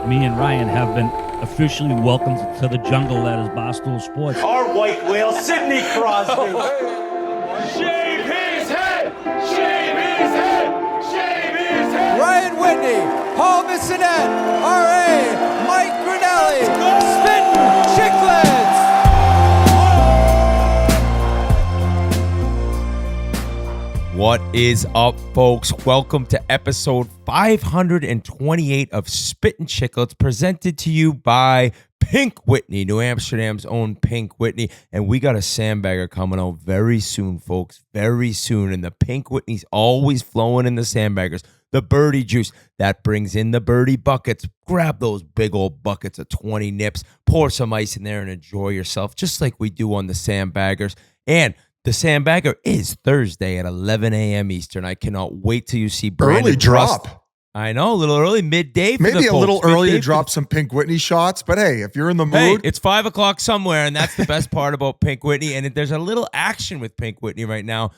me and Ryan have been officially welcomed to the jungle that is Barstool Sports. Our white whale, Sidney Crosby. Shave his head! Shave his head! Shave his head! Ryan Whitney, Paul Bissonette, R.A., Mike Grinelli, Spittin Chiclets. What is up, folks? Welcome to episode 528 of Spittin Chiclets, presented to you by Pink Whitney, New Amsterdam's own Pink Whitney. And we got a sandbagger coming out very soon, folks, very soon. And the Pink Whitney's always flowing in the sandbaggers. The birdie juice, that brings in the birdie buckets. Grab those big old buckets of 20 nips, pour some ice in there and enjoy yourself, just like we do on the sandbaggers. And the Sandbagger is Thursday at 11 a.m. Eastern. I cannot wait till you see Brandon early Trust. drop. I know, a little early, midday. For Maybe the a little folks. early Midday to drop some Pink Whitney shots, but hey, if you're in the mood. Hey, it's 5 o'clock somewhere, and that's the best part about Pink Whitney. And there's a little action with Pink Whitney right now.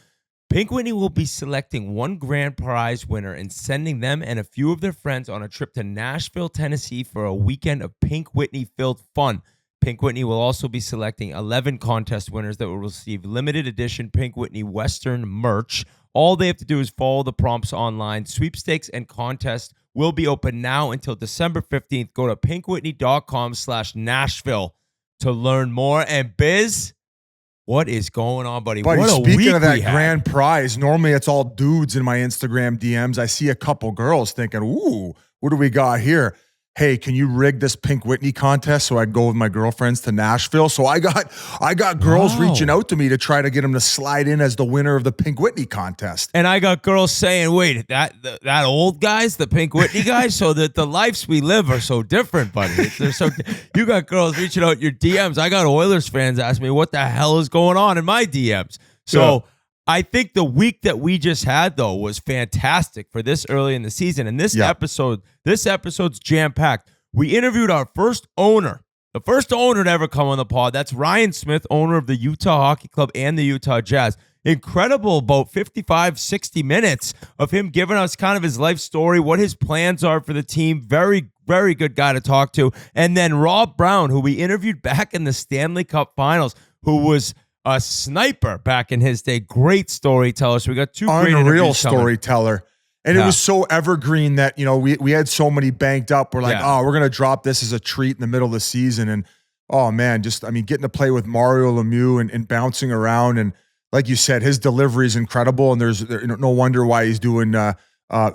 Pink Whitney will be selecting one grand prize winner and sending them and a few of their friends on a trip to Nashville, Tennessee for a weekend of Pink Whitney-filled fun. Pink Whitney will also be selecting 11 contest winners that will receive limited edition Pink Whitney Western merch. All they have to do is follow the prompts online. Sweepstakes and contests will be open now until December 15th. Go to pinkwhitney.com/Nashville to learn more. And Biz, what is going on, buddy? Buddy, what a speaking week of that we had. grand prize, normally it's all dudes in my Instagram DMs. I see a couple girls thinking, ooh, what do we got here? Hey, can you rig this Pink Whitney contest so I go with my girlfriends to Nashville? So I got girls reaching out to me to try to get them to slide in as the winner of the Pink Whitney contest. And I got girls saying, wait, that old guys, the Pink Whitney guys, so that the lives we live are so different, buddy. They're so, you got girls reaching out your DMs. I got Oilers fans asking me what the hell is going on in my DMs. So Yeah. I think the week that we just had, though, was fantastic for this early in the season. And this episode's jam-packed. We interviewed our first owner, the first owner to ever come on the pod. That's Ryan Smith, owner of the Utah Hockey Club and the Utah Jazz. Incredible, about 55, 60 minutes of him giving us kind of his life story, what his plans are for the team. Very, very good guy to talk to. And then Rob Brown, who we interviewed back in the Stanley Cup Finals, who was a sniper back in his day. Great storyteller. So we got two great Unreal interviews coming. storyteller. And it was so evergreen that, you know, we had so many banked up. We're like, we're going to drop this as a treat in the middle of the season. And, oh, man, getting to play with Mario Lemieux and bouncing around. And like you said, his delivery is incredible. And there's no wonder why he's doing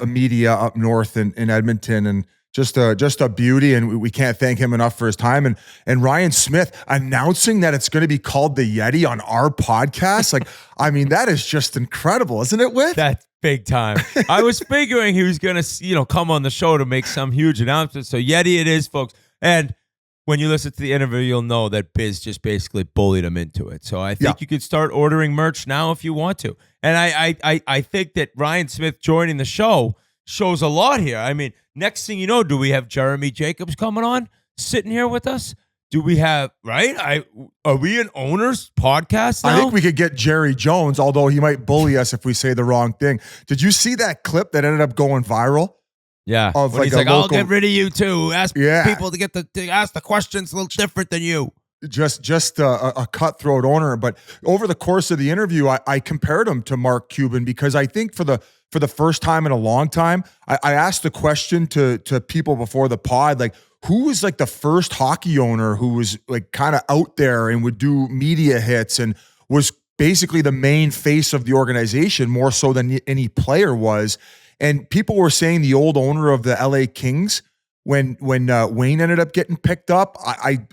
media up north in Edmonton. And just a beauty, and we can't thank him enough for his time. And Ryan Smith announcing that it's going to be called the Yeti on our podcast. Like, I mean, that is just incredible, isn't it, Whit? That's big time. I was figuring he was going to, come on the show to make some huge announcement. So Yeti it is, folks. And when you listen to the interview, you'll know that Biz just basically bullied him into it. So I think you could start ordering merch now if you want to. And I think that Ryan Smith joining the show shows a lot here. I mean, next thing you know, do we have Jeremy Jacobs coming on, sitting here with us? Do we have, right? Are we an owner's podcast now? I think we could get Jerry Jones, although he might bully us if we say the wrong thing. Did you see that clip that ended up going viral? Yeah. Of when like he's like, I'll local, get rid of you too. Ask people to ask the questions a little different than you. Just a cutthroat owner. But over the course of the interview, I compared him to Mark Cuban because I think for the first time in a long time, I asked the question to people before the pod, like, who was like the first hockey owner who was like kind of out there and would do media hits and was basically the main face of the organization more so than any player was. And people were saying the old owner of the LA Kings when Wayne ended up getting picked up. I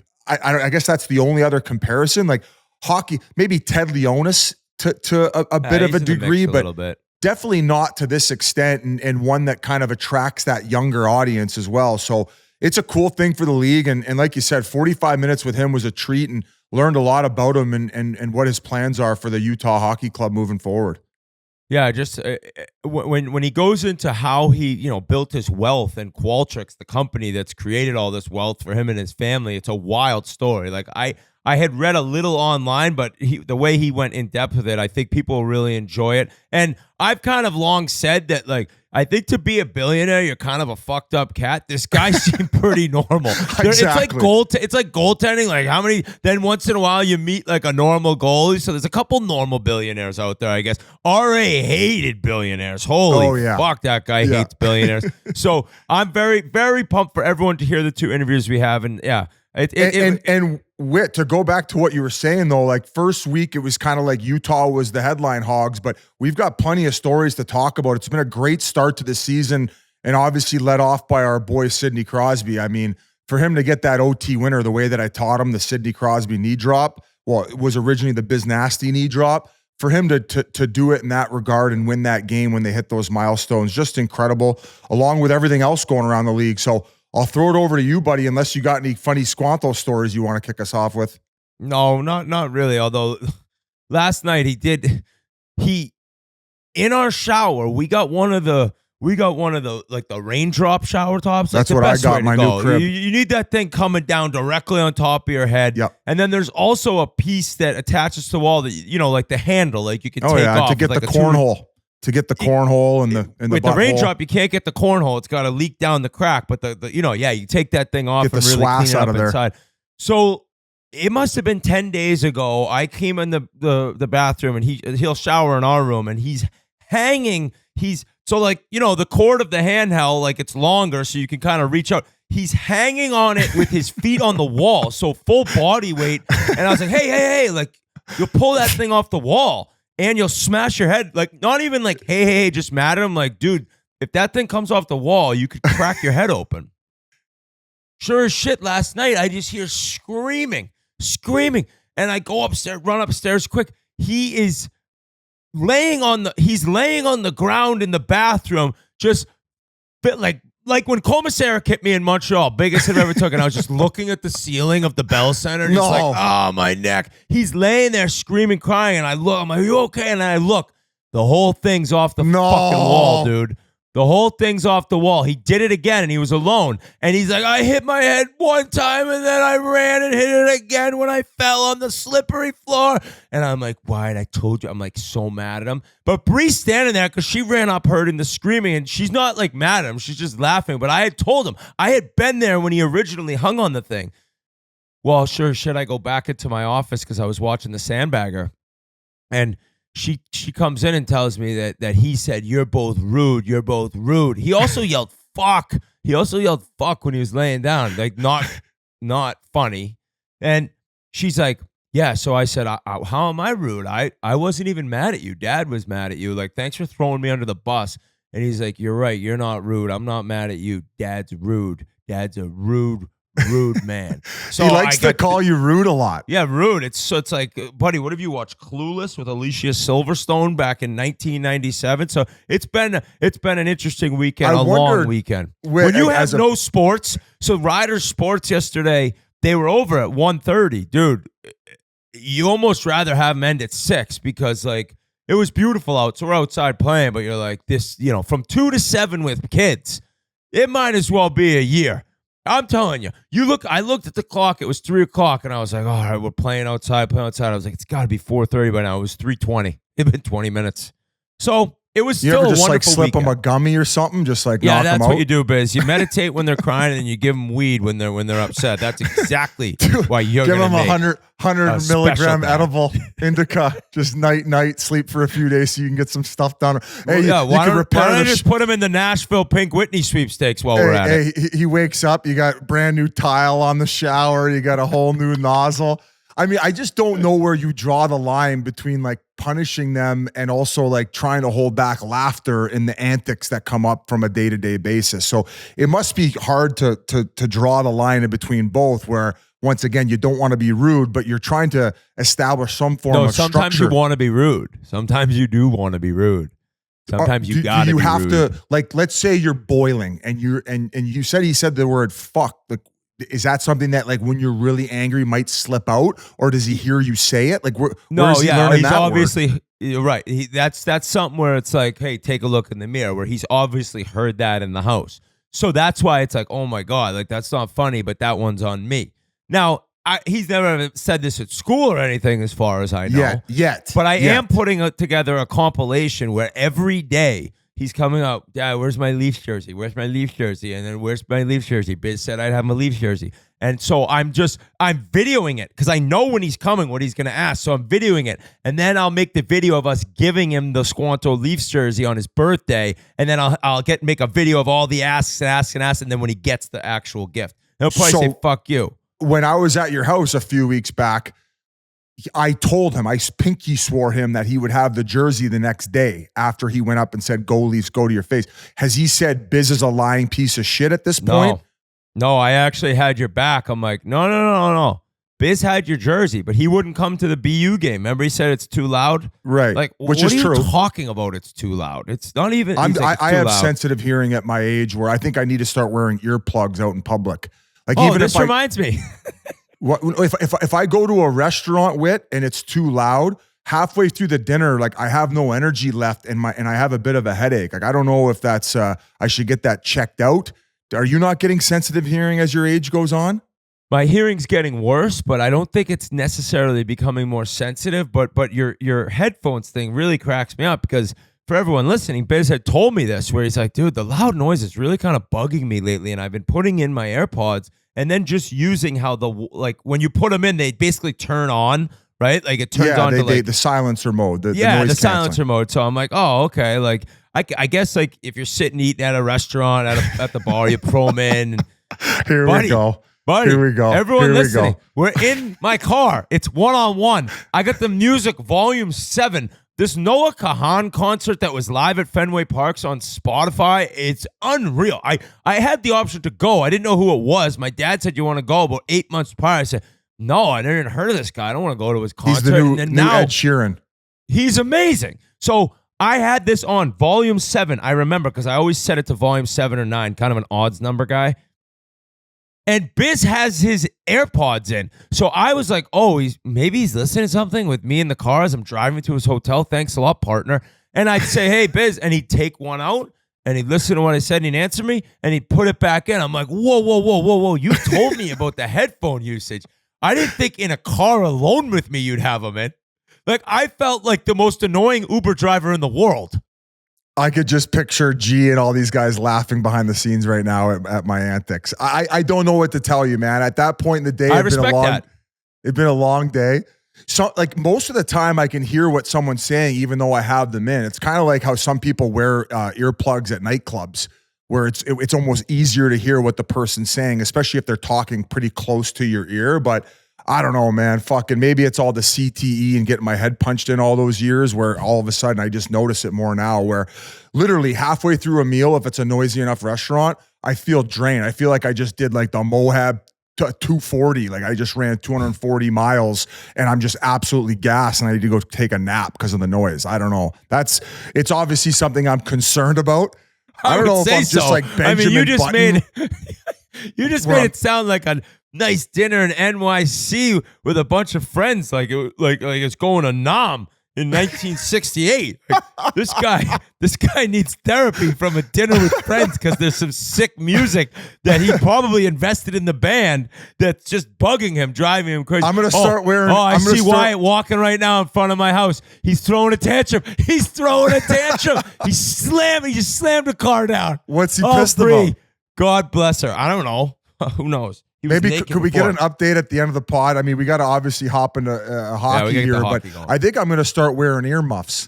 guess that's the only other comparison. Like hockey, maybe Ted Leonis to a bit of a degree, but definitely not to this extent, and one that kind of attracts that younger audience as well. So it's a cool thing for the league. And like you said, 45 minutes with him was a treat, and learned a lot about him and what his plans are for the Utah Hockey Club moving forward. Yeah, just when he goes into how he built his wealth and Qualtrics, the company that's created all this wealth for him and his family, it's a wild story. Like I had read a little online, but the way he went in depth with it, I think people will really enjoy it. And I've kind of long said that, like, I think to be a billionaire, you're kind of a fucked up cat. This guy seemed pretty normal. It's like goaltending. Like how many? Then once in a while you meet like a normal goalie. So there's a couple normal billionaires out there, I guess. RA hated billionaires. Holy fuck, that guy hates billionaires. So I'm very, very pumped for everyone to hear the 2 interviews we have, and yeah. And Whit, to go back to what you were saying though, like first week it was kind of like Utah was the headline hogs, but we've got plenty of stories to talk about. It's been a great start to the season, and obviously led off by our boy Sidney Crosby. I mean, for him to get that OT winner the way that I taught him, the Sidney Crosby knee drop, well, it was originally the Biz Nasty knee drop. For him to do it in that regard and win that game when they hit those milestones, just incredible, along with everything else going around the league. So I'll throw it over to you, buddy, unless you got any funny Squanto stories you want to kick us off with. No, not really. Although last night he in our shower, we got one of the like the raindrop shower tops. That's what I got in my new crib. You need that thing coming down directly on top of your head. Yep. And then there's also a piece that attaches to the wall that like the handle, like you can take off to get like the cornhole. To get the cornhole and the with the raindrop, you can't get the cornhole. It's got to leak down the crack. But you take that thing off get and the really swass clean it out up of there. inside. So it must have been 10 days ago. I came in the bathroom and he'll shower in our room and he's hanging. The cord of the handheld, like it's longer so you can kind of reach out. He's hanging on it with his feet on the wall, so full body weight. And I was like, hey, like you'll pull that thing off the wall. And you'll smash your head, like not even like, hey, just mad at him. Like, dude, if that thing comes off the wall, you could crack your head open. Sure as shit, last night, I just hear screaming. And I go upstairs, run upstairs quick. He's laying on the ground in the bathroom, just like when Commissaric hit me in Montreal, biggest hit I ever took, and I was just looking at the ceiling of the Bell Center, just like, oh, my neck. He's laying there screaming, crying, and I look, I'm like, are you okay? And I look, the whole thing's off the fucking wall, dude. The whole thing's off the wall. He did it again, and he was alone. And he's like, I hit my head one time, and then I ran and hit it again when I fell on the slippery floor. And I'm like, Wyatt, I told you. I'm like so mad at him. But Bree's standing there because she ran up, heard him the screaming, and she's not like mad at him. She's just laughing. But I had told him. I had been there when he originally hung on the thing. Well, sure, should I go back into my office because I was watching the Sandbagger. And she comes in and tells me that he said, you're both rude. He also yelled, fuck. When he was laying down. Like, not funny. And she's like, yeah. So I said, how am I rude? I wasn't even mad at you. Dad was mad at you. Like, thanks for throwing me under the bus. And he's like, you're right. You're not rude. I'm not mad at you. Dad's rude. Dad's a rude man. So he likes to call you rude a lot. Yeah, rude. It's like, buddy, what have you watched? Clueless with Alicia Silverstone back in 1997. So it's been an interesting weekend, long weekend. When you have no sports, so Riders Sports yesterday, they were over at 1:30. Dude, you almost rather have them end at 6 because like it was beautiful out. So we're outside playing, but you're like this, from 2 to 7 with kids, it might as well be a year. I'm telling you, I looked at the clock. It was 3:00, and I was like, all right, we're playing outside. I was like, it's got to be 4:30 by now. It was 3:20. It'd been 20 minutes. So it was still a wonderful weekend. You ever just slip them a gummy or something? Just like knock them out? Yeah, that's what you do, Biz. You meditate when they're crying, and then you give them weed when they're upset. That's exactly why you're give going to them 100 milligram edible indica. Just night, sleep for a few days so you can get some stuff done. Hey, why don't I just put him in the Nashville Pink Whitney sweepstakes while we're at it? He wakes up, you got brand new tile on the shower, you got a whole new nozzle. I mean, I just don't know where you draw the line between like punishing them and also like trying to hold back laughter in the antics that come up from a day-to-day basis. So it must be hard to draw the line in between both where once again, you don't want to be rude, but you're trying to establish some form of structure. Sometimes you want to be rude. Sometimes you do want to be rude. Sometimes you got to be rude. You have to, like, let's say you're boiling and he said the word fuck. Like, is that something that like when you're really angry might slip out, or does he hear you say it? Like, where's he learning that obviously word? You're right. That's something where it's like, hey, take a look in the mirror, where he's obviously heard that in the house. So that's why it's like, oh my God, like that's not funny, but that one's on me. Now, he's never said this at school or anything as far as I know. Yet. But I am putting together a compilation where every day he's coming out. Dad, where's my Leafs jersey? Where's my Leafs jersey? And then where's my Leafs jersey? Biz said I'd have my Leafs jersey. And so I'm videoing it because I know when he's coming what he's going to ask. So I'm videoing it. And then I'll make the video of us giving him the Squanto Leafs jersey on his birthday. And then I'll make a video of all the asks. And then when he gets the actual gift, he'll probably say, fuck you. When I was at your house a few weeks back, I told him, I pinky swore him that he would have the jersey the next day after he went up and said, go Leafs, go to your face. Has he said Biz is a lying piece of shit at this point? No, I actually had your back. I'm like, no. Biz had your jersey, but he wouldn't come to the BU game. Remember he said it's too loud? Right. Like, which what is are true. You talking about it's too loud? It's not even. I have loud. sensitive hearing at my age where I think I need to start wearing earplugs out in public. Like, even this reminds me. If I go to a restaurant, Whit, and it's too loud, halfway through the dinner, like I have no energy left and I have a bit of a headache. Like I don't know if that's I should get that checked out. Are you not getting sensitive hearing as your age goes on? My hearing's getting worse, but I don't think it's necessarily becoming more sensitive. But your headphones thing really cracks me up because for everyone listening, Biz had told me this where he's like, dude, the loud noise is really kind of bugging me lately, and I've been putting in my AirPods and then just using how when you put them in, they basically turn on, right? Like it turns on to the silencer mode. The noise silencer mode. So I'm like, oh, okay. Like I guess like if you're sitting eating at a restaurant at the bar, you throw them in. And, Here we go. Buddy, here we go. Everyone listening, we're in my car. It's one-on-one. I got the music volume 7. This Noah Kahan concert that was live at Fenway Parks on Spotify, it's unreal. I had the option to go. I didn't know who it was. My dad said, you want to go? About 8 months prior, I said, no, I never even heard of this guy. I don't want to go to his concert. He's the new now, Ed Sheeran. He's amazing. So I had this on volume 7. I remember because I always set it to volume 7 or 9, kind of an odds number guy. And Biz has his AirPods in. So I was like, oh, maybe he's listening to something with me in the car as I'm driving to his hotel. Thanks a lot, partner. And I'd say, hey, Biz. And he'd take one out and he'd listen to what I said and he'd answer me and he'd put it back in. I'm like, whoa. You told me about the headphone usage. I didn't think in a car alone with me you'd have them in. Like, I felt like the most annoying Uber driver in the world. I could just picture G and all these guys laughing behind the scenes right now at my antics. I don't know what to tell you, man. At that point in the day, it'd been a long day. So, like, most of the time I can hear what someone's saying, even though I have them in. It's kind of like how some people wear earplugs at nightclubs, where it's almost easier to hear what the person's saying, especially if they're talking pretty close to your ear. But I don't know, man. Fucking maybe it's all the CTE and getting my head punched in all those years where all of a sudden I just notice it more now, where literally halfway through a meal, if it's a noisy enough restaurant, I feel drained. I feel like I just did like the Moab 240. Like I just ran 240 miles and I'm just absolutely gassed and I need to go take a nap because of the noise. I don't know. It's obviously something I'm concerned about. I don't know if I'm just like Benjamin Button. You just made it sound like a nice dinner in NYC with a bunch of friends, like it's going to Nam in 1968. Like, this guy needs therapy from a dinner with friends because there's some sick music that he probably invested in the band that's just bugging him, driving him crazy. I'm gonna start wearing. I see Wyatt walking right now in front of my house. He's throwing a tantrum. He just slammed the car down. What's he pissed about? God bless her. I don't know. Who knows? Maybe could we get an update at the end of the pod? I mean, we got to obviously hop into hockey here, but I think I'm going to start wearing earmuffs.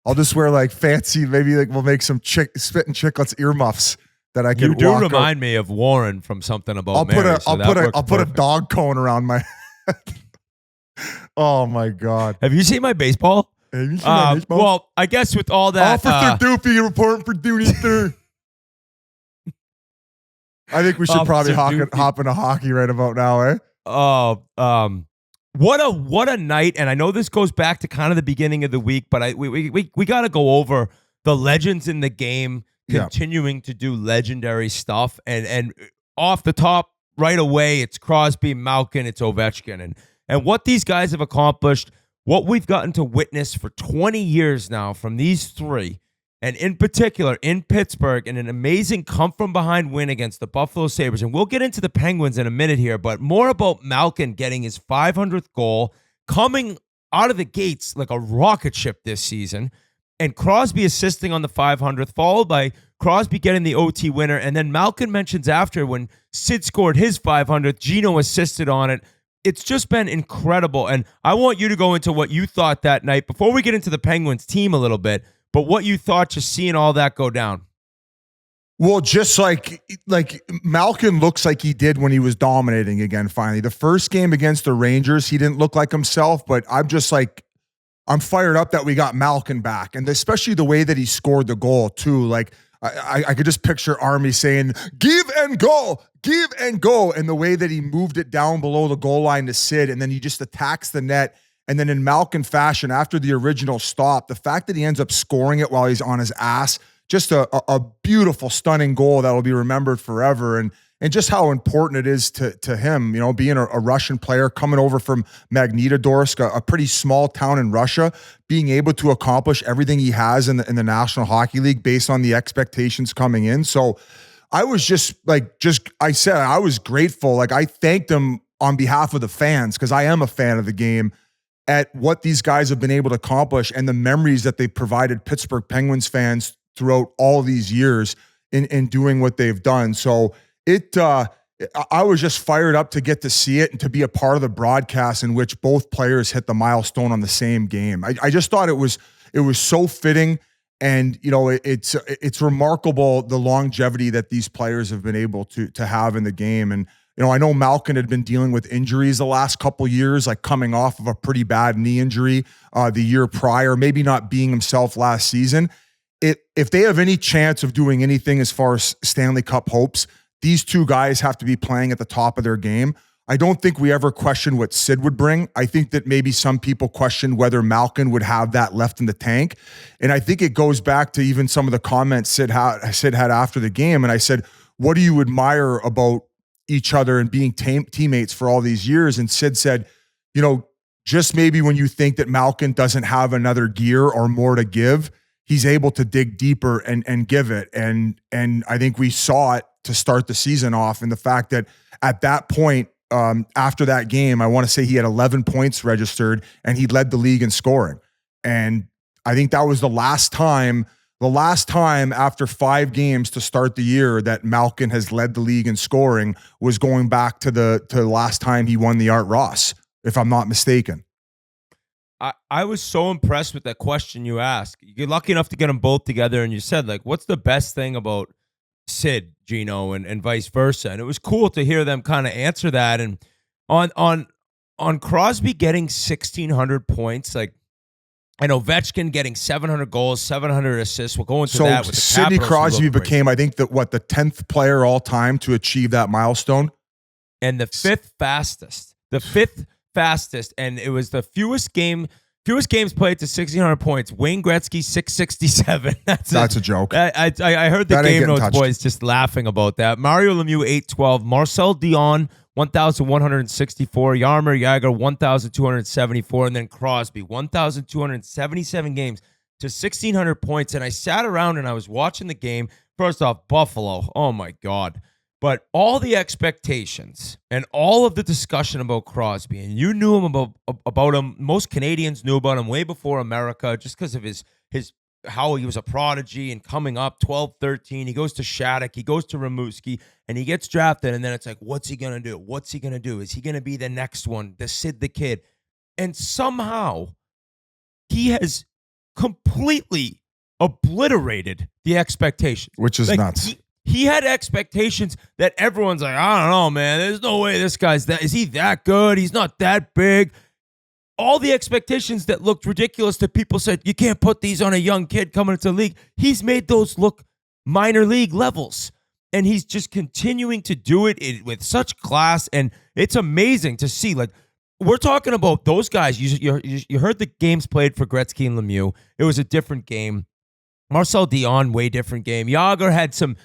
I'll just wear like fancy, maybe like we'll make some Spittin Chiclets earmuffs that I can. You do remind me of Warren from something about Mary. I'll put a dog cone around my head. Oh my God! Have you seen my baseball? Have you seen my baseball? Well, I guess with all that, Officer Doofy reporting for duty, sir. I think we should probably hop into hockey right about now, eh? What a night! And I know this goes back to kind of the beginning of the week, but we got to go over the legends in the game continuing to do legendary stuff. And off the top right away, it's Crosby, Malkin, it's Ovechkin, and what these guys have accomplished, what we've gotten to witness for 20 years now from these three. And in particular, in Pittsburgh, in an amazing come-from-behind win against the Buffalo Sabres. And we'll get into the Penguins in a minute here, but more about Malkin getting his 500th goal, coming out of the gates like a rocket ship this season. and Crosby assisting on the 500th, followed by Crosby getting the OT winner. And then Malkin mentions after when Sid scored his 500th, Gino assisted on it. It's just been incredible. And I want you to go into what you thought that night before we get into the Penguins team a little bit, but what you thought just seeing all that go down. Well, just like Malkin looks like he did when he was dominating again, finally. The first game against the Rangers, he didn't look like himself, but I'm fired up that we got Malkin back. And especially the way that he scored the goal too. Like I could just picture Army saying, give and go. And the way that he moved it down below the goal line to Sid, and then he just attacks the net. And then in Malkin fashion, after the original stop, the fact that he ends up scoring it while he's on his ass, just a beautiful, stunning goal that will be remembered forever. And just how important it is to him, being a Russian player coming over from Magnitogorsk, a pretty small town in Russia, being able to accomplish everything he has in the National Hockey League based on the expectations coming in. So I was I was grateful. Like, I thanked him on behalf of the fans, because I am a fan of the game, at what these guys have been able to accomplish and the memories that they've provided Pittsburgh Penguins fans throughout all these years in doing what they've done. So I was just fired up to get to see it and to be a part of the broadcast in which both players hit the milestone on the same game. I just thought it was so fitting, and it's remarkable the longevity that these players have been able to have in the game. And I know Malkin had been dealing with injuries the last couple years, like coming off of a pretty bad knee injury the year prior, maybe not being himself last season. If they have any chance of doing anything as far as Stanley Cup hopes, these two guys have to be playing at the top of their game. I don't think we ever questioned what Sid would bring. I think that maybe some people questioned whether Malkin would have that left in the tank. And I think it goes back to even some of the comments Sid had after the game. And I said, what do you admire about each other and being teammates for all these years? And Sid said, just maybe when you think that Malkin doesn't have another gear or more to give, he's able to dig deeper and give it. And I think we saw it to start the season off, and the fact that at that point, after that game, I want to say he had 11 points registered and he led the league in scoring. And I think that was the last time after 5 games to start the year that Malkin has led the league in scoring, was going back to the last time he won the Art Ross, if I'm not mistaken. I was so impressed with that question you asked. You're lucky enough to get them both together, and you said, like, what's the best thing about Sid, Gino, and vice versa? And it was cool to hear them kind of answer that. And on Crosby getting 1,600 points, like, and Ovechkin getting 700 goals, 700 assists. We'll go into that with the Sidney Capitals. Crosby became, I think, the 10th player all time to achieve that milestone. And the fifth fastest, and it was the fewest games played to 1,600 points. Wayne Gretzky, 667. That's a joke. I heard the Game Notes boys just laughing about that. Mario Lemieux, 812. Marcel Dion, 1,164. Jaromir Jagr, 1,274. And then Crosby, 1,277 games to 1,600 points. And I sat around and I was watching the game. First off, Buffalo. Oh, my God. But all the expectations and all of the discussion about Crosby, and you knew him about him. Most Canadians knew about him way before America, just because of his how he was a prodigy and coming up 12, 13. He goes to Shattuck, he goes to Rimouski, and he gets drafted. And then it's like, what's he gonna do? What's he gonna do? Is he gonna be the next one, the Sid the Kid? And somehow he has completely obliterated the expectations, which is nuts. He had expectations that everyone's like, I don't know, man. There's no way this guy's that. Is he that good? He's not that big. All the expectations that looked ridiculous that people said, you can't put these on a young kid coming into the league. He's made those look minor league levels. And he's just continuing to do it with such class. And it's amazing to see. Like, we're talking about those guys. You heard the games played for Gretzky and Lemieux. It was a different game. Marcel Dion, way different game. Jagr had some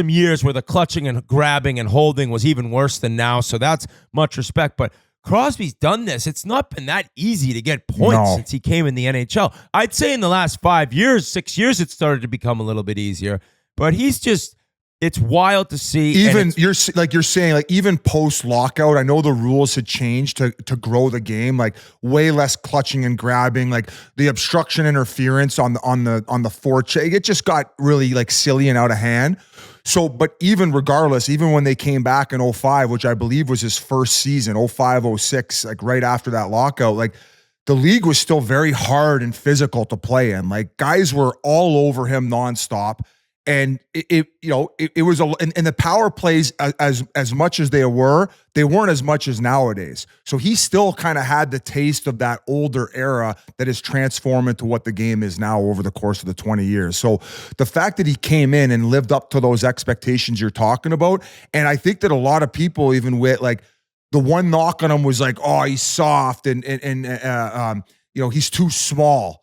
years where the clutching and grabbing and holding was even worse than now, so that's much respect. But Crosby's done this. It's not been that easy to get points since he came in the NHL. I'd say in the last 5 years, 6 years, it started to become a little bit easier. But he's just It's wild to see. Even you're saying, like, even post lockout, I know the rules had changed to grow the game, like way less clutching and grabbing, like the obstruction interference on the forecheck. It just got really like silly and out of hand. So, but even regardless, even when they came back in 05, which I believe was his first season, 05, 06, like right after that lockout, like the league was still very hard and physical to play in. Like guys were all over him nonstop. And it was and the power plays as much as they weren't as much as nowadays. So he still kind of had the taste of that older era that is transformed into what the game is now over the course of the 20 years. So the fact that he came in and lived up to those expectations you're talking about, and I think that a lot of people, even with like the one knock on him was like, oh, he's soft and he's too small.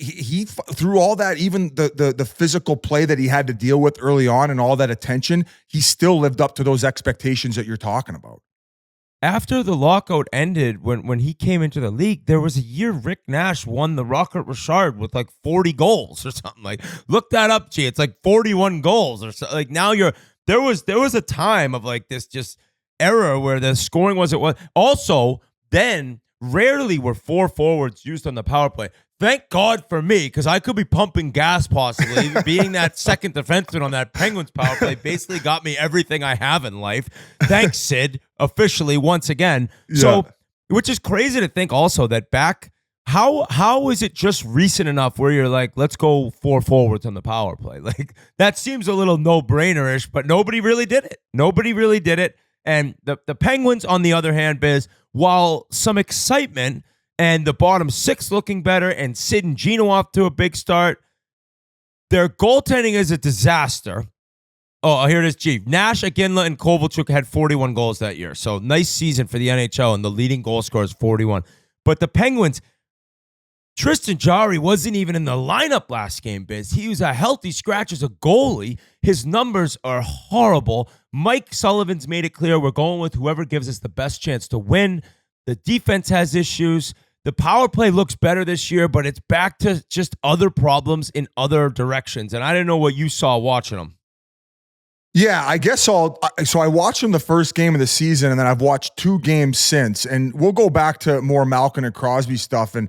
He through all that, even the physical play that he had to deal with early on and all that attention, he still lived up to those expectations that you're talking about. After the lockout ended, when he came into the league, there was a year Rick Nash won the Rocket Richard with like 40 goals or something. Like, look that up, G. It's like 41 goals or so. Like now there was a time of like this just era where the scoring wasn't what. Also, then rarely were 4 forwards used on the power play. Thank God for me, because I could be pumping gas possibly. Being that second defenseman on that Penguins power play basically got me everything I have in life. Thanks, Sid, officially once again. Yeah. So, which is crazy to think also that back, how is it just recent enough where you're like, let's go 4 forwards on the power play? Like, that seems a little no-brainer-ish, but nobody really did it. Nobody really did it. And the Penguins, on the other hand, Biz, while some excitement and the bottom 6 looking better, and Sid and Gino off to a big start, their goaltending is a disaster. Oh, here it is, G. Nash, Iginla, and Kovalchuk had 41 goals that year. So nice season for the NHL, and the leading goal scorer is 41. But the Penguins, Tristan Jarry wasn't even in the lineup last game, Biz. He was a healthy scratch as a goalie. His numbers are horrible. Mike Sullivan's made it clear we're going with whoever gives us the best chance to win. The defense has issues. The power play looks better this year, but it's back to just other problems in other directions. And I didn't know what you saw watching them. Yeah, I guess so I watched them the first game of the season, and then I've watched 2 games since. And we'll go back to more Malkin and Crosby stuff. And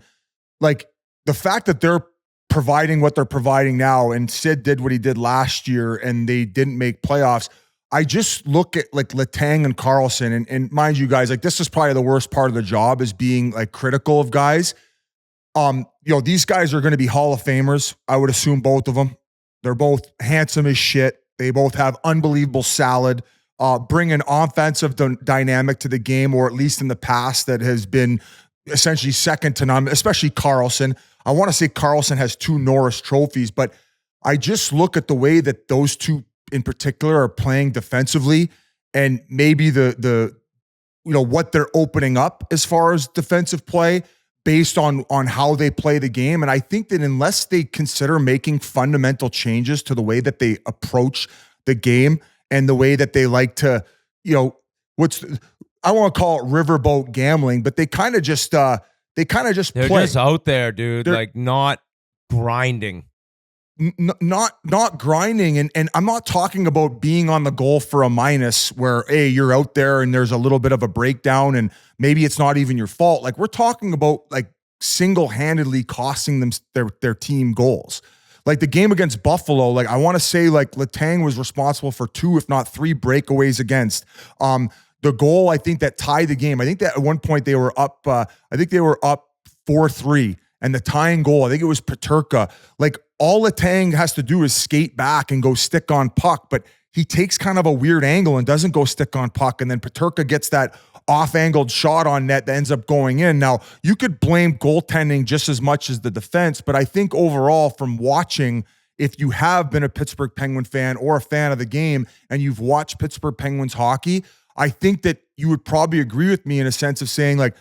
like the fact that they're providing what they're providing now, and Sid did what he did last year, and they didn't make playoffs. I just look at like Letang and Carlson, and mind you guys, like this is probably the worst part of the job, is being like critical of guys. These guys are going to be Hall of Famers. I would assume both of them. They're both handsome as shit. They both have unbelievable salad, bring an offensive dynamic to the game, or at least in the past that has been essentially second to none, especially Carlson. I want to say Carlson has 2 Norris trophies, but I just look at the way that those two in particular are playing defensively, and maybe the what they're opening up as far as defensive play based on how they play the game. And I think that unless they consider making fundamental changes to the way that they approach the game and the way that they like to, I want to call it riverboat gambling, but they kind of just they're play. Just out there, dude, like not grinding. Not grinding, and I'm not talking about being on the goal for a minus where, hey, you're out there and there's a little bit of a breakdown and maybe it's not even your fault. Like we're talking about like single-handedly costing them their team goals. Like the game against Buffalo, like I want to say like Letang was responsible for 2, if not 3 breakaways against. The goal, I think, that tied the game. I think that at one point they were up. I think they were up 4-3, and the tying goal, I think it was Peterka. Like all Letang has to do is skate back and go stick on puck, but he takes kind of a weird angle and doesn't go stick on puck, and then Peterka gets that off-angled shot on net that ends up going in. Now, you could blame goaltending just as much as the defense, but I think overall from watching, if you have been a Pittsburgh Penguin fan or a fan of the game and you've watched Pittsburgh Penguins hockey, I think that you would probably agree with me in a sense of saying like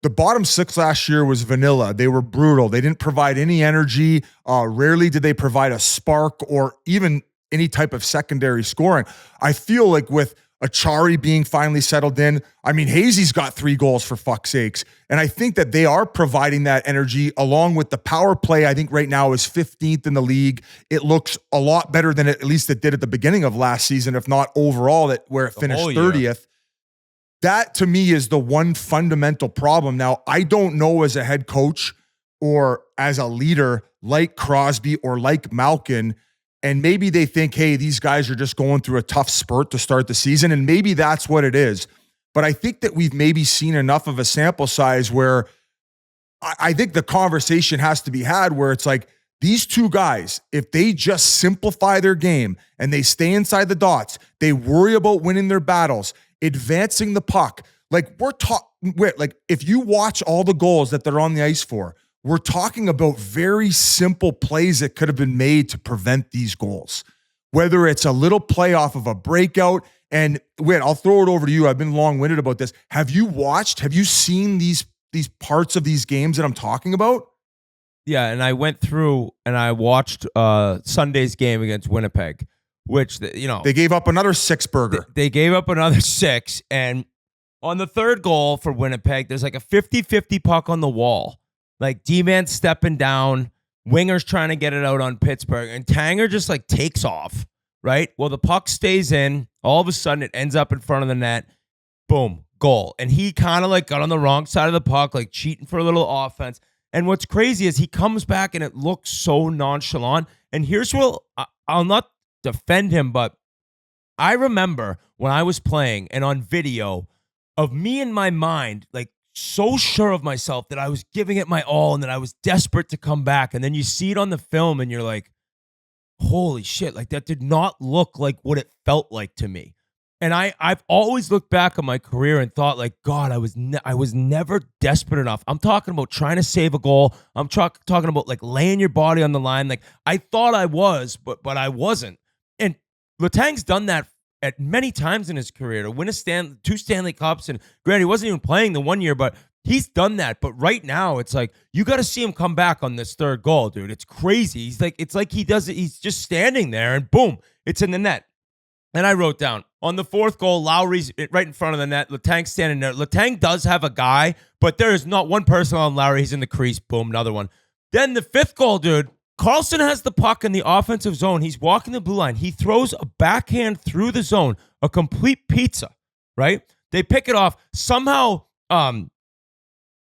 the bottom 6 last year was vanilla. They were brutal. They didn't provide any energy. Rarely did they provide a spark or even any type of secondary scoring. I feel like with Achari being finally settled in. I mean, Hazy's got 3 goals for fuck's sakes. And I think that they are providing that energy along with the power play. I think right now is 15th in the league. It looks a lot better than at least it did at the beginning of last season, if not overall, where it finished 30th. That to me is the one fundamental problem. Now, I don't know as a head coach or as a leader like Crosby or like Malkin, and maybe they think, hey, these guys are just going through a tough spurt to start the season, and maybe that's what it is. But I think that we've maybe seen enough of a sample size where I think the conversation has to be had where it's like, these 2 guys, if they just simplify their game and they stay inside the dots, they worry about winning their battles, advancing the puck. Like like if you watch all the goals that they're on the ice for, we're talking about very simple plays that could have been made to prevent these goals. Whether it's a little play off of a breakout, and Whit, I'll throw it over to you. I've been long-winded about this. Have you seen these parts of these games that I'm talking about? Yeah, and I went through and I watched Sunday's game against Winnipeg, which, they gave up another 6-burger. They gave up another 6, and on the 3rd goal for Winnipeg, there's like a 50-50 puck on the wall. Like D-man stepping down, wingers trying to get it out on Pittsburgh, and Tanger just like takes off, right? Well, the puck stays in. All of a sudden, it ends up in front of the net. Boom, goal. And he kind of like got on the wrong side of the puck, like cheating for a little offense. And what's crazy is he comes back and it looks so nonchalant. And here's where I'll not defend him, but I remember when I was playing and on video of me in my mind, like so sure of myself that I was giving it my all and that I was desperate to come back. And then you see it on the film and you're like, holy shit, like that did not look like what it felt like to me. And I've always looked back on my career and thought like, God, I was never desperate enough. I'm talking about trying to save a goal. I'm talking about like laying your body on the line. Like I thought I was, but I wasn't. And Letang's done that at many times in his career to win 2 Stanley Cups. And granted, he wasn't even playing the one year, but he's done that. But right now, it's like you got to see him come back on this 3rd goal, dude. It's crazy. It's like he does it. He's just standing there and boom, it's in the net. And I wrote down on the 4th goal, Lowry's right in front of the net. Letang's standing there. Letang does have a guy, but there is not one person on Lowry. He's in the crease. Boom, another one. Then the 5th goal, dude. Karlsson has the puck in the offensive zone. He's walking the blue line. He throws a backhand through the zone, a complete pizza, right? They pick it off. Somehow,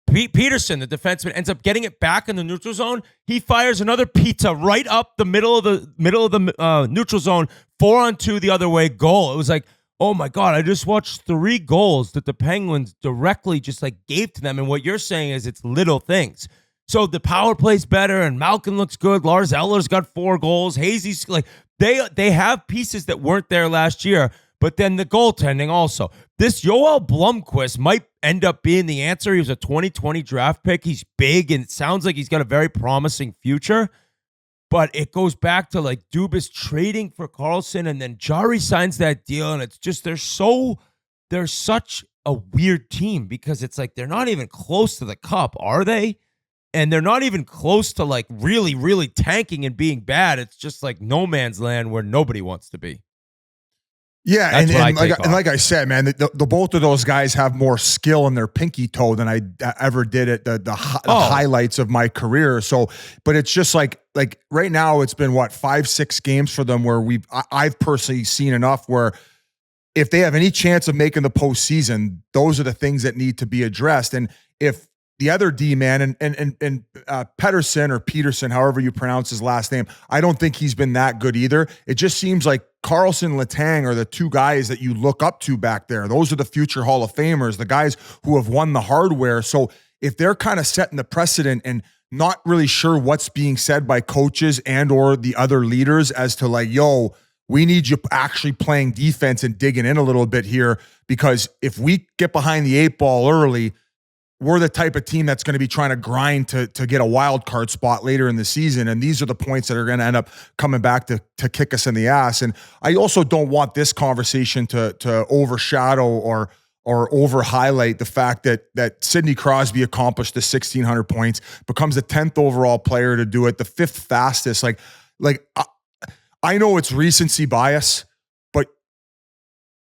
Peterson, the defenseman, ends up getting it back in the neutral zone. He fires another pizza right up the middle of the neutral zone, 4-on-2 the other way, goal. It was like, oh my God, I just watched 3 goals that the Penguins directly just like gave to them. And what you're saying is it's little things. So the power play's better, and Malkin looks good. Lars Eller's got 4 goals. Hazy's like they have pieces that weren't there last year. But then the goaltending also. This Joel Blomqvist might end up being the answer. He was a 2020 draft pick. He's big, and it sounds like he's got a very promising future. But it goes back to like Dubas trading for Karlsson, and then Jari signs that deal, and it's just they're such a weird team because it's like they're not even close to the cup, are they? And they're not even close to like really, really tanking and being bad. It's just like no man's land where nobody wants to be. Yeah, and like I said, man, the both of those guys have more skill in their pinky toe than I ever did at the highlights of my career. So, but it's just like right now, it's been what 5-6 games for them where I've personally seen enough where if they have any chance of making the postseason, those are the things that need to be addressed. And if the other D man and Pedersen or Peterson, however you pronounce his last name, I don't think he's been that good either. It just seems like Karlsson, Letang are the 2 guys that you look up to back there. Those are the future Hall of Famers, the guys who have won the hardware. So if they're kind of setting the precedent and not really sure what's being said by coaches and or the other leaders as to like, yo, we need you actually playing defense and digging in a little bit here, because if we get behind the 8 ball early, we're the type of team that's going to be trying to grind to get a wild card spot later in the season. And these are the points that are going to end up coming back to kick us in the ass. And I also don't want this conversation to overshadow or over highlight the fact that Sidney Crosby accomplished the 1,600 points, becomes the 10th overall player to do it, the 5th fastest. I know it's recency bias, but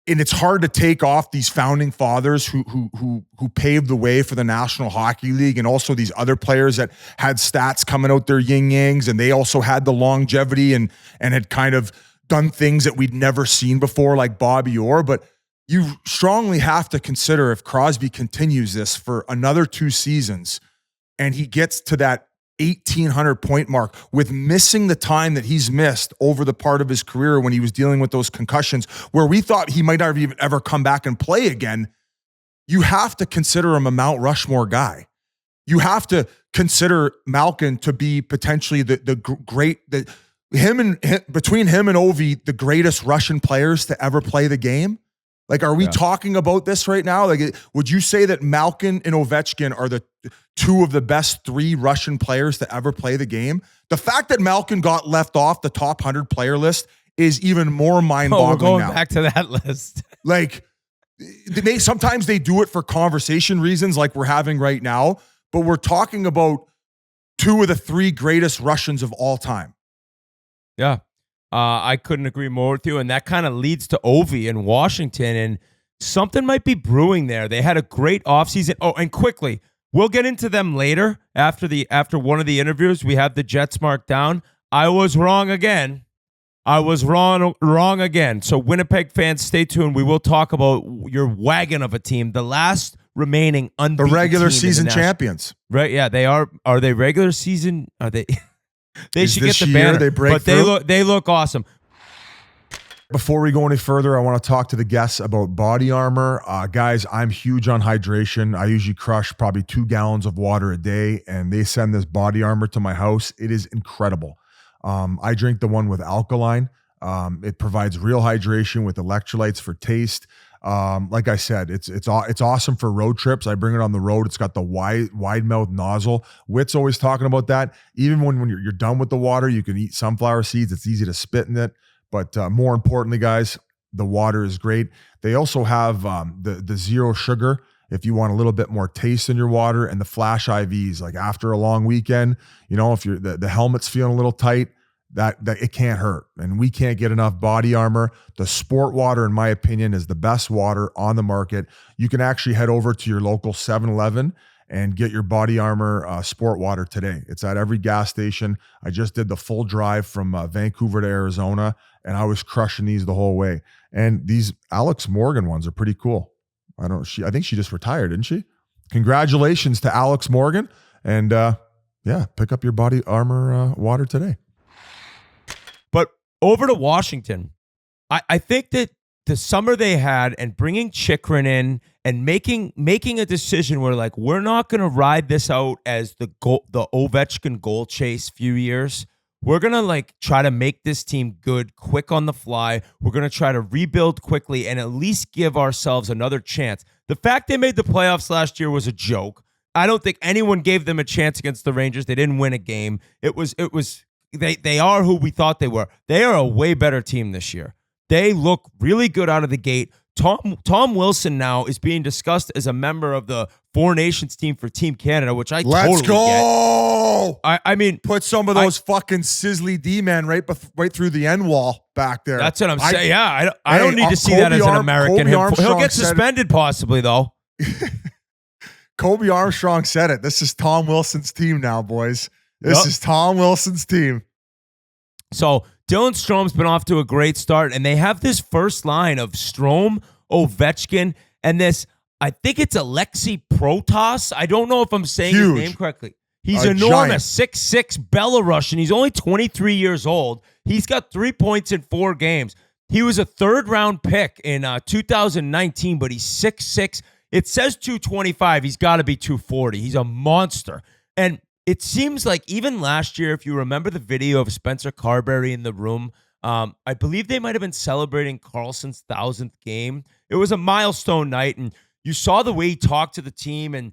and it's hard to take off these founding fathers who paved the way for the National Hockey League, and also these other players that had stats coming out their yin yangs, and they also had the longevity and had kind of done things that we'd never seen before, like Bobby Orr. But you strongly have to consider, if Crosby continues this for another 2 seasons and he gets to that 1,800 point mark with missing the time that he's missed over the part of his career when he was dealing with those concussions, where we thought he might not even ever come back and play again, you have to consider him a Mount Rushmore guy. You have to consider Malkin to be potentially between him and Ovi, the greatest Russian players to ever play the game. Like, are we talking about this right now? Like, would you say that Malkin and Ovechkin are the 2 of the best 3 Russian players to ever play the game? The fact that Malkin got left off the top 100 player list is even more mind-boggling. We're going now. back to that list. Like, sometimes they do it for conversation reasons, like we're having right now, but we're talking about 2 of the 3 greatest Russians of all time. Yeah. I couldn't agree more with you, and that kind of leads to Ovi in Washington, and something might be brewing there. They had a great offseason. Oh, and quickly, we'll get into them later after one of the interviews. We have the Jets marked down. I was wrong again. Wrong again. So Winnipeg fans, stay tuned. We will talk about your wagon of a team, the last remaining unbeaten the regular team season champions. Right? Yeah, they are. Are they regular season? Are they? They should get the banner, they break but they look awesome. Before we go any further, I want to talk to the guests about body armor. Guys, I'm huge on hydration. I usually crush probably 2 gallons of water a day, and they send this body armor to my house. It is incredible. I drink the one with alkaline. It provides real hydration with electrolytes for taste. Like I said, it's awesome for road trips. I bring it on the road. It's got the wide mouth nozzle. Whit's always talking about that. Even when you're done with the water, you can eat sunflower seeds. It's easy to spit in it. But more importantly, guys, the water is great. They also have the zero sugar if you want a little bit more taste in your water, and the flash IVs. Like after a long weekend, if you're the helmet's feeling a little tight, that it can't hurt, and we can't get enough body armor. The sport water, in my opinion, is the best water on the market. You can actually head over to your local 7-Eleven and get your body armor sport water today. It's at every gas station. I just did the full drive from Vancouver to Arizona, and I was crushing these the whole way. And these Alex Morgan ones are pretty cool. I think she just retired, didn't she? Congratulations to Alex Morgan, and pick up your body armor water today. But over to Washington, I think that the summer they had and bringing Chychrun in and making a decision where, like, we're not going to ride this out as the Ovechkin goal chase few years. We're going to try to make this team good, quick on the fly. We're going to try to rebuild quickly and at least give ourselves another chance. The fact they made the playoffs last year was a joke. I don't think anyone gave them a chance against the Rangers. They didn't win a game. They are who we thought they were. They are a way better team this year. They look really good out of the gate. Tom Wilson now is being discussed as a member of the Four Nations team for Team Canada, which I Let's totally go. get. I mean, put some of those fucking sizzly D-men right through the end wall back there. That's what I'm saying. Yeah, I don't need to see that as an American. He'll get suspended possibly, though. Kobe Armstrong said it. This is Tom Wilson's team now, boys. This is Tom Wilson's team. So Dylan Strom's been off to a great start, and they have this first line of Strome, Ovechkin, and this, I think it's Alexei Protas. I don't know if I'm saying his name correctly. He's enormous, 6'6", Belarusian. He's only 23 years old. He's got 3 points in 4 games. He was a third-round pick in 2019, but he's 6'6". It says 225. He's got to be 240. He's a monster. And it seems like even last year, if you remember the video of Spencer Carberry in the room, I believe they might have been celebrating Carlson's 1,000th game. It was a milestone night, and you saw the way he talked to the team, and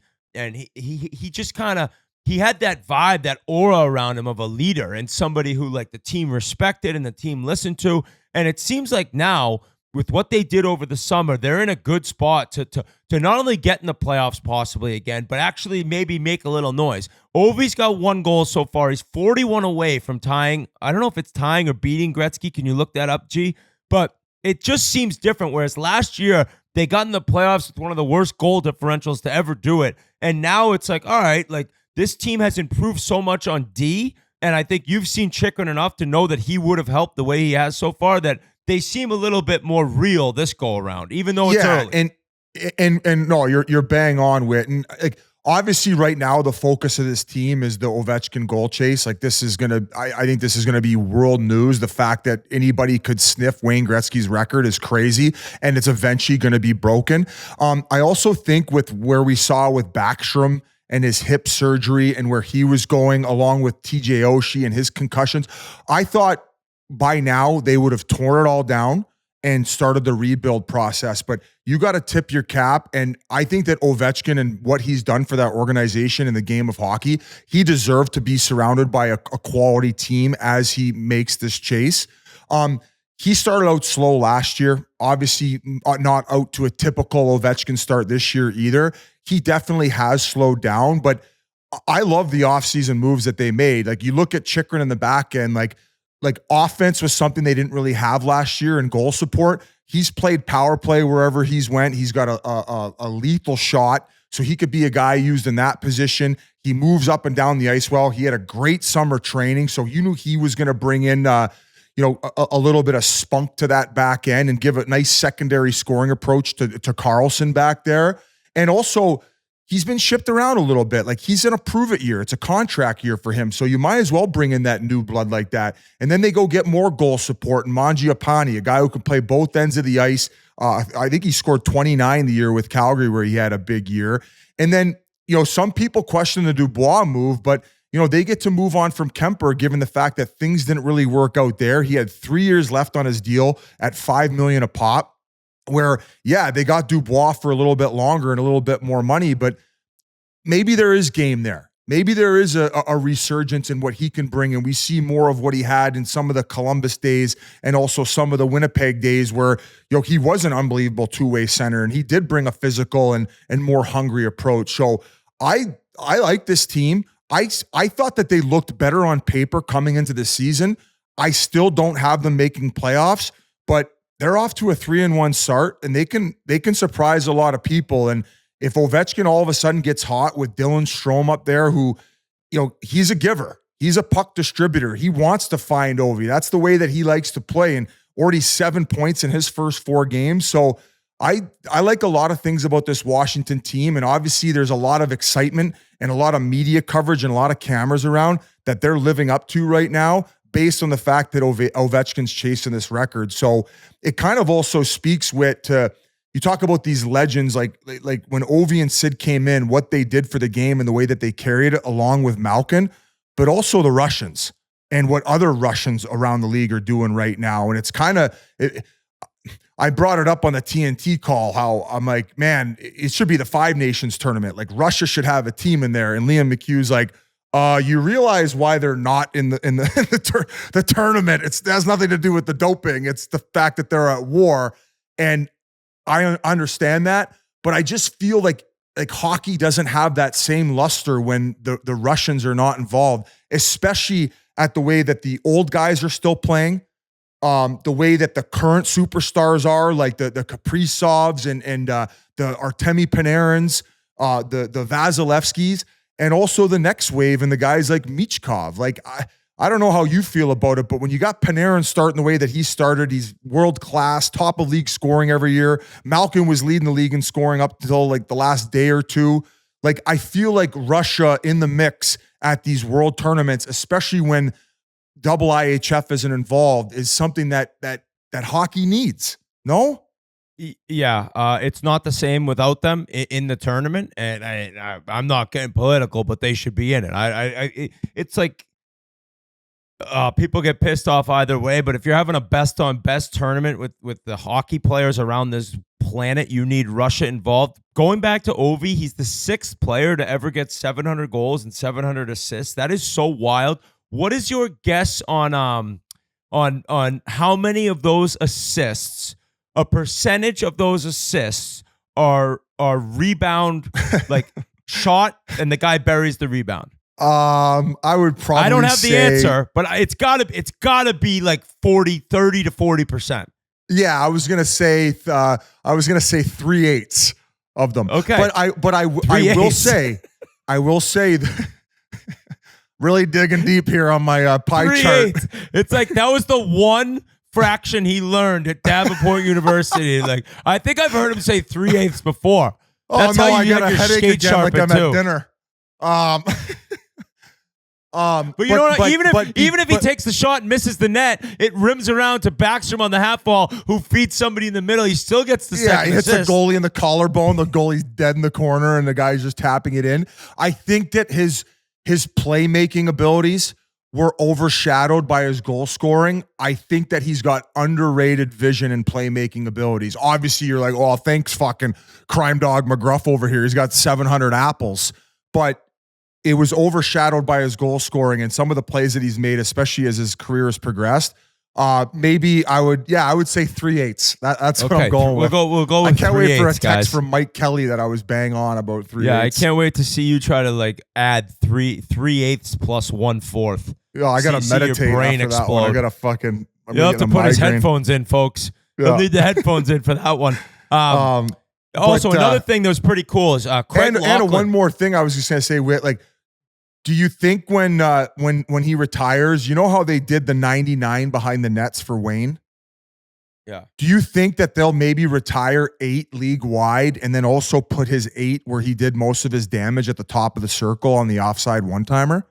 he just kind of, he had that vibe, that aura around him of a leader and somebody who the team respected and the team listened to. And it seems like now, with what they did over the summer, they're in a good spot to not only get in the playoffs possibly again, but actually maybe make a little noise. Ovi's got 1 goal so far. He's 41 away from tying. I don't know if it's tying or beating Gretzky. Can you look that up, G? But it just seems different. Whereas last year, they got in the playoffs with one of the worst goal differentials to ever do it. And now it's like, all right, like this team has improved so much on D. And I think you've seen Chikrin enough to know that he would have helped the way he has so far, that they seem a little bit more real this go around, even though it's early. And no, you're bang on, Whit. And like, obviously right now the focus of this team is the Ovechkin goal chase. Like this is I think this is gonna be world news. The fact that anybody could sniff Wayne Gretzky's record is crazy, and it's eventually gonna be broken. I also think with where we saw with Backstrom and his hip surgery and where he was going, along with TJ Oshie and his concussions, I thought by now they would have torn it all down and started the rebuild process. But you got to tip your cap. And I think that Ovechkin and what he's done for that organization in the game of hockey, he deserved to be surrounded by a quality team as he makes this chase. He started out slow last year, obviously not out to a typical Ovechkin start this year either. He definitely has slowed down, but I love the offseason moves that they made. Like you look at Chikrin in the back end, like offense was something they didn't really have last year, and goal support. He's played power play wherever he's went. He's got a lethal shot, so he could be a guy used in that position. He moves up and down the ice well. He had a great summer training, so you knew he was going to bring in a little bit of spunk to that back end and give a nice secondary scoring approach to Karlsson back there. And also, he's been shipped around a little bit. Like he's in a prove-it year. It's a contract year for him. So you might as well bring in that new blood like that. And then they go get more goal support. And Mangiapane, a guy who can play both ends of the ice. I think he scored 29 the year with Calgary where he had a big year. And then, some people question the Dubois move, but, they get to move on from Kemper given the fact that things didn't really work out there. He had 3 years left on his deal at $5 million a pop. Where, they got Dubois for a little bit longer and a little bit more money, but maybe there is game there. Maybe there is a resurgence in what he can bring, and we see more of what he had in some of the Columbus days and also some of the Winnipeg days where, he was an unbelievable two-way center, and he did bring a physical and more hungry approach. So I like this team. I thought that they looked better on paper coming into the season. I still don't have them making playoffs, but they're off to a 3-1 start, and they can surprise a lot of people. And if Ovechkin all of a sudden gets hot with Dylan Strome up there, who, he's a giver, he's a puck distributor. He wants to find Ovi. That's the way that he likes to play. And already 7 points in his first 4 games. So I like a lot of things about this Washington team. And obviously there's a lot of excitement and a lot of media coverage and a lot of cameras around that they're living up to right now, based on the fact that Ovechkin's chasing this record. So it kind of also speaks to, you talk about these legends, like when Ovi and Sid came in, what they did for the game and the way that they carried it along with Malkin, but also the Russians and what other Russians around the league are doing right now. And it's kind of, I brought it up on the TNT call, how I'm like, man, it should be the Five Nations tournament. Like Russia should have a team in there. And Liam McHugh's like, you realize why they're not in the tournament. It has nothing to do with the doping. It's the fact that they're at war. And I understand that, but I just feel like hockey doesn't have that same luster when the Russians are not involved, especially at the way that the old guys are still playing, the way that the current superstars are, like the Kaprizovs and the Artemi Panarins, the Vasilevskis, and also the next wave and the guys like Michkov. Like I don't know how you feel about it, but when you got Panarin starting the way that he started, he's world-class, top of league scoring every year. Malkin was leading the league in scoring up until like the last day or two. Like I feel like Russia in the mix at these world tournaments, especially when double IHF isn't involved, is something that hockey needs. No? Yeah, it's not the same without them in the tournament, and I'm not getting political, but they should be in it. It's like people get pissed off either way, but if you're having a best on best tournament with the hockey players around this planet, you need Russia involved. Going back to Ovi, he's the 6th player to ever get 700 goals and 700 assists. That is so wild. What is your guess on how many of those assists, a percentage of those assists are rebound, like shot, and the guy buries the rebound? I would probably I don't have the answer, but it's gotta be like 30 to 40%. Yeah, I was gonna say 3/8 of them. Okay. But I will say that really digging deep here on my pie chart. 3/8. It's like that was the one fraction he learned at Davenport University. Like I think I've heard him say 3/8 before. That's how I you got a your headache skate again like I'm sharpened, at dinner. But you know what? Even if he takes the shot and misses the net, it rims around to Backstrom on the half wall, who feeds somebody in the middle. He still gets the second he hits assist. a goalie in the collarbone. The goalie's dead in the corner, and the guy's just tapping it in. I think that his playmaking abilities were overshadowed by his goal scoring. I think that he's got underrated vision and playmaking abilities. Obviously, you're like, oh, thanks, fucking crime dog McGruff over here. He's got 700 apples, but it was overshadowed by his goal scoring and some of the plays that he's made, especially as his career has progressed. Maybe I would say 3/8. That's what I'm going with. We'll go with I can't wait for a text guys. from Mike Kelly that I was bang on about 3/8. Yeah, I can't wait to see you try to like add 3/8 plus 1/4. Yeah, I gotta See your meditate brain after that one. I explode. gotta fucking. You'll have to put his headphones in, folks. Yeah. You'll need the headphones in for that one. Also, another thing that was pretty cool is Craig Laughlin. And one more thing I was just gonna say, Whit, like, do you think when he retires, you know how they did the 99 behind the nets for Wayne? Yeah. Do you think that they'll maybe retire 8 league wide and then also put his 8 where he did most of his damage at the top of the circle on the offside one-timer?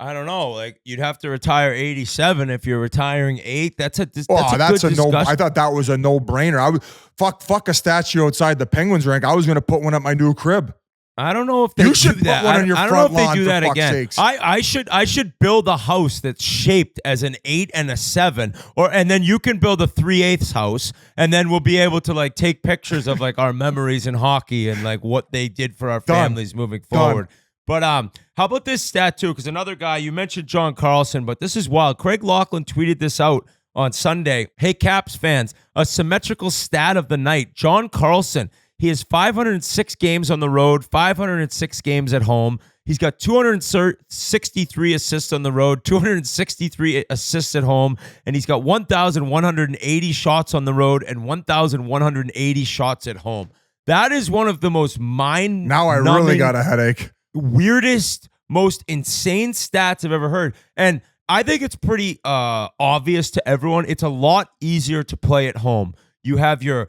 I don't know. Like you'd have to retire 87 if you're retiring 8. That's a good no. discussion. I thought that was a no-brainer. I would fuck a statue outside the Penguins rink. I was going to put one at my new crib. I don't know if they You do should put that. one on your I don't front know if lawn, they do for that fuck's again. sakes. I should build a house that's shaped as an 8 and a 7, and then you can build a 3/8 house, and then we'll be able to like take pictures of like our memories in hockey and like what they did for our families moving forward. But how about this stat too? Because another guy, you mentioned John Carlson, but this is wild. Craig Laughlin tweeted this out on Sunday. Hey, Caps fans, a symmetrical stat of the night. John Carlson, he has 506 games on the road, 506 games at home. He's got 263 assists on the road, 263 assists at home, and he's got 1,180 shots on the road and 1,180 shots at home. That is one of the most Now I really got a headache. Weirdest, most insane stats I've ever heard. And I think it's pretty obvious to everyone. It's a lot easier to play at home. You have your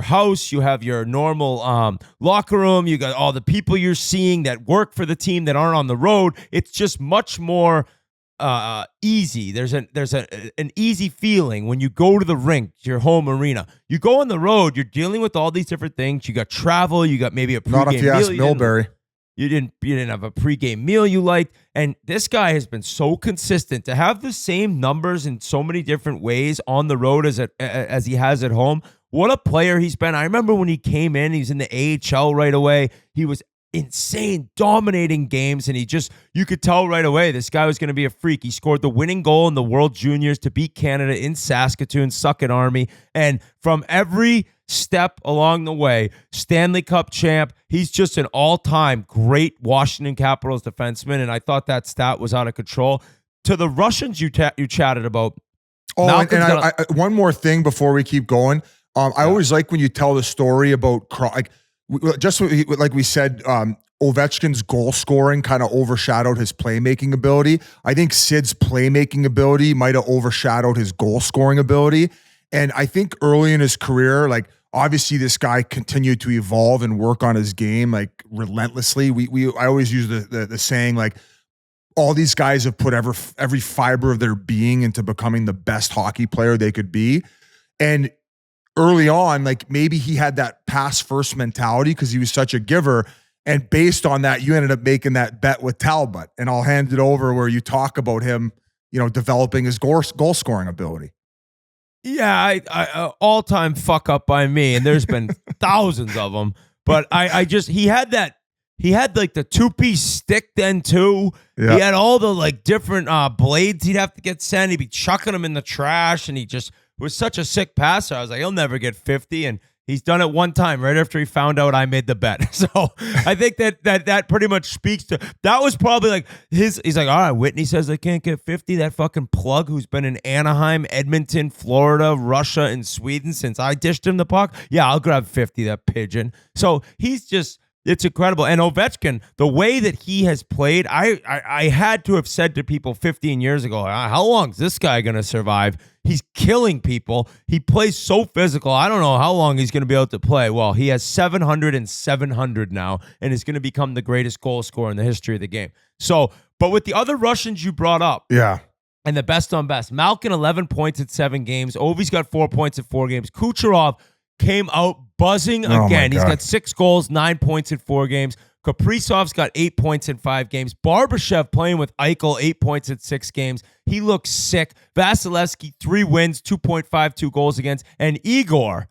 house, you have your normal locker room, you got all the people you're seeing that work for the team that aren't on the road. It's just much more easy. There's an easy feeling when you go to the rink, your home arena. You go on the road, you're dealing with all these different things. You got travel, you got maybe a pregame Not if you ask meal. Milbury. You didn't have a pregame meal you liked, and this guy has been so consistent to have the same numbers in so many different ways on the road as he has at home. What a player he's been. I remember when he came in, he was in the AHL right away. He was insane, dominating games, and you could tell right away this guy was going to be a freak. He scored the winning goal in the World Juniors to beat Canada in Saskatoon, suck it Army, and from every step along the way, Stanley Cup champ. He's just an all-time great Washington Capitals defenseman, and I thought that stat was out of control. To the Russians you chatted about. Oh, and I, one more thing before we keep going. I always like when you tell the story about just like we said, Ovechkin's goal scoring kind of overshadowed his playmaking ability. I think Sid's playmaking ability might have overshadowed his goal scoring ability. And I think early in his career, like, obviously this guy continued to evolve and work on his game like relentlessly. I always use the saying, like, all these guys have put every fiber of their being into becoming the best hockey player they could be. And early on, like, maybe he had that pass first mentality because he was such a giver. And based on that, you ended up making that bet with Talbot. And I'll hand it over where you talk about him, developing his goal scoring ability. Yeah, I all-time fuck up by me, and there's been thousands of them. But he had like the 2-piece stick then too. Yeah. He had all the like different blades he'd have to get sent. He'd be chucking them in the trash, and he just was such a sick passer. I was like, he'll never get 50, and He's done it one time right after he found out I made the bet. So I think that pretty much speaks to that was probably like he's like, all right, Whitney says I can't get 50. That fucking plug who's been in Anaheim, Edmonton, Florida, Russia, and Sweden since I dished him the puck. Yeah, I'll grab 50, that pigeon. So he's just it's incredible. And Ovechkin, the way that he has played, I had to have said to people 15 years ago, how long is this guy going to survive? He's killing people. He plays so physical. I don't know how long he's going to be able to play. Well, he has 700 and 700 now and is going to become the greatest goal scorer in the history of the game. So, but with the other Russians you brought up, yeah, and the best on best, Malkin 11 points at 7 games. Ovi's got 4 points at 4 games. Kucherov came out buzzing again. He's got 6 goals, 9 points in 4 games. Kaprizov's got 8 points in 5 games. Barbashev playing with Eichel, 8 points in 6 games. He looks sick. Vasilevsky, 3 wins, 2.52 goals against. And Igor,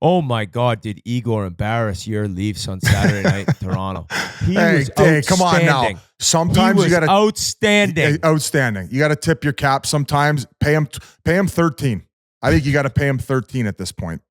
oh my God, did Igor embarrass your Leafs on Saturday night in Toronto? He was outstanding. Come on now. Sometimes you got to outstanding. Outstanding. You got to tip your cap sometimes. Pay him 13. I think you got to pay him 13 at this point.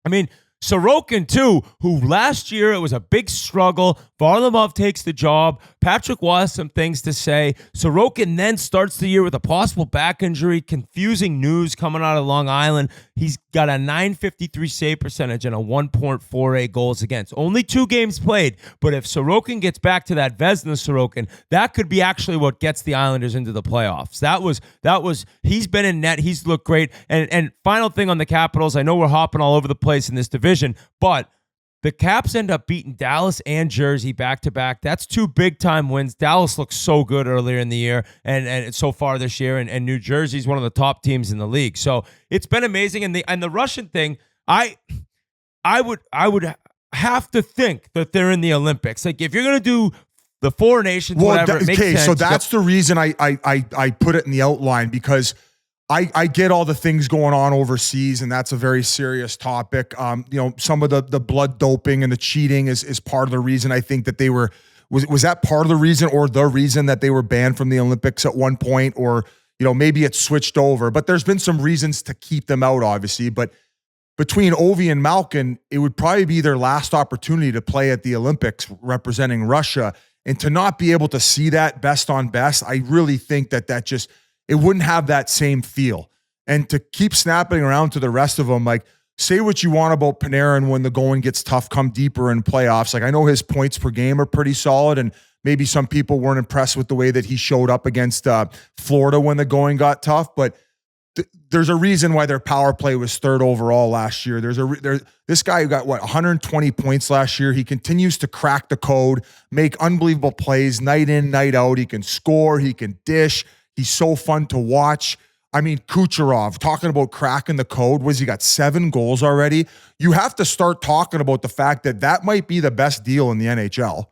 I mean, Sorokin, too, who last year it was a big struggle. Varlamov takes the job. Patrick Waugh has some things to say. Sorokin then starts the year with a possible back injury. Confusing news coming out of Long Island. He's got a .953 save percentage and a 1.48 goals against. Only 2 games played, but if Sorokin gets back to that Vezina Sorokin, that could be actually what gets the Islanders into the playoffs. That was he's been in net. He's looked great. And final thing on the Capitals, I know we're hopping all over the place in this division, but the Caps end up beating Dallas and Jersey back-to-back. That's 2 big-time wins. Dallas looks so good earlier in the year and so far this year, and New Jersey's one of the top teams in the league. So it's been amazing. And the Russian thing, I would have to think that they're in the Olympics. Like, if you're going to do the 4 nations, whatever, it makes sense. So that's the reason I put it in the outline, because I get all the things going on overseas, and that's a very serious topic. Some of the blood doping and the cheating is part of the reason I think that they were was that part of the reason or the reason that they were banned from the Olympics at one point, or maybe it switched over. But there's been some reasons to keep them out, obviously. But between Ovi and Malkin, it would probably be their last opportunity to play at the Olympics representing Russia, and to not be able to see that best on best, I really think that just it wouldn't have that same feel. And to keep snapping around to the rest of them, like, say what you want about Panarin when the going gets tough, come deeper in playoffs. Like, I know his points per game are pretty solid, and maybe some people weren't impressed with the way that he showed up against Florida when the going got tough, but there's a reason why their power play was 3rd overall last year. This guy who got 120 points last year. He continues to crack the code, make unbelievable plays night in, night out. He can score, he can dish. He's so fun to watch. I mean, Kucherov, talking about cracking the code, he got 7 goals already? You have to start talking about the fact that might be the best deal in the NHL.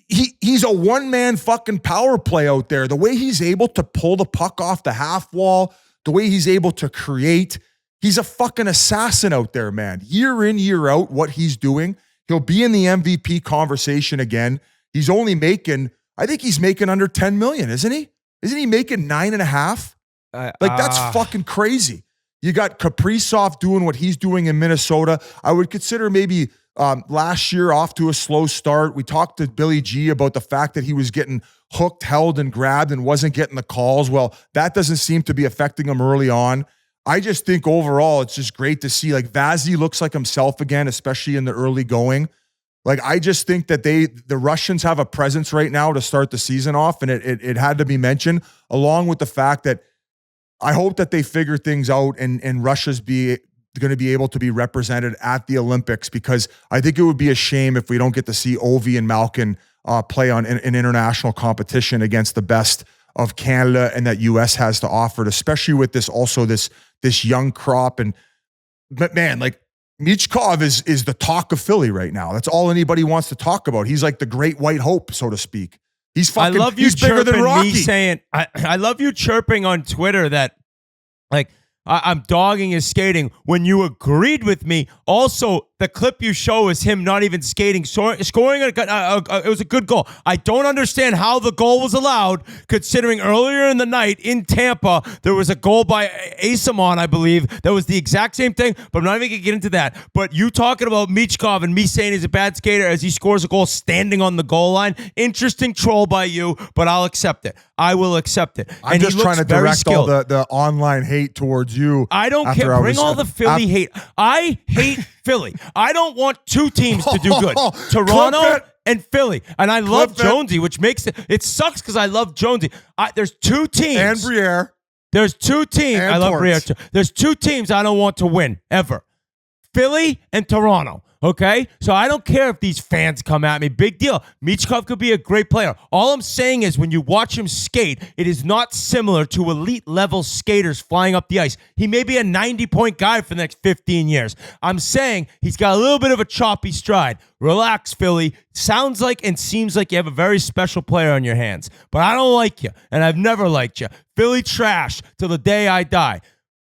He's a one-man fucking power play out there. The way he's able to pull the puck off the half wall, the way he's able to create, he's a fucking assassin out there, man. Year in, year out, what he's doing. He'll be in the MVP conversation again. He's only making... I think he's making under 10 million, isn't he? Isn't he making 9.5? That's fucking crazy. You got Kaprizov doing what he's doing in Minnesota. I would consider maybe last year off to a slow start. We talked to Billy G about the fact that he was getting hooked, held, and grabbed and wasn't getting the calls. Well, that doesn't seem to be affecting him early on. I just think overall it's just great to see, like, Vazzy looks like himself again, especially in the early going. Like, I just think that the Russians have a presence right now to start the season off, and it had to be mentioned, along with the fact that I hope that they figure things out and Russia's going to be able to be represented at the Olympics, because I think it would be a shame if we don't get to see Ovi and Malkin play on an international competition against the best of Canada and that US has to offer, especially with this young crop. But man, like, Michkov is the talk of Philly right now. That's all anybody wants to talk about. He's like the great white hope, so to speak. He's fucking. I love you. He's bigger than Rocky. Me saying, I love you chirping on Twitter that, like, I'm dogging his skating when you agreed with me. Also, the clip you show is him not even skating, scoring. It was a good goal. I don't understand how the goal was allowed, considering earlier in the night in Tampa there was a goal by Asamon, I believe, that was the exact same thing. But I'm not even gonna get into that. But you talking about Michkov and me saying he's a bad skater as he scores a goal standing on the goal line. Interesting troll by you, but I'll accept it. I will accept it. I'm just trying to direct all the online hate towards you. I don't care. Bring all the Philly hate. I hate Philly. I don't want two teams to do good. Toronto and Philly. And I love Jonesy, which makes it sucks because I love Jonesy. There's two teams. And Briere. There's two teams. And I love Torts. Briere too. There's two teams I don't want to win ever. Philly and Toronto. Okay? So I don't care if these fans come at me. Big deal. Michkov could be a great player. All I'm saying is when you watch him skate, it is not similar to elite level skaters flying up the ice. He may be a 90-point guy for the next 15 years. I'm saying he's got a little bit of a choppy stride. Relax, Philly. Sounds like and seems like you have a very special player on your hands. But I don't like you, and I've never liked you. Philly trash till the day I die.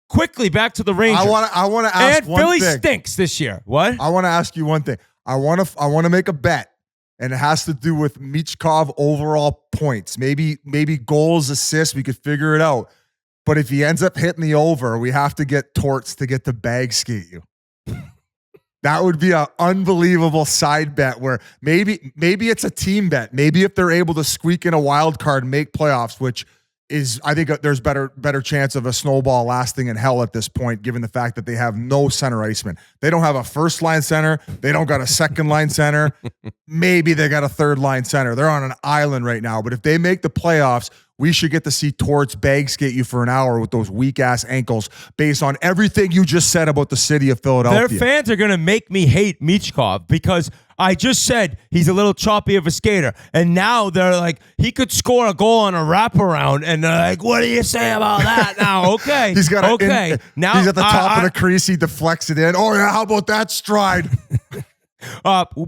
Quickly back to the Rangers. I want to ask and one Philly thing. stinks this year. What? I want to ask you one thing. I want to make a bet, and it has to do with Michkov overall points. Maybe goals, assists. We could figure it out. But if he ends up hitting the over, we have to get Torts to get the bag skate you. That would be an unbelievable side bet where maybe it's a team bet. Maybe if they're able to squeak in a wild card and make playoffs, which is, I think there's better chance of a snowball lasting in hell at this point, given the fact that they have no center iceman. They don't have a first line center. They don't got a second line center. Maybe they got a third line center. They're on an island right now. But if they make the playoffs, we should get to see Torts bag skate you for an hour with those weak ass ankles based on everything you just said about the city of Philadelphia. Their fans are going to make me hate Michkov because I just said he's a little choppy of a skater. And now they're like, he could score a goal on a wraparound. And they're like, what do you say about that now? Okay. Now he's at the top of the crease. He deflects it in. Oh, yeah. How about that stride?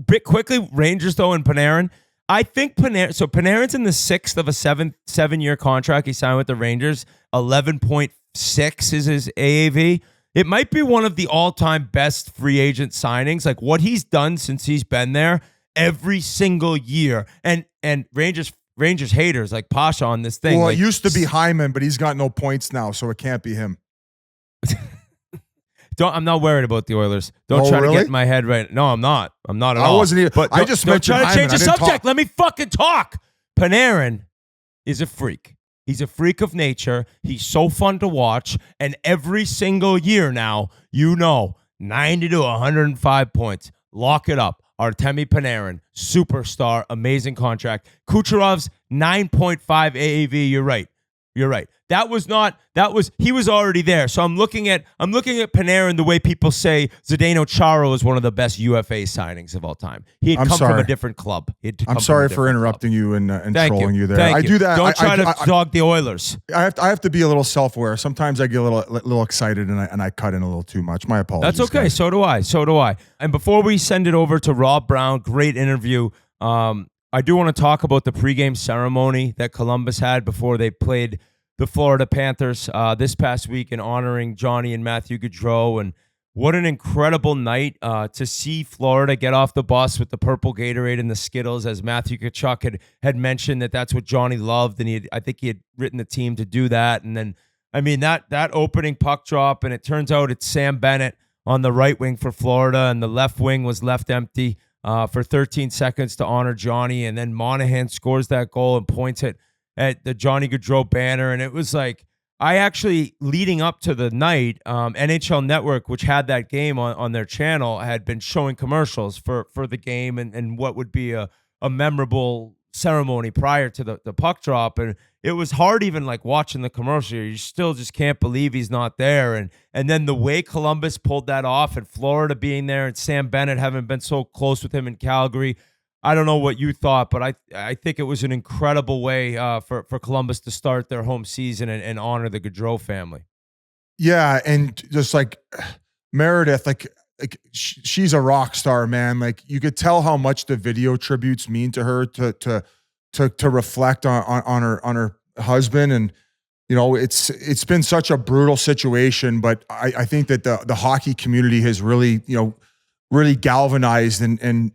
Bit quickly, Rangers, though, and Panarin. I think Panarin's in the sixth of a seven-year contract he signed with the Rangers. 11.6 is his AAV. It might be one of the all-time best free agent signings. Like what he's done since he's been there every single year. And Rangers haters like Pasha on this thing. Well, like, it used to be Hyman, but he's got no points now, so it can't be him. I'm not worried about the Oilers. Don't try to get in my head right. No, I'm not. I'm not at all. I wasn't even. But I just mentioned don't try to Hyman. change the subject. Let me fucking talk. Panarin is a freak. He's a freak of nature. He's so fun to watch. And every single year now, 90 to 105 points. Lock it up. Artemi Panarin, superstar, amazing contract. Kucherov's 9.5 AAV. You're right. He was already there. So I'm looking at Panarin the way people say Zdeno Chara is one of the best UFA signings of all time. He had come from a different club. I'm sorry for interrupting you and trolling you there. Thank I you. do that. Don't try to dog the Oilers. I have to be a little self-aware. Sometimes I get a little excited and I cut in a little too much. My apologies. That's okay. Guys. So do I. And before we send it over to Rob Brown, great interview. I do want to talk about the pregame ceremony that Columbus had before they played the Florida Panthers this past week in honoring Johnny and Matthew Gaudreau. And what an incredible night to see Florida get off the bus with the purple Gatorade and the Skittles, as Matthew Tkachuk had mentioned that's what Johnny loved. And I think he had written the team to do that. And then, I mean, that opening puck drop, and it turns out it's Sam Bennett on the right wing for Florida, and the left wing was left empty for 13 seconds to honor Johnny. And then Monahan scores that goal and points it at the Johnny Gaudreau banner. And it was like, I actually, leading up to the night, NHL Network, which had that game on their channel, had been showing commercials for the game and what would be a memorable ceremony prior to the puck drop. And it was hard even like watching the commercial. You still just can't believe he's not there. And then the way Columbus pulled that off, and Florida being there, and Sam Bennett having been so close with him in Calgary, I don't know what you thought, but I think it was an incredible way for Columbus to start their home season and honor the Gaudreau family. Yeah, and just like Meredith, like she's a rock star, man. Like you could tell how much the video tributes mean to her to reflect on her husband. And it's been such a brutal situation, but I think that the hockey community has really really galvanized and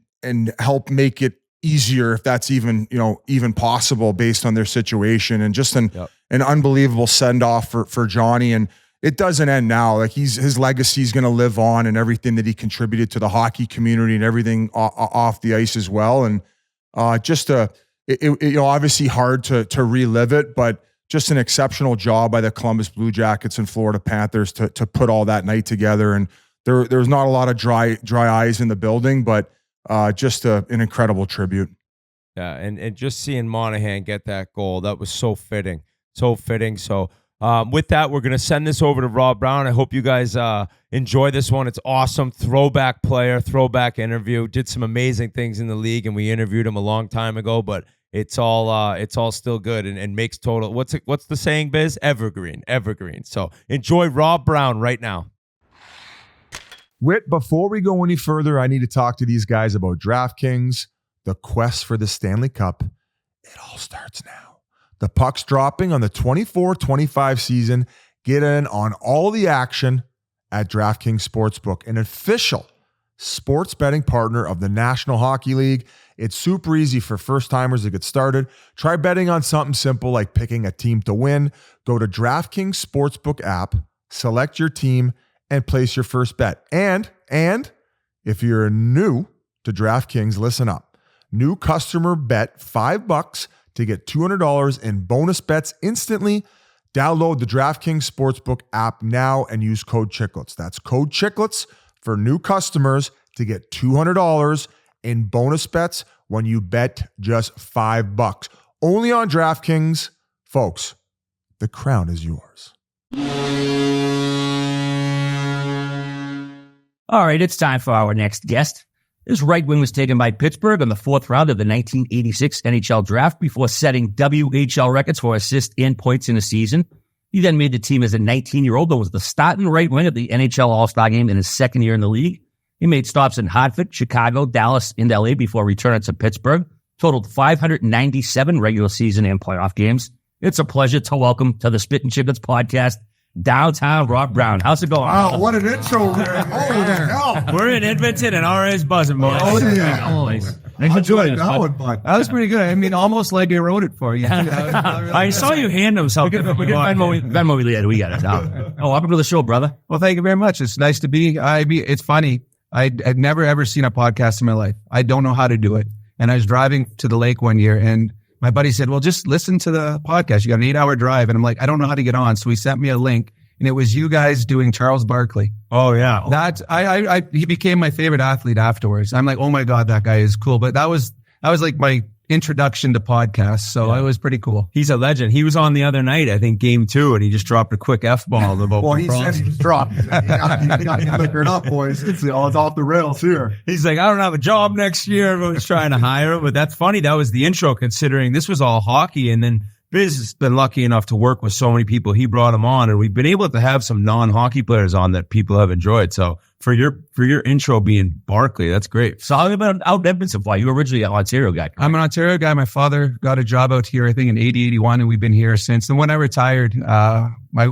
help make it easier, if that's even possible based on their situation, and just an unbelievable send off for Johnny. And it doesn't end now. Like his legacy is going to live on, and everything that he contributed to the hockey community and everything off the ice as well. And obviously hard to relive it, but just an exceptional job by the Columbus Blue Jackets and Florida Panthers to put all that night together. And there was not a lot of dry eyes in the building, but just an incredible tribute. Yeah, and just seeing Monahan get that goal, that was so fitting. So, with that, we're going to send this over to Rob Brown. I hope you guys enjoy this one. It's awesome. Throwback player, throwback interview. Did some amazing things in the league, and we interviewed him a long time ago, but it's all still good and makes total. What's the saying, Biz? Evergreen. So enjoy Rob Brown right now. Whit, before we go any further, I need to talk to these guys about DraftKings, the quest for the Stanley Cup. It all starts now. The puck's dropping on the 24-25 season. Get in on all the action at DraftKings Sportsbook, an official sports betting partner of the National Hockey League. It's super easy for first-timers to get started. Try betting on something simple like picking a team to win. Go to DraftKings Sportsbook app, select your team, and place your first bet. And if you're new to DraftKings, listen up. New customer bet $5 to get $200 in bonus bets instantly. Download the DraftKings Sportsbook app now and use code Chiclets. That's code Chiclets for new customers to get $200 in bonus bets when you bet just $5. Only on DraftKings. Folks, the crown is yours. All right, it's time for our next guest. This right wing was taken by Pittsburgh in the 4th round of the 1986 NHL draft before setting WHL records for assists and points in a season. He then made the team as a 19-year-old and was the starting right wing at the NHL All-Star game in his second year in the league. He made stops in Hartford, Chicago, Dallas, and LA before returning to Pittsburgh. Totaled 597 regular season and playoff games. It's a pleasure to welcome to the Spittin Chiclets podcast, downtown Rob Brown. How's it going? Wow, what an intro there. Holy hell. We're in Edmonton and RA's buzzing, boys. Oh, yeah. Thanks for joining us. That was pretty good. I mean, almost like I wrote it for you. I saw you hand him something. We get Venmo later. We got it. Welcome to the show, brother. Well, thank you very much. It's nice to be. It's funny. I'd never, ever seen a podcast in my life. I don't know how to do it. And I was driving to the lake one year, and my buddy said, well, just listen to the podcast. You got an 8-hour drive. And I'm like, I don't know how to get on. So he sent me a link, and it was you guys doing Charles Barkley. Oh, yeah. He became my favorite athlete afterwards. I'm like, oh my God, that guy is cool. But that was like my introduction to podcasts. So it was pretty cool. He's a legend. He was on the other night, I think game 2, and he just dropped a quick F-ball. Well, he said he was dropped. You got to liquor it up, boys. It's off the rails here. He's like, I don't have a job next year. Everyone's trying to hire him. But that's funny. That was the intro, considering this was all hockey. And then Biz has been lucky enough to work with so many people. He brought him on, and we've been able to have some non-hockey players on that people have enjoyed. So for your intro being Barkley, that's great. So how about out in Edmonton? Why you were originally an Ontario guy? I'm an Ontario guy. My father got a job out here, I think, in 80-81, and we've been here since. And when I retired,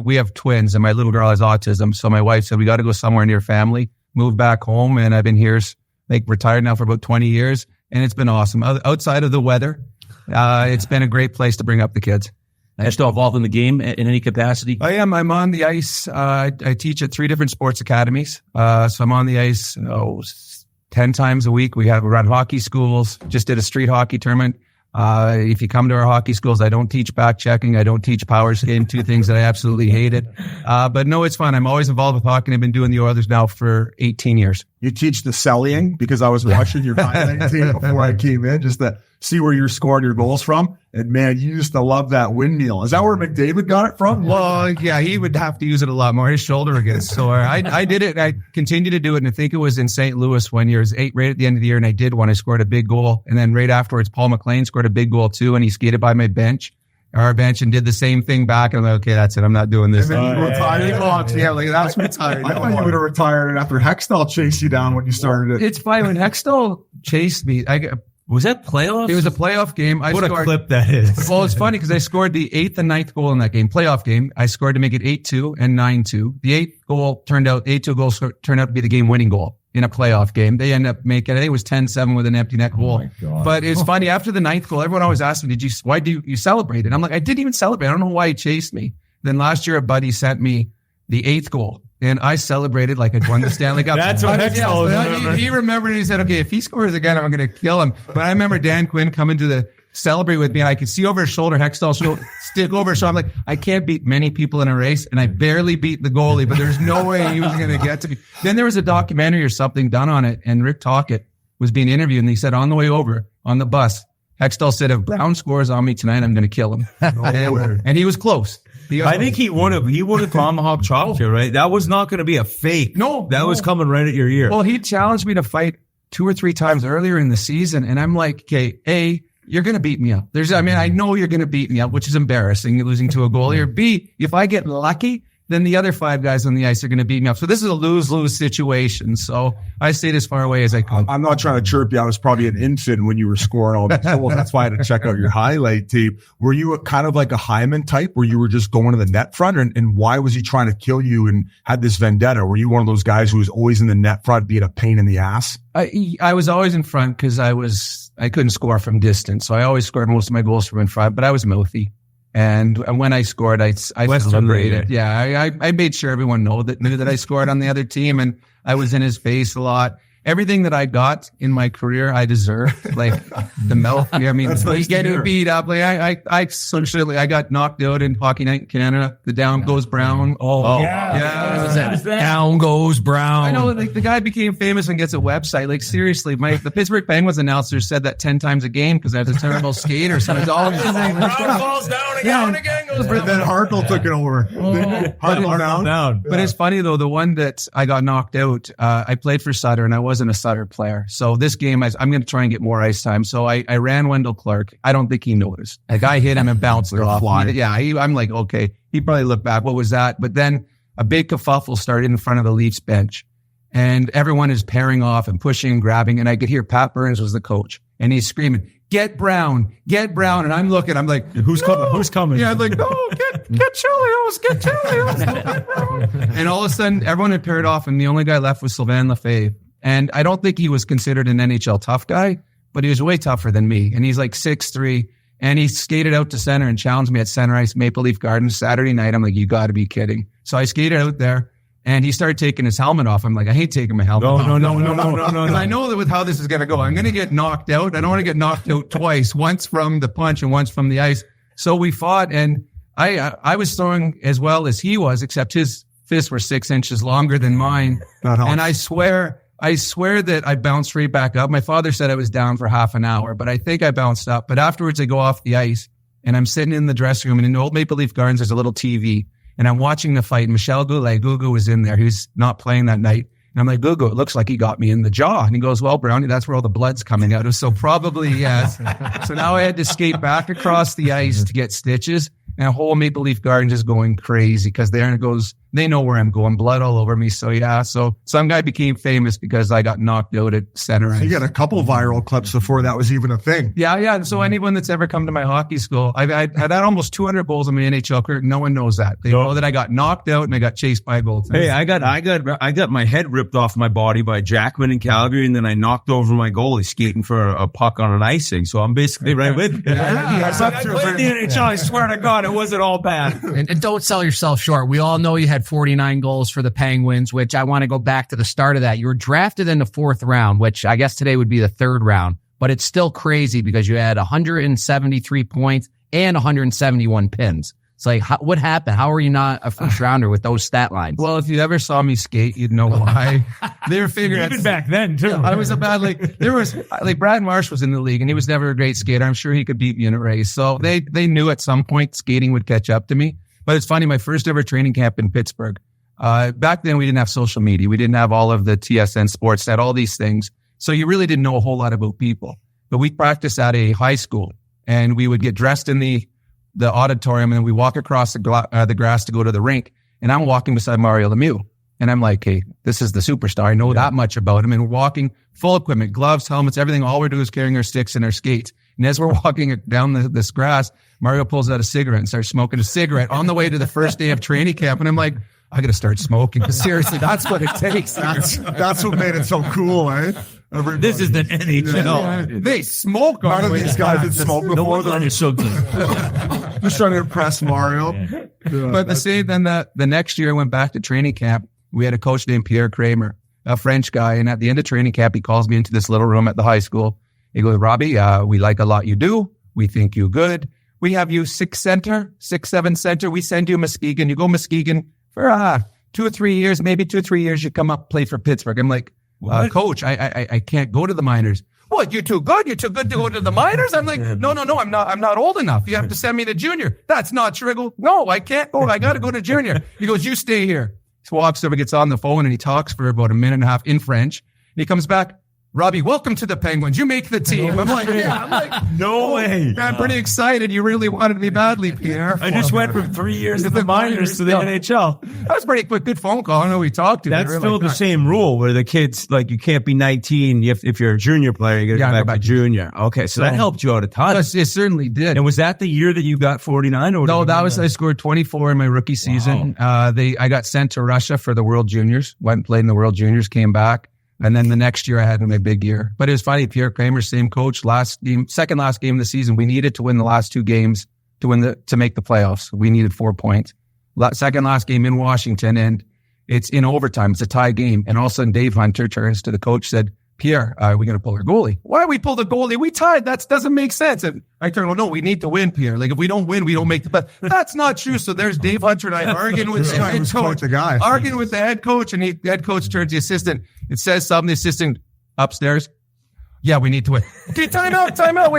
we have twins, and my little girl has autism. So my wife said, we got to go somewhere near family, move back home. And I've been here, retired now for about 20 years. And it's been awesome. Outside of the weather, it's been a great place to bring up the kids. Are you still involved in the game in any capacity? I am. I'm on the ice. I teach at 3 different sports academies. So I'm on the ice 10 times a week. We run hockey schools. Just did a street hockey tournament. If you come to our hockey schools, I don't teach back checking. I don't teach power skating, 2 things that I absolutely hated. But no, it's fun. I'm always involved with hockey. I've been doing the Oilers now for 18 years. You teach the selling, because I was watching your highlight tape before I came in, just to see where you're scoring your goals from. And man, you used to love that windmill. Is that where McDavid got it from? Well, yeah, he would have to use it a lot more. His shoulder gets sore. I did it. I continued to do it. And I think it was in St. Louis one year. It was right at the end of the year. And I did one. I scored a big goal. And then right afterwards, Paul McLean scored a big goal too. And he skated by my bench, our bench, and did the same thing back. And I'm like, okay, that's it. I'm not doing this. And then you retired. That's retired. I thought you would have retired after Hextall chased you down when you started it. It's funny. When Hextall chased me, Was that playoffs? It was a playoff game. What a clip that is. Well, it's funny because I scored the 8th and 9th goal in that game, playoff game. I scored to make it 8-2 and 9-2. The 8th goal 8-2 goal turned out to be the game winning goal. in a playoff game. They end up making, I think it was 10-7 with an empty net goal. But it's funny, after the 9th goal, everyone always asks me, why do you celebrate it? I'm like, I didn't even celebrate. I don't know why he chased me. Then last year, a buddy sent me the 8th goal. And I celebrated like I'd won the Stanley Cup. That's what he remembered, and he said, okay, if he scores again, I'm going to kill him. But I remember Dan Quinn coming to celebrate with me, and I could see over his shoulder, Hextall stick over his shoulder. I'm like, I can't beat many people in a race, and I barely beat the goalie, but there's no way he was going to get to me. Then there was a documentary or something done on it, and Rick Tocchet was being interviewed, and he said on the way over, on the bus, Hextall said, if Brown scores on me tonight, I'm going to kill him. And he was close. I think he would have tomahawk chopped you, right? That was not going to be a fake. No. That was coming right at your ear. Well, he challenged me to fight 2 or 3 times earlier in the season. And I'm like, okay, A, you're going to beat me up. I know you're going to beat me up, which is embarrassing, losing to a goalie. Or B, if I get lucky, then the other 5 guys on the ice are going to beat me up. So this is a lose-lose situation. So I stayed as far away as I could. I'm not trying to chirp you. I was probably an infant when you were scoring all these goals. That's why I had to check out your highlight tape. Were you kind of like a Hyman type where you were just going to the net front? And why was he trying to kill you and had this vendetta? Were you one of those guys who was always in the net front, being a pain in the ass? I was always in front because I couldn't score from distance. So I always scored most of my goals from in front, but I was mouthy. And when I scored, I celebrated. Yeah, I made sure everyone knew that I scored on the other team, and I was in his face a lot. Everything that I got in my career, I deserved. Like the mouth. I mean, getting beat up. Like I got knocked out in Hockey Night in Canada. The Down Goes Brown. Yeah. Down goes Brown. I know. Like the guy became famous and gets a website. Like seriously, the Pittsburgh Penguins announcer said that 10 times a game because I was a terrible skater. So it's always Brown falls down again. And again goes Brown. Then Harkle took it over. Harkle down. But it's funny though. The one that I got knocked out, I played for Sutter, and I wasn't a Sutter player. So this game, I'm going to try and get more ice time. So I ran Wendell Clark. I don't think he noticed. A guy hit him and bounced off. I'm like, okay. He probably looked back. What was that? But then a big kerfuffle started in front of the Leafs bench. And everyone is pairing off and pushing and grabbing. And I could hear Pat Burns was the coach. And he's screaming, get Brown. And I'm looking, I'm like, who's coming? Yeah, I'm like, no, get Chelios, get Chelios. And all of a sudden, everyone had paired off, and the only guy left was Sylvain Lefebvre. And I don't think he was considered an NHL tough guy, but he was way tougher than me. And he's like 6'3", and he skated out to center and challenged me at center ice, Maple Leaf Gardens, Saturday night. I'm like, you got to be kidding. So I skated out there, and he started taking his helmet off. I'm like, I hate taking my helmet off. No. I know that with how this is going to go, I'm going to get knocked out. I don't want to get knocked out twice, once from the punch and once from the ice. So we fought, and I was throwing as well as he was, except his fists were 6 inches longer than mine. And I swear that I bounced right back up. My father said I was down for half an hour, but I think I bounced up. But afterwards, I go off the ice, and I'm sitting in the dressing room, and in the old Maple Leaf Gardens, there's a little TV, and I'm watching the fight. Michel Goulet, Gugu was in there. He was not playing that night. And I'm like, Gugu, it looks like he got me in the jaw. And he goes, well, Brownie, that's where all the blood's coming out of. So probably yes. So now I had to skate back across the ice to get stitches. And a whole Maple Leaf Garden just going crazy because they know where I'm going, blood all over me. So yeah, so some guy became famous because I got knocked out at center ice. You got a couple viral clips before that was even a thing. Yeah. So anyone that's ever come to my hockey school, I had almost 200 goals in my NHL career. No one knows that. They know that I got knocked out and I got chased by a goaltender. Hey, I got my head ripped off my body by Jackman in Calgary, and then I knocked over my goalie skating for a puck on an icing. So I'm basically right with you. I played the NHL. I swear to God, it wasn't all bad. And don't sell yourself short. We all know you had 49 goals for the Penguins, which I want to go back to the start of that. You were drafted in the 4th round, which I guess today would be the 3rd round, but it's still crazy because you had 173 points and 171 pins. It's like, what happened? How are you not a first rounder with those stat lines? Well, if you ever saw me skate, you'd know why. They were figuring even back then too. I was there was Brad Marsh was in the league, and he was never a great skater. I'm sure he could beat me in a race. So they knew at some point skating would catch up to me. But it's funny, my first ever training camp in Pittsburgh. Back then we didn't have social media. We didn't have all of the TSN Sportsnet, all these things. So you really didn't know a whole lot about people. But we practiced at a high school, and we would get dressed in the auditorium, and we walk across the grass to go to the rink. And I'm walking beside Mario Lemieux, and I'm like, hey, this is the superstar. I know that much about him. And we're walking full equipment, gloves, helmets, everything. All we're doing is carrying our sticks and our skates. And as we're walking down this grass, Mario pulls out a cigarette and starts smoking a cigarette on the way to the first day of training camp. And I'm like, I got to start smoking. 'Cause seriously, that's what it takes. That's what made it so cool, eh? This is the NHL. They smoke. None of these guys had smoked before. They're so good. Just trying to impress Mario. But then the next year I went back to training camp. We had a coach named Pierre Kramer, a French guy. And at the end of training camp, he calls me into this little room at the high school. He goes, Robbie, we like a lot you do. We think you good. We have you 6'7" center. We send you Muskegon. You go Muskegon for 2 or 3 years, maybe 2 or 3 years. You come up, play for Pittsburgh. I'm like, coach, I can't go to the minors. What? You're too good? You're too good to go to the minors? I'm like, no, I'm not old enough. You have to send me to junior. That's not true. I go, no, I can't go. I got to go to junior. He goes, you stay here. He walks over, gets on the phone, and he talks for about a minute and a half in French. And he comes back, Robbie, welcome to the Penguins. You make the team. I'm like, no way. I'm pretty excited. You really wanted me badly, Pierre. I just went from 3 years to the minors to the NHL. That was pretty quick. Good phone call. I don't know who we talked to. That's still the same rule where the kids, like, you can't be 19. If you're a junior player, you got to go back to junior. Okay, so that helped you out a ton. Yes, it certainly did. And was that the year that you got 49? Or no, that was, I scored 24 in my rookie season. I got sent to Russia for the World Juniors. Went and played in the World Juniors, came back. And then the next year I had my big year. But it was funny, Pierre Kramer, same coach, second last game of the season. We needed to win the last 2 games to make the playoffs. We needed 4 points. Second last game in Washington, and it's in overtime. It's a tie game. And all of a sudden Dave Hunter turns to the coach, said, Pierre, are we going to pull our goalie? Why we pull the goalie? We tied. That doesn't make sense. And I turned, well, no, we need to win, Pierre. Like, if we don't win, we don't make the playoffs. That's not true. So there's Dave Hunter and I arguing with the head coach. Arguing with the head coach, and the head coach turns to the assistant. It says something, the assistant upstairs. Yeah, we need to win. Okay, timeout.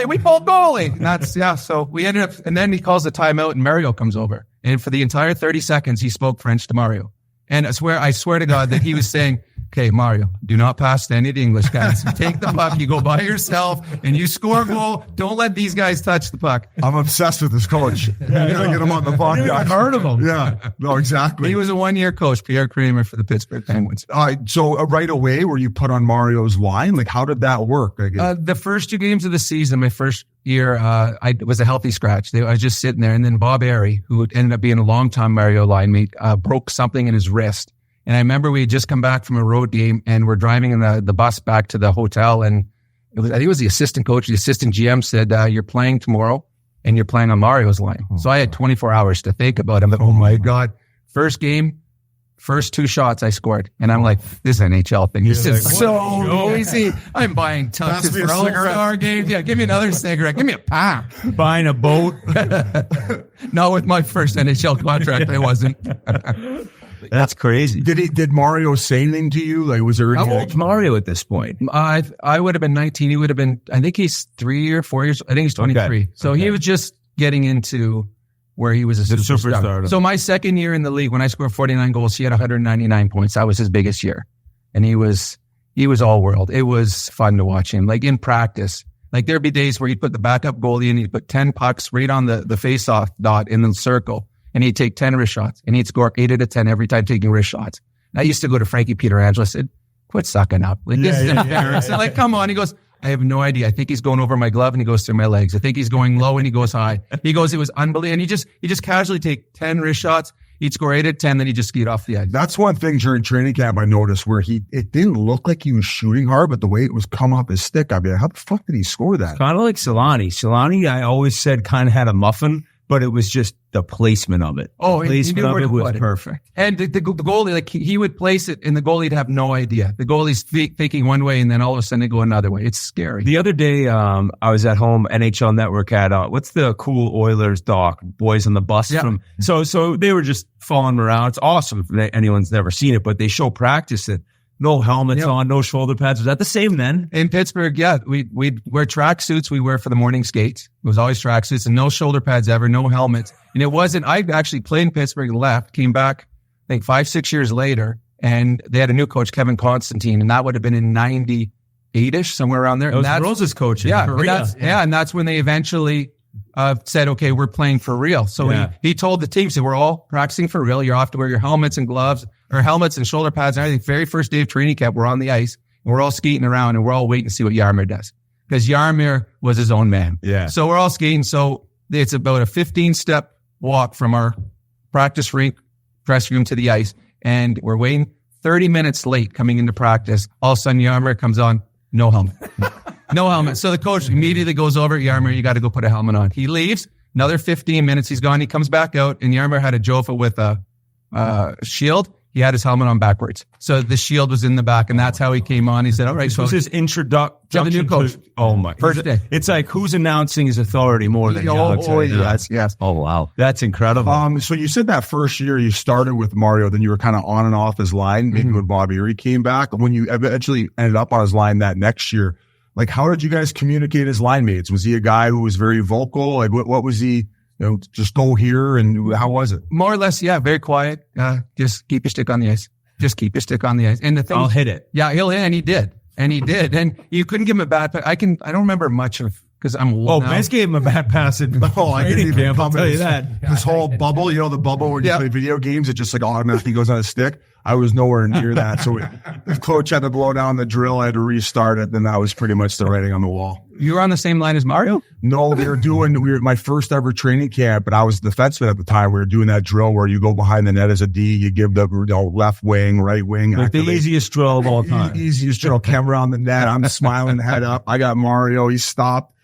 We pull goalie. And that's, so we ended up, and then he calls the timeout and Mario comes over. And for the entire 30 seconds, he spoke French to Mario. And I swear to God that he was saying, okay, Mario, do not pass to any of the English guys. You take the puck, you go by yourself, and you score a goal. Don't let these guys touch the puck. I'm obsessed with this coach. You gotta get him on the podcast. I've heard of him. Yeah, no, exactly. He was a 1-year coach, Pierre Kramer, for the Pittsburgh Penguins. So right away, were you put on Mario's line? Like, how did that work? The first 2 games of the season, my first year, I was a healthy scratch. I was just sitting there, and then Bob Airy, who ended up being a longtime Mario line mate, broke something in his wrist. And I remember we had just come back from a road game, and we're driving in the bus back to the hotel, and I think it was the assistant coach, the assistant GM said, you're playing tomorrow, and you're playing on Mario's line. So I had 24 hours to think about him. But, oh my God. First game, first 2 shots I scored. And I'm like, this NHL thing. This is so easy. I'm buying tuxes for All-Star games. Yeah, give me another cigarette. Give me a pack. Buying a boat. Not with my first NHL contract, I wasn't. That's crazy. Did Mario say anything to you? Like, was there how old's Mario at this point? I would have been 19. He would have been, I think he's 3 or 4 years. I think he's 23. Okay. So he was just getting into where he was a superstar. So my second year in the league, when I scored 49 goals, he had 199 points. That was his biggest year. And he was all world. It was fun to watch him. Like, in practice, like, there'd be days where he'd put the backup goalie and he'd put 10 pucks right on the face-off dot in the circle. And he'd take 10 wrist shots, and he'd score 8 out of 10 every time taking wrist shots. And I used to go to Frankie Pietrangelo and said, quit sucking up. Like, this is embarrassing. Like, come on. He goes, I have no idea. I think he's going over my glove, and he goes through my legs. I think he's going low, and he goes high. He goes, it was unbelievable. And he just casually take 10 wrist shots. He'd score 8 out of 10, then he'd just skied off the edge. That's one thing during training camp I noticed, where it didn't look like he was shooting hard, but the way it was come off his stick, I'd be like, how the fuck did he score that? Kind of like Solani. Solani, I always said, kind of had a muffin, but it was just the placement of it. Oh, the placement of it was perfect. And the goalie, like, he would place it, and the goalie'd have no idea. The goalie's thinking one way, and then all of a sudden they go another way. It's scary. The other day, I was at home, NHL Network had, what's the cool Oilers doc, Boys on the Bus? Yeah. So they were just following around. It's awesome if anyone's never seen it, but they show practice it. No helmets on, no shoulder pads. Was that the same then? In Pittsburgh, yeah. We'd wear track suits we wear for the morning skates. It was always track suits and no shoulder pads ever, no helmets. And it wasn't, I actually played in Pittsburgh, left, came back, I think 5-6 years later, and they had a new coach, Kevin Constantine, and that would have been in 98-ish, somewhere around there. That was Rose's coach in Korea. And that's when they eventually said, okay, we're playing for real. So he told the team, said, we're all practicing for real. You're off to wear your helmets and gloves, or helmets and shoulder pads and everything. Very first day of training camp, we're on the ice, and we're all skating around, and we're all waiting to see what Jaromir does. Because Jaromir was his own man. Yeah. So we're all skating. So it's about a 15-step walk from our practice rink dressing room to the ice, and we're waiting 30 minutes late coming into practice. All of a sudden, Yarmer comes on, no helmet. No helmet. So the coach immediately goes over, Yarmer, you got to go put a helmet on. He leaves. Another 15 minutes, he's gone. He comes back out, and Yarmer had a Jofa with a shield. He had his helmet on backwards. So the shield was in the back, and that's how he came on. He said, all right. So this is introduction to the new coach. Oh, my. First day. It's like who's announcing his authority more than Alex. Yes. Oh, wow. That's incredible. So you said that first year you started with Mario, then you were kind of on and off his line, maybe when Bobby Erie came back. When you eventually ended up on his line that next year, like how did you guys communicate as line mates? Was he a guy who was very vocal? Like what was he? Just go here, and how was it? More or less, yeah, very quiet. Just keep your stick on the ice. Just keep your stick on the ice. And the thing, I'll hit it. Yeah, he'll hit, and he did. And you couldn't give him a bad pass. I don't remember much of, because I'm old now. Vince gave him a bad pass at training camp, I'll tell you that. This whole bubble, the bubble where you play video games, it just like automatically goes on a stick. I was nowhere near that. So if coach had to blow down the drill, I had to restart it. Then that was pretty much the writing on the wall. You were on the same line as Mario? No, we were my first ever training camp, but I was the defenseman at the time. We were doing that drill where you go behind the net as a D, you give the left wing, right wing. Like the easiest drill of all time. Easiest drill, camera on the net. I'm smiling, head up. I got Mario. He stopped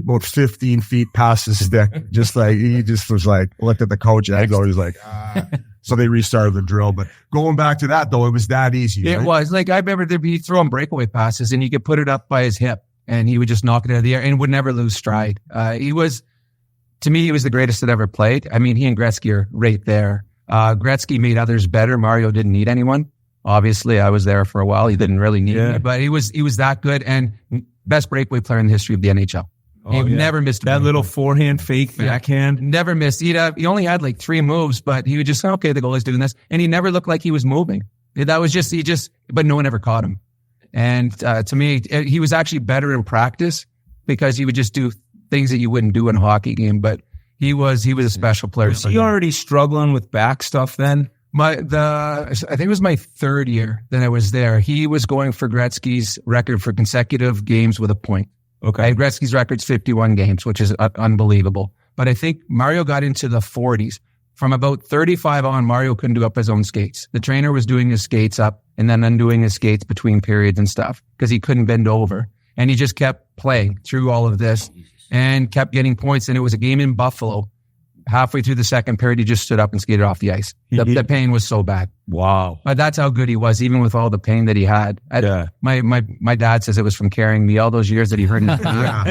about 15 feet past his stick. He just was like, looked at the coach and he was like, So they restarted the drill. But going back to that, though, it was that easy. It was. Like, I remember there'd be throwing breakaway passes, and you could put it up by his hip, and he would just knock it out of the air and would never lose stride. To me, he was the greatest that ever played. I mean, he and Gretzky are right there. Gretzky made others better. Mario didn't need anyone. Obviously, I was there for a while. He didn't really need me, but he was that good, and best breakaway player in the history of the NHL. He never missed that little forehand, fake backhand. Never missed. He only had like 3 moves, but he would just say, okay, the goalie's doing this. And he never looked like he was moving. That was but no one ever caught him. And to me, he was actually better in practice because he would just do things that you wouldn't do in a hockey game. But he was a special player. Was he already struggling with back stuff then? I think it was my 3rd year that I was there. He was going for Gretzky's record for consecutive games with a point. Okay. Gretzky's record's 51 games, which is unbelievable. But I think Mario got into the 40s. From about 35 on, Mario couldn't do up his own skates. The trainer was doing his skates up and then undoing his skates between periods and stuff because he couldn't bend over. And he just kept playing through all of this and kept getting points. And it was a game in Buffalo. Halfway through the second period, he just stood up and skated off the ice. The pain was so bad. Wow. But that's how good he was, even with all the pain that he had. My dad says it was from carrying me all those years that he hurt his back.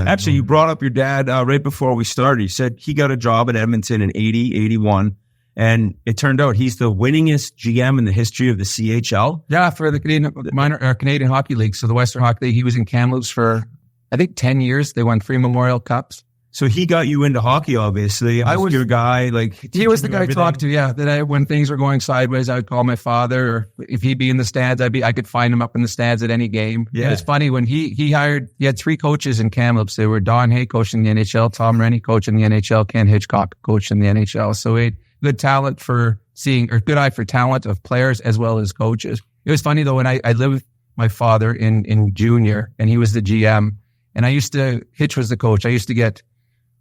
Actually, you brought up your dad right before we started. He said he got a job at Edmonton in 80, 81. And it turned out he's the winningest GM in the history of the CHL. Yeah, for the Canadian Hockey League. So the Western Hockey League, he was in Kamloops for, I think, 10 years. They won 3 Memorial Cups. So he got you into hockey, obviously. I was your guy. He was the guy I talked to. Yeah, when things were going sideways, I would call my father, or if he'd be in the stands, I could find him up in the stands at any game. Yeah, it's funny when he had 3 coaches in Kamloops. They were Don Hay coaching the NHL, Tom Rennie coaching the NHL, Ken Hitchcock coaching the NHL. So he had good good eye for talent of players as well as coaches. It was funny though when I lived with my father in junior, and he was the GM, and Hitch was the coach. I used to get.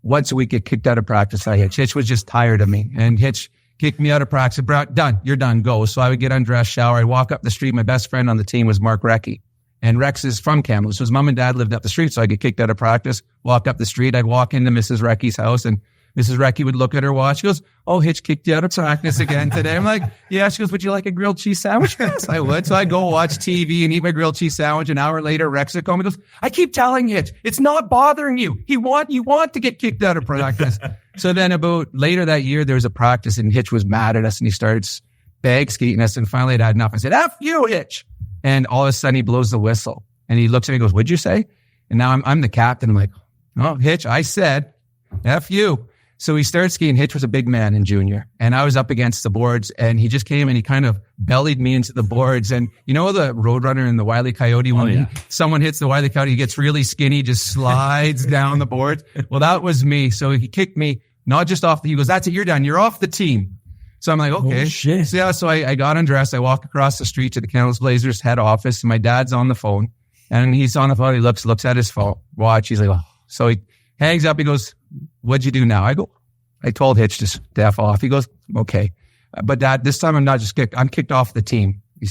Once a week, get kicked out of practice by Hitch. Hitch was just tired of me. And Hitch kicked me out of practice. Done. You're done. Go. So I would get undressed, shower. I'd walk up the street. My best friend on the team was Mark Recchi. And Rex is from Kamloops. So his mom and dad lived up the street. So I get kicked out of practice, walk up the street. I'd walk into Mrs. Recchi's house, and Mrs. Recchi would look at her watch. She goes, oh, Hitch kicked you out of practice again today. I'm like, yeah. She goes, would you like a grilled cheese sandwich? Yes, I would. So I'd go watch TV and eat my grilled cheese sandwich. An hour later, Rex would come and goes, I keep telling Hitch, it's not bothering you. You want to get kicked out of practice. So then about later that year, there was a practice, and Hitch was mad at us, and he started bag skating us. And finally, I'd had enough. I said, F you, Hitch. And all of a sudden, he blows the whistle, and he looks at me and goes, what'd you say? And now I'm the captain. I'm like, oh, Hitch, I said, F you. So he started skiing. Hitch was a big man in junior, and I was up against the boards, and he just came and he kind of bellied me into the boards. And you know the Roadrunner and the Wile E. Coyote, when someone hits the Wile E. Coyote, he gets really skinny, just slides down the boards. Well, that was me. So he kicked me, not just off he goes, that's it, you're done. You're off the team. So I'm like, okay. Oh, shit. So I got undressed. I walk across the street to the Kamloops Blazers head office, and my dad's on the phone, and he's on the phone. He looks at his phone watch. He's like, oh. So he hangs up. He goes, what'd you do now? I told Hitch to F off. He goes, okay. But Dad, this time I'm not just kicked. I'm kicked off the team. He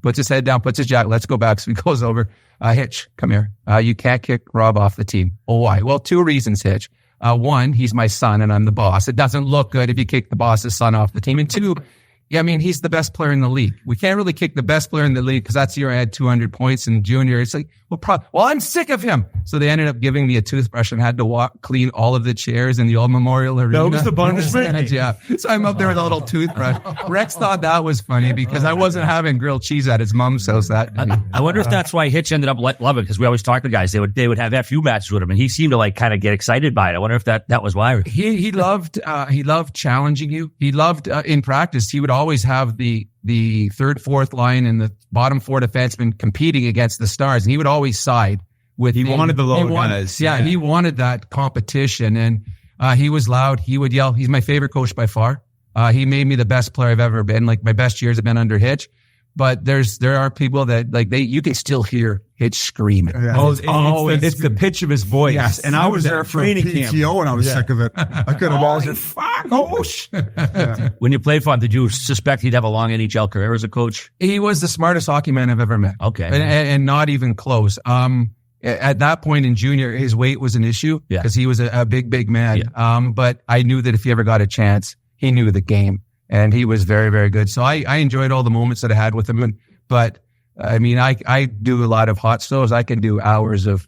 puts his head down, puts his jacket. Let's go back. So he goes over. Hitch, come here. You can't kick Rob off the team. Oh, why? Well, 2 reasons, Hitch. One, he's my son and I'm the boss. It doesn't look good if you kick the boss's son off the team. And 2, yeah, I mean, he's the best player in the league. We can't really kick the best player in the league because that's the year I had 200 points in junior. It's like, well, I'm sick of him. So they ended up giving me a toothbrush and had to clean all of the chairs in the old Memorial Arena. That was the punishment? Yeah. So I'm up there with a little toothbrush. Rex thought that was funny because I wasn't having grilled cheese at his mom's house that day. I wonder if that's why Hitch ended up loving it, because we always talk to guys. They would have FU matches with him, and he seemed to like kind of get excited by it. I wonder if that was why. He loved challenging you. He loved in practice. He would always have the third, fourth line and the bottom 4 defensemen competing against the stars. And he would always side with He wanted the low guys. Yeah, he wanted that competition. And he was loud. He would yell. He's my favorite coach by far. He made me the best player I've ever been. Like, my best years have been under Hitch. But there are people that you can still hear Hitch screaming. Yeah. It's the pitch of his voice. Yes, and I was there for training camp. PTO and I was sick of it. I could have always said, fuck, When you played for him, did you suspect he'd have a long NHL career as a coach? He was the smartest hockey man I've ever met. Okay. And not even close. At that point in junior, his weight was an issue because he was a big man. Yeah. But I knew that if he ever got a chance, he knew the game. And he was very, very good. So I enjoyed all the moments that I had with him. But I mean, I do a lot of hot stoves. I can do hours of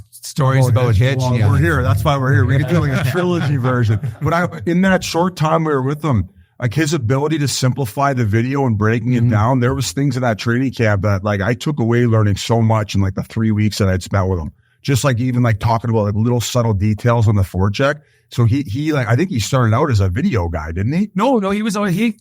stories about Hitch. Well, yeah. We're here. That's why we're here. We could do like a trilogy version. But in that short time we were with him, like his ability to simplify the video and breaking it down, there was things in that training camp that like I took away learning so much in like the 3 weeks that I'd spent with him. Just like even like talking about like little subtle details on the forecheck. So he like, I think he started out as a video guy, didn't he? No, he was always,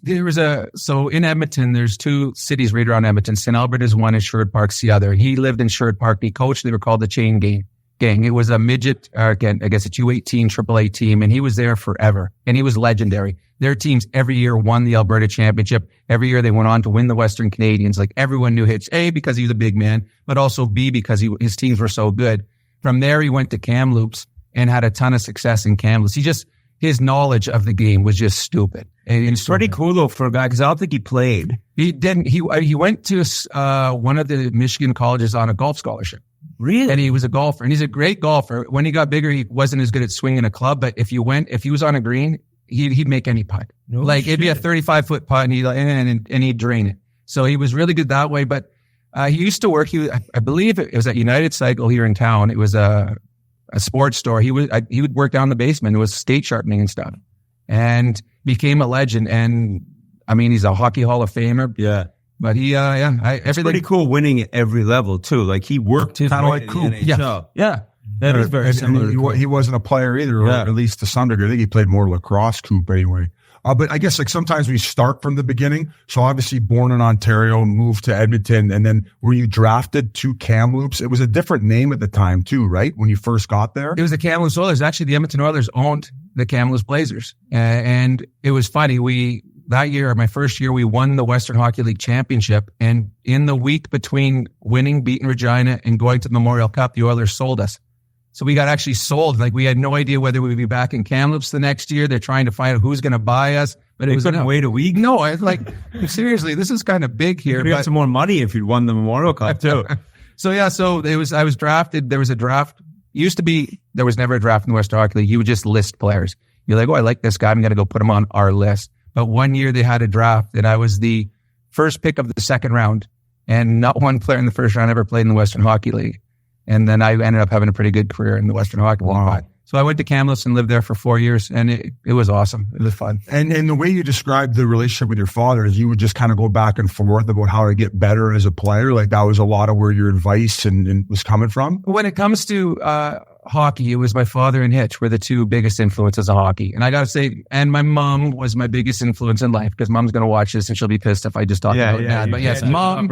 so in Edmonton, there's 2 cities right around Edmonton. St. Albert is one and Sherwood Park's the other. He lived in Sherwood Park. He coached, they were called the Chain Gang. It was a midget, again, I guess a 218 AAA team, and he was there forever. And he was legendary. Their teams every year won the Alberta Championship. Every year they went on to win the Western Canadians. Like everyone knew Hitch, A, because he was a big man, but also B, because his teams were so good. From there, he went to Kamloops and had a ton of success in Kamloops. His knowledge of the game was just stupid. And it's pretty cool though for a guy, because I don't think he played. He didn't. He went to one of the Michigan colleges on a golf scholarship. Really? And he was a golfer, and he's a great golfer. When he got bigger, he wasn't as good at swinging a club, but if he was on a green, he'd make any putt. It'd be a 35-foot putt, and he'd drain it. So he was really good that way. But he used to work. I believe it was at United Cycle here in town. It was a sports store. He would work down the basement. It was state sharpening and stuff, and became a legend. And I mean, he's a Hockey Hall of Famer. Yeah. But it's pretty cool winning at every level too. Like he worked his kind of way like to cool. the NHL. Yeah. That is very and similar. he wasn't a player either, or at least to some degree. I think he played more lacrosse Coop anyway. But I guess like sometimes we start from the beginning. So obviously born in Ontario, moved to Edmonton, and then were you drafted to Kamloops? It was a different name at the time too, right? When you first got there? It was the Kamloops Oilers. Actually, the Edmonton Oilers owned the Kamloops Blazers. And it was funny. That year, my first year, we won the Western Hockey League Championship. And in the week between beating Regina and going to the Memorial Cup, the Oilers sold us. So we got actually sold. Like we had no idea whether we'd be back in Kamloops the next year. They're trying to find out who's going to buy us. But they couldn't wait a week. No, seriously, this is kind of big here. You got some more money if you'd won the Memorial Cup too. I was drafted. There was a draft. Used to be, there was never a draft in the Western Hockey League. You would just list players. You're like, oh, I like this guy. I'm going to go put him on our list. But one year they had a draft and I was the first pick of the second round, and not one player in the first round ever played in the Western Hockey League. And then I ended up having a pretty good career in the Western Hockey League. So I went to Kamloops and lived there for 4 years, and it was awesome. It was fun. And the way you described the relationship with your father is you would just kind of go back and forth about how to get better as a player. Like that was a lot of where your advice and was coming from. When it comes to hockey, it was my father and Hitch were the 2 biggest influences of hockey. And I got to say, and my mom was my biggest influence in life, because mom's going to watch this and she'll be pissed if I just talk about dad. But yes, mom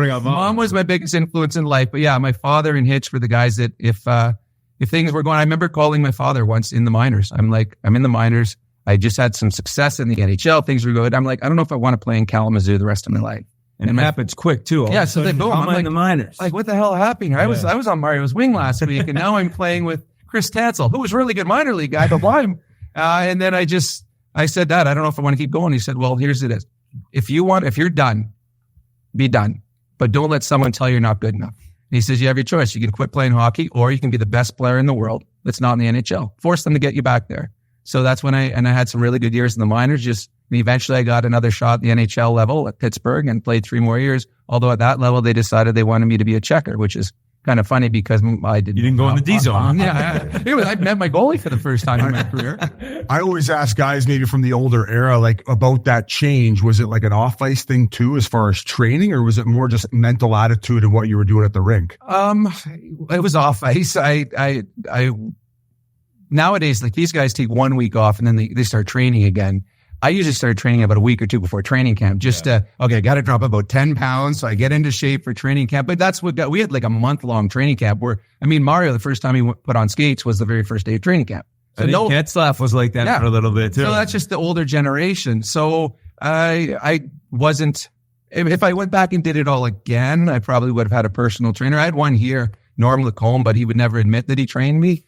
was my biggest influence in life. But yeah, my father and Hitch were the guys that if things were going, I remember calling my father once in the minors. I'm in the minors. I just had some success in the NHL. Things were good. I'm like, I don't know if I want to play in Kalamazoo the rest of my life. And it happens quick too. Yeah. So they boom. I'm in the minors. Like, what the hell happened? I was on Mario's wing last week, and now I'm playing with Chris Tansel, who was a really good minor league guy, but why? And then I I said, Dad, I don't know if I want to keep going. He said, well, here's it is. If you're done, be done. But don't let someone tell you you're not good enough. And he says, you have your choice. You can quit playing hockey, or you can be the best player in the world that's not in the NHL. Force them to get you back there. So that's when I had some really good years in the minors. Eventually I got another shot at the NHL level at Pittsburgh and played 3 more years. Although at that level, they decided they wanted me to be a checker, which is kind of funny because you didn't go in the D zone. Yeah, I met my goalie for the first time in my career. I always ask guys maybe from the older era, like about that change. Was it like an off ice thing too, as far as training, or was it more just mental attitude and what you were doing at the rink? It was off ice. I nowadays, like, these guys take 1 week off and then they start training again. I usually start training about a week or 2 before training camp. I got to drop about 10 pounds. So I get into shape for training camp. But that's we had like a month-long training camp where, Mario, the first time he put on skates was the very first day of training camp. So Getzlaff was like that for a little bit too. So that's just the older generation. So I wasn't, if I went back and did it all again, I probably would have had a personal trainer. I had one here, Norm Lacombe, but he would never admit that he trained me.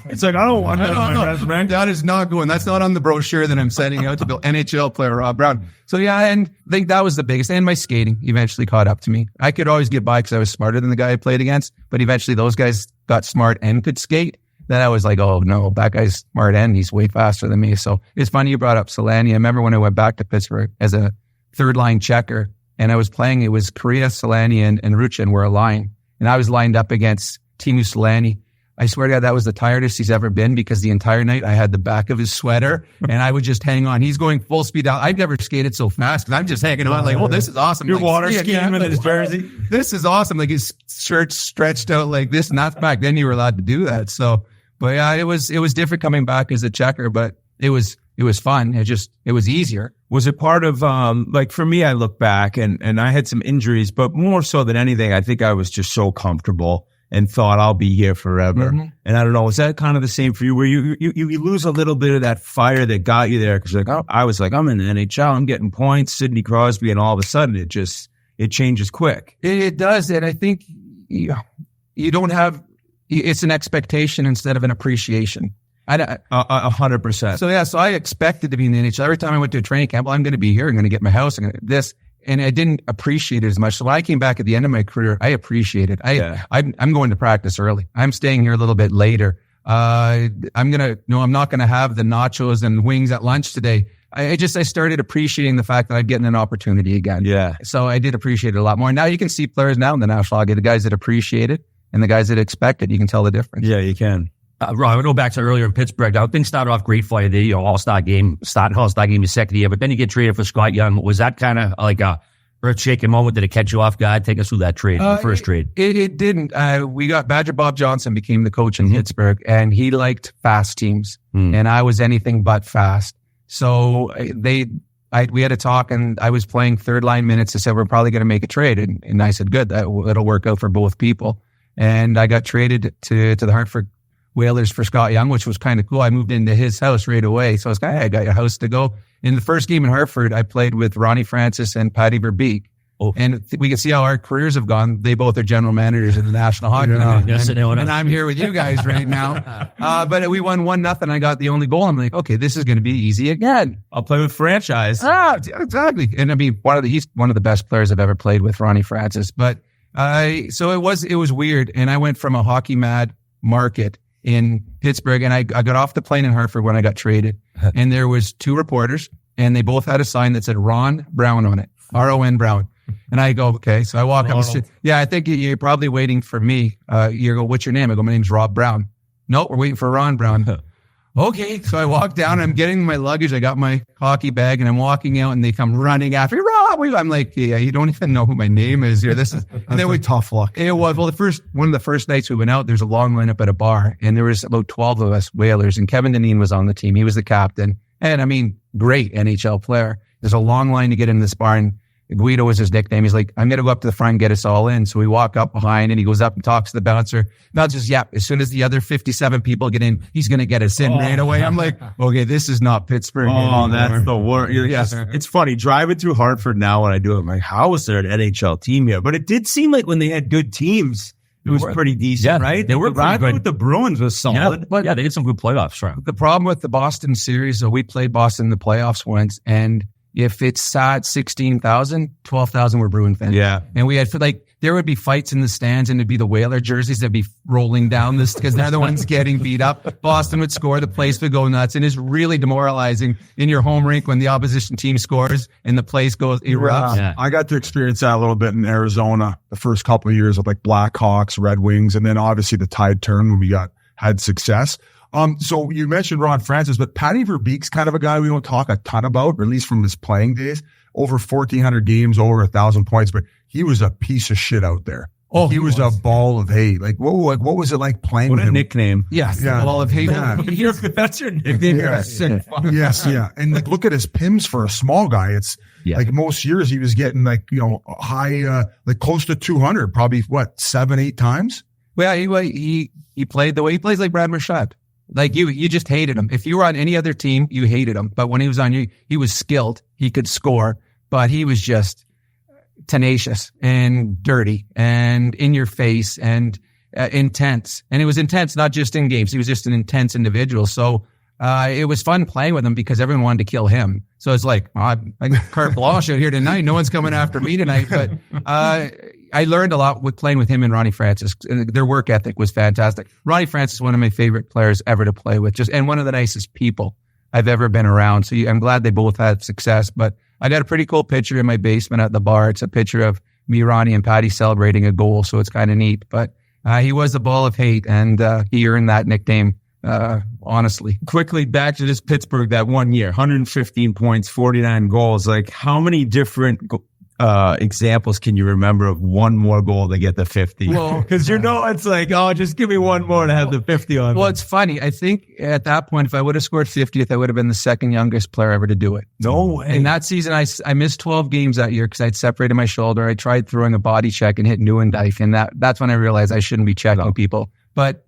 It's like, I don't want that on my resume. That is not going. That's not on the brochure that I'm sending out to the NHL player Rob Brown. So yeah, and I think that was the biggest. And my skating eventually caught up to me. I could always get by because I was smarter than the guy I played against. But eventually those guys got smart and could skate. Then I was like, oh no, that guy's smart and he's way faster than me. So it's funny you brought up Solani. I remember when I went back to Pittsburgh as a third line checker and I was playing, it was Korea, Solani, and Ruchin were a line. And I was lined up against Teemu Solani. I swear to God, that was the tiredest he's ever been because the entire night I had the back of his sweater and I would just hang on. He's going full speed out. I've never skated so fast because I'm just hanging on like, oh, this is awesome. You're like, water skiing in his jersey. This is awesome. Like his shirt stretched out like this. And that's back then you were allowed to do that. So, but yeah, it was different coming back as a checker, but it was fun. It was easier. Was it part of, like for me, I look back and I had some injuries, but more so than anything, I think I was just so comfortable and thought I'll be here forever. Mm-hmm. And I don't know, was that kind of the same for you where you lose a little bit of that fire that got you there? Cause like, I was like, I'm in the NHL, I'm getting points, Sidney Crosby, and all of a sudden it changes quick. It does. And I think you don't have, it's an expectation instead of an appreciation. 100%. So yeah, so I expected to be in the NHL. Every time I went to a training camp, well, I'm going to be here. I'm going to get my house. I'm going to this. And I didn't appreciate it as much. So when I came back at the end of my career, I appreciate it. I'm going to practice early. I'm staying here a little bit later. I'm not going to have the nachos and wings at lunch today. I started appreciating the fact that I'm getting an opportunity again. Yeah. So I did appreciate it a lot more. Now you can see players now in the National Hockey, the guys that appreciate it and the guys that expect it. You can tell the difference. Yeah, you can. Rob, I go back to earlier in Pittsburgh. Now, things started off great for you. The All-Star game your second year, but then you get traded for Scott Young. Was that kind of like a earth-shaking moment? Did it catch you off guard? Take us through that trade, the first trade. It didn't. We got Badger Bob Johnson became the coach in Pittsburgh, and he liked fast teams, and I was anything but fast. So we had a talk, and I was playing third line minutes. They said, we're probably going to make a trade. And I said, good, that'll work out for both people. And I got traded to the Hartford Whalers for Scott Young, which was kind of cool. I moved into his house right away. So I was like, hey, I got your house to go. In the first game in Hartford, I played with Ronnie Francis and Patty Verbeek. Oh. And we can see how our careers have gone. They both are general managers in the National Hockey League. Yes, and I'm here with you guys right now. But we won 1-0. I got the only goal. I'm like, okay, this is going to be easy again. I'll play with franchise. Exactly. And I mean, he's one of the best players I've ever played with, Ronnie Francis. But so it was weird. And I went from a hockey mad market in Pittsburgh, and I got off the plane in Hartford when I got traded, and there was 2 reporters, and they both had a sign that said Ron Brown on it, R-O-N Brown. And I go, okay. So I walk up the street. Yeah, I think you're probably waiting for me. You go, what's your name? I go, my name's Rob Brown. No, we're waiting for Ron Brown. Okay. So I walk down, I'm getting my luggage. I got my hockey bag, and I'm walking out, and they come running after me. Rob! I'm like, yeah, you don't even know who my name is here. This is, and then tough luck. It was, well, one of the first nights we went out, there's a long lineup at a bar, and there was about 12 of us Whalers, and Kevin Dineen was on the team. He was the captain. And I mean, great NHL player. There's a long line to get in this bar, and Guido was his nickname. He's like, I'm going to go up to the front and get us all in. So we walk up behind, and he goes up and talks to the bouncer. Not just, as soon as the other 57 people get in, he's going to get us in right away. I'm like, okay, this is not Pittsburgh. Oh, that's the worst. Yes. It's funny. Driving through Hartford now when I do it, I'm like, how is there an NHL team here? But it did seem like when they had good teams, It was pretty decent, right? They were pretty good. With the Bruins was solid. Yeah, but yeah, they did some good playoffs, right? The problem with the Boston series, so we played Boston in the playoffs once, and if it sat 16,000, 12,000 were Bruin fans. Yeah. And we had, there would be fights in the stands, and it'd be the Whaler jerseys that'd be rolling down this because they're the ones getting beat up. Boston would score, the place would go nuts, and it's really demoralizing in your home rink when the opposition team scores and the place goes erupts. Yeah. I got to experience that a little bit in Arizona the first couple of years with like Blackhawks, Red Wings, and then obviously the tide turned when we had success. So you mentioned Ron Francis, but Patty Verbeek's kind of a guy we don't talk a ton about, or at least from his playing days. Over 1,400 games, over 1,000 points, but he was a piece of shit out there. Oh, he was a ball of hate. Like what was it like playing with him? What a nickname. Yes, Yeah. ball of hate. Yeah. That's your nickname. Yeah. You're a sick fuck. Yes, yeah. And like, look at his PIMS for a small guy. It's like most years he was getting like, high, like close to 200, probably 7-8 times. Well, he played the way he plays, like Brad Marchand. Like you just hated him. If you were on any other team, you hated him. But when he was on you, he was skilled. He could score, but he was just tenacious and dirty and in your face and intense. And it was intense, not just in games. He was just an intense individual. So it was fun playing with him because everyone wanted to kill him. So it's like, I'm carte blanche out here tonight. No one's coming after me tonight. But I learned a lot with playing with him and Ronnie Francis. Their work ethic was fantastic. Ronnie Francis is one of my favorite players ever to play with, and one of the nicest people I've ever been around. So I'm glad they both had success. But I got a pretty cool picture in my basement at the bar. It's a picture of me, Ronnie, and Patty celebrating a goal. So it's kind of neat. But he was a ball of hate, and he earned that nickname, honestly. Quickly back to this Pittsburgh that one year, 115 points, 49 goals. Like how many different examples can you remember of one more goal to get the 50? Well, because it's like, oh, just give me one more to have the 50 on. Well, it's funny. I think at that point, if I would have scored 50th, I would have been the second youngest player ever to do it. No way. In that season, I missed 12 games that year because I'd separated my shoulder. I tried throwing a body check and hit Nieuwendyk, and that's when I realized I shouldn't be checking people. But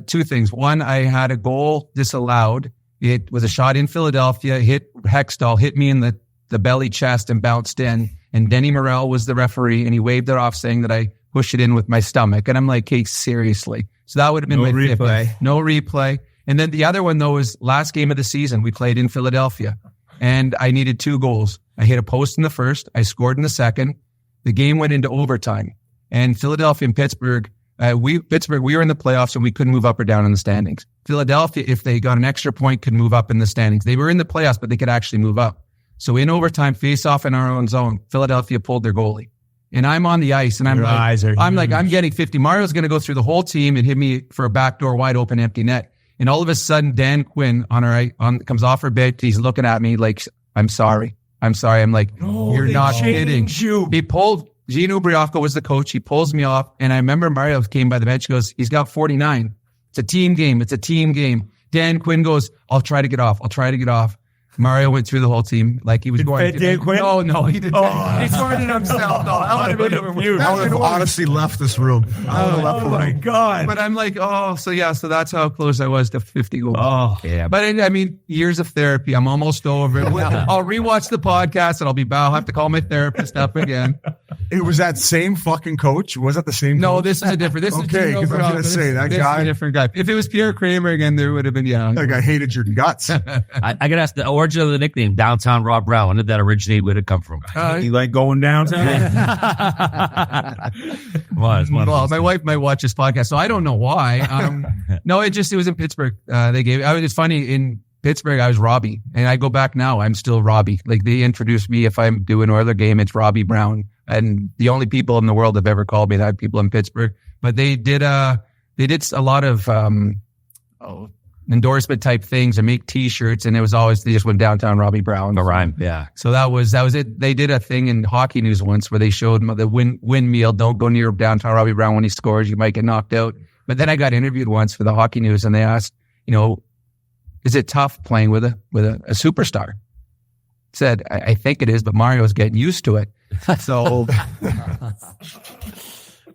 two things. One, I had a goal disallowed. It was a shot in Philadelphia, hit Hextall, hit me in the belly chest and bounced in. And Denny Morrell was the referee, and he waved it off saying that I pushed it in with my stomach. And I'm like, hey, seriously. So that would have been my replay. No replay. And then the other one, though, was last game of the season. We played in Philadelphia, and I needed 2 goals. I hit a post in the first. I scored in the second. The game went into overtime. And Philadelphia and Pittsburgh, we were in the playoffs, and we couldn't move up or down in the standings. Philadelphia, if they got an extra point, could move up in the standings. They were in the playoffs, but they could actually move up. So in overtime, face off in our own zone, Philadelphia pulled their goalie. And I'm on the ice, and I'm getting 50. Mario's going to go through the whole team and hit me for a backdoor wide open empty net. And all of a sudden, Dan Quinn comes off her bench. He's looking at me like, I'm sorry. I'm like, you're not kidding. He pulled, Gino Briacco was the coach. He pulls me off. And I remember Mario came by the bench. He goes, he's got 49. It's a team game. Dan Quinn goes, I'll try to get off. Mario went through the whole team like he was going to. Dan Quinn? No, he didn't. He scored it himself. No, I would have honestly left this room. Oh my God. But I'm like, so that's how close I was to 50 goals. Oh, yeah. But I mean, years of therapy. I'm almost over it. I'll rewatch the podcast and I'll have to call my therapist up again. It was that same fucking coach? Was that the same No, coach? this is a different. This okay, because I was going to say, that this guy. is a different guy. If it was Pierre Kramer again, there would have been, That guy hated your guts. I got to ask the origin of the nickname, Downtown Rob Brown. When did that originate? Where did it come from? You like going downtown? Well, my wife might watch this podcast, so I don't know why. No, it was in Pittsburgh. It's funny, in Pittsburgh, I was Robbie, and I go back now, I'm still Robbie. Like, they introduced me, if I'm doing an Oiler game, it's Robbie Brown. And the only people in the world have ever called me that, people in Pittsburgh. But they did a lot of endorsement type things and make T-shirts, and it was always, they just went Downtown Robbie Brown. The rhyme, yeah. So that was it. They did a thing in Hockey News once where they showed the windmill. Don't go near Downtown Robbie Brown when he scores, you might get knocked out. But then I got interviewed once for the Hockey News, and they asked, is it tough playing with a superstar? Said, I think it is, but Mario's getting used to it. So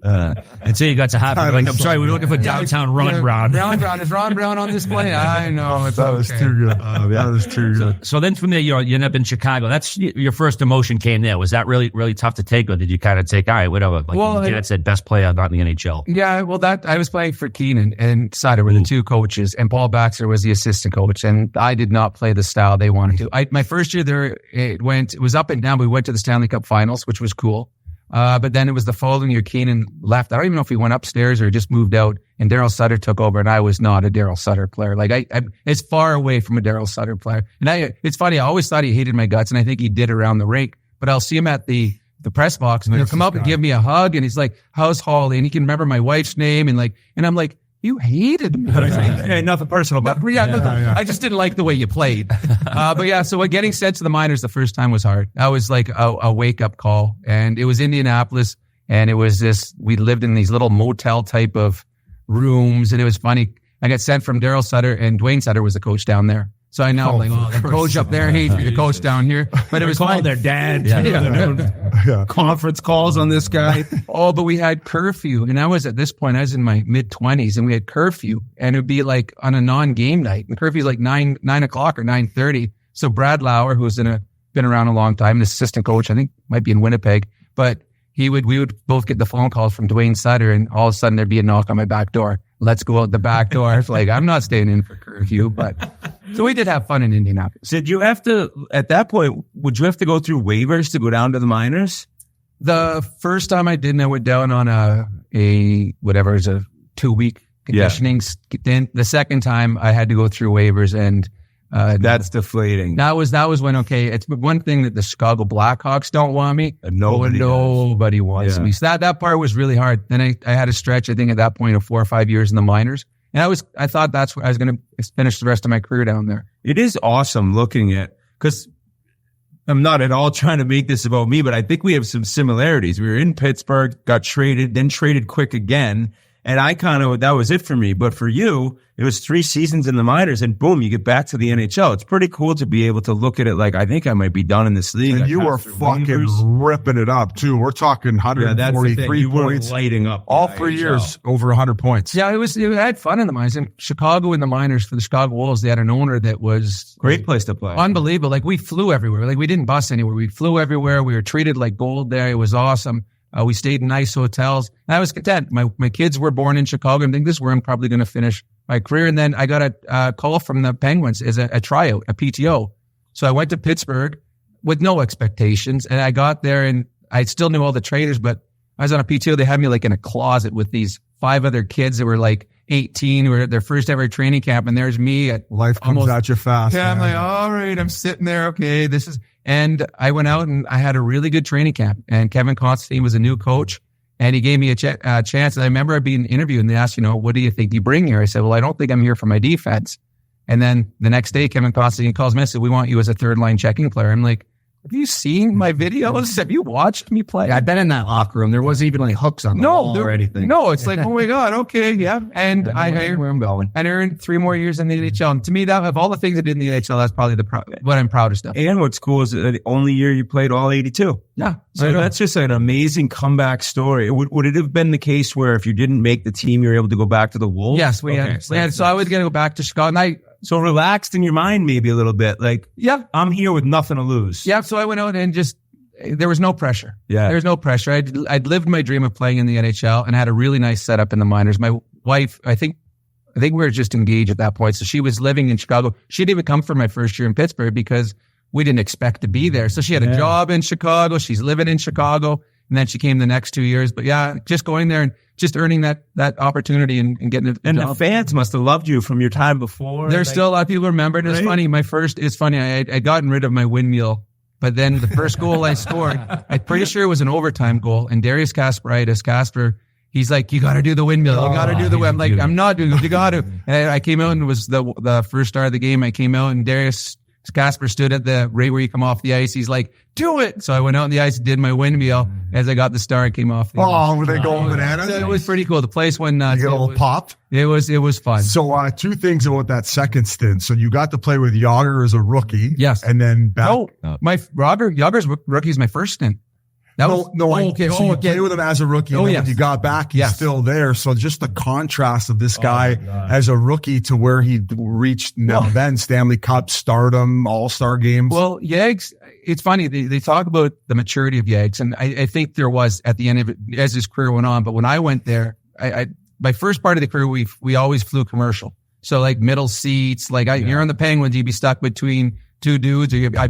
Until you got to happen. Like, I'm sorry, we're looking for downtown Ron Brown. Ron Brown. Is Ron Brown on display? I know. That was too good. That was too good. So then from there, you end up in Chicago. That's your first emotion came there. Was that really, really tough to take, or did you kind of take, all right, whatever? Like, Dad said, best player, not in the NHL. Yeah, well, that I was playing for Keenan and Sutter were the two coaches, and Paul Baxter was the assistant coach, and I did not play the style they wanted to. My first year there, it was up and down. We went to the Stanley Cup Finals, which was cool. But then it was the following year, Keenan left. I don't even know if he went upstairs or just moved out, and Daryl Sutter took over, and I was not a Daryl Sutter player. Like, I it's far away from a Daryl Sutter player. And it's funny, I always thought he hated my guts, and I think he did around the rink, but I'll see him at the press box, and he'll come up and give me a hug, and he's like, how's Holly? And he can remember my wife's name, and I'm like, you hated me. Hey, nothing personal, but I just didn't like the way you played. But yeah, so getting sent to the minors the first time was hard. That was like a wake up call, and it was Indianapolis, and it was we lived in these little motel type of rooms, and it was funny. I got sent from Daryl Sutter, and Dwayne Sutter was the coach down there. So I know, the coach up there hates me, the coach down here. But it was called their dad. Conference calls on this guy. But we had curfew. And at this point, I was in my mid-20s, and we had curfew. And it would be like on a non-game night. And curfew is like 9 o'clock or 9:30. So Brad Lauer, who's been around a long time, an assistant coach, I think might be in Winnipeg, but we would both get the phone calls from Dwayne Sutter, and all of a sudden there'd be a knock on my back door. Let's go out the back door. It's like, I'm not staying in for curfew, but so we did have fun in Indianapolis. Did you have to, at that point, would you have to go through waivers to go down to the minors? The first time I didn't, I went down on a 2-week conditioning stint. The second time I had to go through waivers, and that's deflating. That was when, it's one thing that the Chicago Blackhawks don't want me. Nobody wants me. So that part was really hard. Then I had a stretch, I think at that point, of 4 or 5 years in the minors. And I thought that's where I was going to finish the rest of my career down there. It is awesome looking at, because I'm not at all trying to make this about me, but I think we have some similarities. We were in Pittsburgh, got traded, then traded quick again. And that was it for me. But for you, it was 3 seasons in the minors, and boom, you get back to the NHL. It's pretty cool to be able to look at it like, I think I might be done in this league. And you were fucking ripping it up too. We're talking 143 points, lighting up all 3 years, over 100 points. Yeah, I had fun in the minors. In Chicago, in the minors for the Chicago Wolves, they had an owner that was great place to play. Unbelievable. Like, we flew everywhere. Like, we didn't bus anywhere. We flew everywhere. We were treated like gold there. It was awesome. We stayed in nice hotels. And I was content. My kids were born in Chicago. I think this is where I'm probably going to finish my career. And then I got a call from the Penguins as a tryout, a PTO. So I went to Pittsburgh with no expectations. And I got there, and I still knew all the traders, but I was on a PTO. They had me like in a closet with these 5 other kids that were like 18, who were at their first ever training camp. And there's me at life comes at you fast. Yeah, I'm like, all right, I'm sitting there. Okay, and I went out and I had a really good training camp. And Kevin Constantine was a new coach, and he gave me a chance. And I remember being interviewed, and they asked, what do you think you bring here? I said, well, I don't think I'm here for my defense. And then the next day, Kevin Constantine calls me and said, we want you as a third line checking player. I'm like, have you seen my videos? Have you watched me play? I've been in that locker room. There wasn't even like hooks on the wall or anything. No, it's like, oh my God, okay, yeah. And I where I'm going. And earned 3 more years in the NHL. And to me, that of all the things I did in the NHL, that's probably what I'm proudest of. And what's cool is the only year you played all 82. Yeah. So that's just an amazing comeback story. Would it have been the case where if you didn't make the team, you were able to go back to the Wolves? Yes, we had. So I was going to go back to Chicago, and so relaxed in your mind maybe a little bit. Like, yeah, I'm here with nothing to lose. Yeah, so I went out and there was no pressure. Yeah. There was no pressure. I'd lived my dream of playing in the NHL and had a really nice setup in the minors. My wife, I think we were just engaged at that point. So she was living in Chicago. She didn't even come for my first year in Pittsburgh because we didn't expect to be there. So she had a job in Chicago. She's living in Chicago. And then she came the next 2 years. But yeah, just going there and just earning that opportunity and getting it. And the fans must have loved you from your time before. There's still a lot of people remember it. It's funny. It's funny. I'd gotten rid of my windmill, but then the first goal I scored, I'm pretty sure it was an overtime goal. And Darius Kasper, he's like, you got to do the windmill. You got to do the windmill. I'm like, I'm not doing it. You got to. And I came out, and it was the first star of the game. I came out, and Darius Kasper stood at the right where you come off the ice. He's like, do it. So I went out on the ice, did my windmill. As I got the star, it came off the ice. Were they going bananas? So it was pretty cool. The place went nuts. You got all popped? It was fun. So 2 things about that second stint. So you got to play with Yager as a rookie. Yes. And then Yager's rookie is my first stint. That was okay. So you played with him as a rookie. And then when you got back, he's still there. So just the contrast of this guy as a rookie to where he reached then Stanley Cup, stardom, all-star games. Well, Yags, it's funny. They talk about the maturity of Yags, and I think there was at the end of it as his career went on. But when I went there, my first part of the career, we always flew commercial. So like middle seats, like you're on the Penguins, you'd be stuck between two dudes, or I'd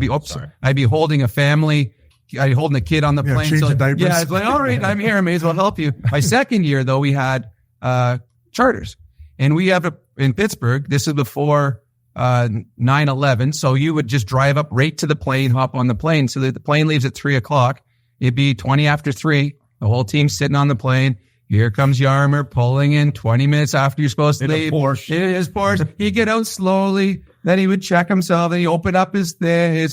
be holding a family. I holding a kid on the plane. So, it's like, all right, I'm here. I may as well help you. My second year, though, we had charters. And we have in Pittsburgh, this is before 9/11. So you would just drive up right to the plane, hop on the plane. So that the plane leaves at 3:00. It'd be 20 after 3. The whole team's sitting on the plane. Here comes Yarmer pulling in 20 minutes after you're supposed to leave. His Porsche. He'd get out slowly. Then he would check himself. Then he'd open up his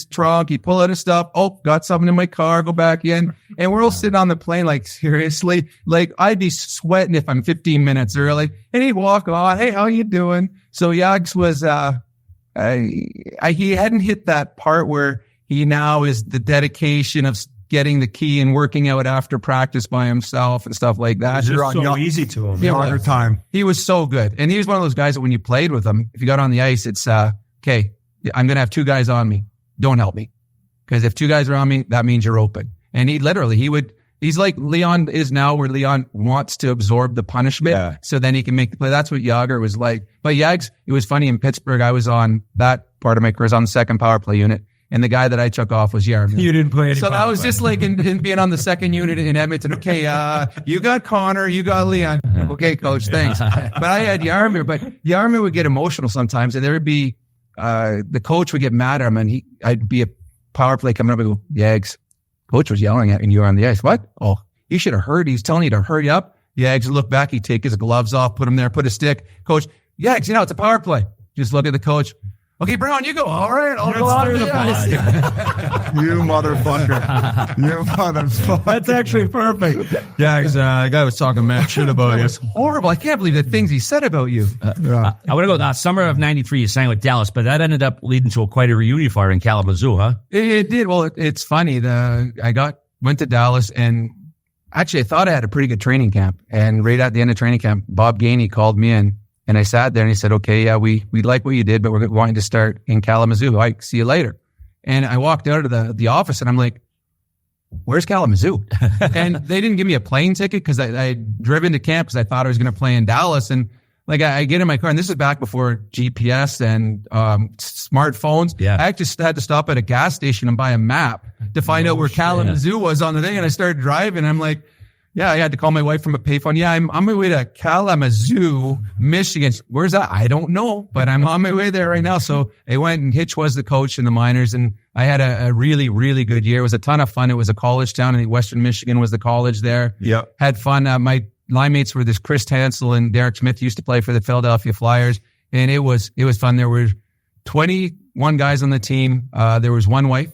trunk. He'd pull out his stuff. Oh, got something in my car. Go back in. And we're all sitting on the plane like, seriously? Like, I'd be sweating if I'm 15 minutes early. And he'd walk on. Hey, how you doing? So Yags was, he hadn't hit that part where he now is the dedication of getting the key and working out after practice by himself and stuff like that. It's so easy to him. Younger time. He was so good. And he was one of those guys that when you played with him, if you got on the ice, it's, okay, I'm going to have 2 guys on me. Don't help me. Because if 2 guys are on me, that means you're open. And he's like Leon is now, where Leon wants to absorb the punishment so then he can make the play. That's what Yager was like. But Yags, it was funny in Pittsburgh. I was on that part of my career. I was on the second power play unit. And the guy that I took off was Yarmy. You didn't play any. So that was just like in being on the second unit in Edmonton. Okay, you got Connor, you got Leon. Okay, coach, thanks. But I had Yarmy, but Yarmy would get emotional sometimes, and there would be the coach would get mad at him, and I'd be a power play coming up and go, Yags, coach was yelling at me and you were on the ice. What? Oh, you should have heard. He's telling you to hurry up. Yags would look back, he'd take his gloves off, put him there, put a stick. Coach, Yags, it's a power play. Just look at the coach. Okay, Brown, you go. All right, I'll go out the ice. You motherfucker. You motherfucker. That's actually perfect. Yeah, the guy was talking mad shit about you. It's horrible. I can't believe the things he said about you. I want to go. Summer of '93, you signed with Dallas, but that ended up leading to quite a reunion fire in Kalamazoo, huh? It did. Well, it's funny. Went to Dallas, and actually I thought I had a pretty good training camp. And right at the end of training camp, Bob Gainey called me in. And I sat there and he said, okay, yeah, we like what you did, but we're wanting to start in Kalamazoo. I see you later. And I walked out of the office and I'm like, where's Kalamazoo? And they didn't give me a plane ticket because I drove into camp because I thought I was going to play in Dallas. And like I get in my car, and this is back before GPS and smartphones. Yeah. I actually had to stop at a gas station and buy a map to find out where Kalamazoo was on the thing. And I started driving. I'm like, yeah, I had to call my wife from a payphone. Yeah, I'm on my way to Kalamazoo, Michigan. Where's that? I don't know, but I'm on my way there right now. So I went, and Hitch was the coach in the minors, and I had a really, really good year. It was a ton of fun. It was a college town, and Western Michigan was the college there. Yeah, had fun. My line mates were this Chris Hansel and Derek Smith used to play for the Philadelphia Flyers, and it was fun. There were 21 guys on the team. There was one wife.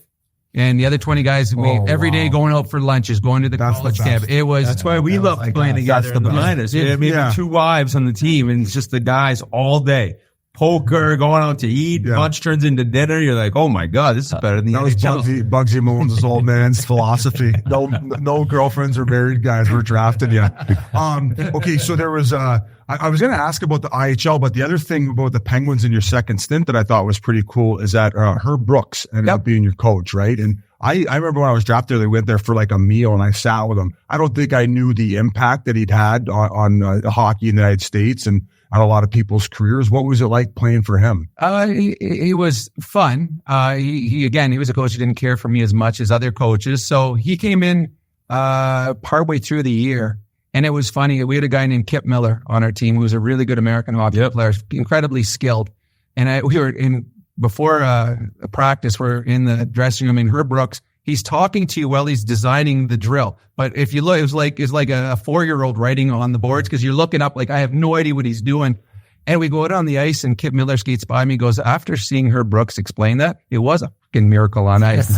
And the other 20 guys, every day going out for lunches, going to the college camp. That's why we love playing together in the minors. We have maybe 2 wives on the team, and it's just the guys all day. Poker, going out to eat, lunch turns into dinner. You're like, oh my God, this is better than the NHL. Bugsy Malone's old man's philosophy. No girlfriends or married guys were drafted yet. Okay, so there was, I was going to ask about the IHL, but the other thing about the Penguins in your second stint that I thought was pretty cool is that Herb Brooks ended up being your coach, right? And I remember when I was drafted, they went there for like a meal and I sat with him. I don't think I knew the impact that he'd had on hockey in the United States and on a lot of people's careers. What was it like playing for him? It was fun. He was a coach who didn't care for me as much as other coaches. So he came in partway through the year. And it was funny. We had a guy named Kip Miller on our team who was a really good American hockey player, incredibly skilled. And we were before a practice, we're in the dressing room, and Herb Brooks, he's talking to you while he's designing the drill. But if you look, it's like a 4-year-old writing on the boards because you're looking up like, I have no idea what he's doing. And we go out on the ice, and Kip Miller skates by me and goes, after seeing Herb Brooks explain that, it was a fucking miracle on ice. He's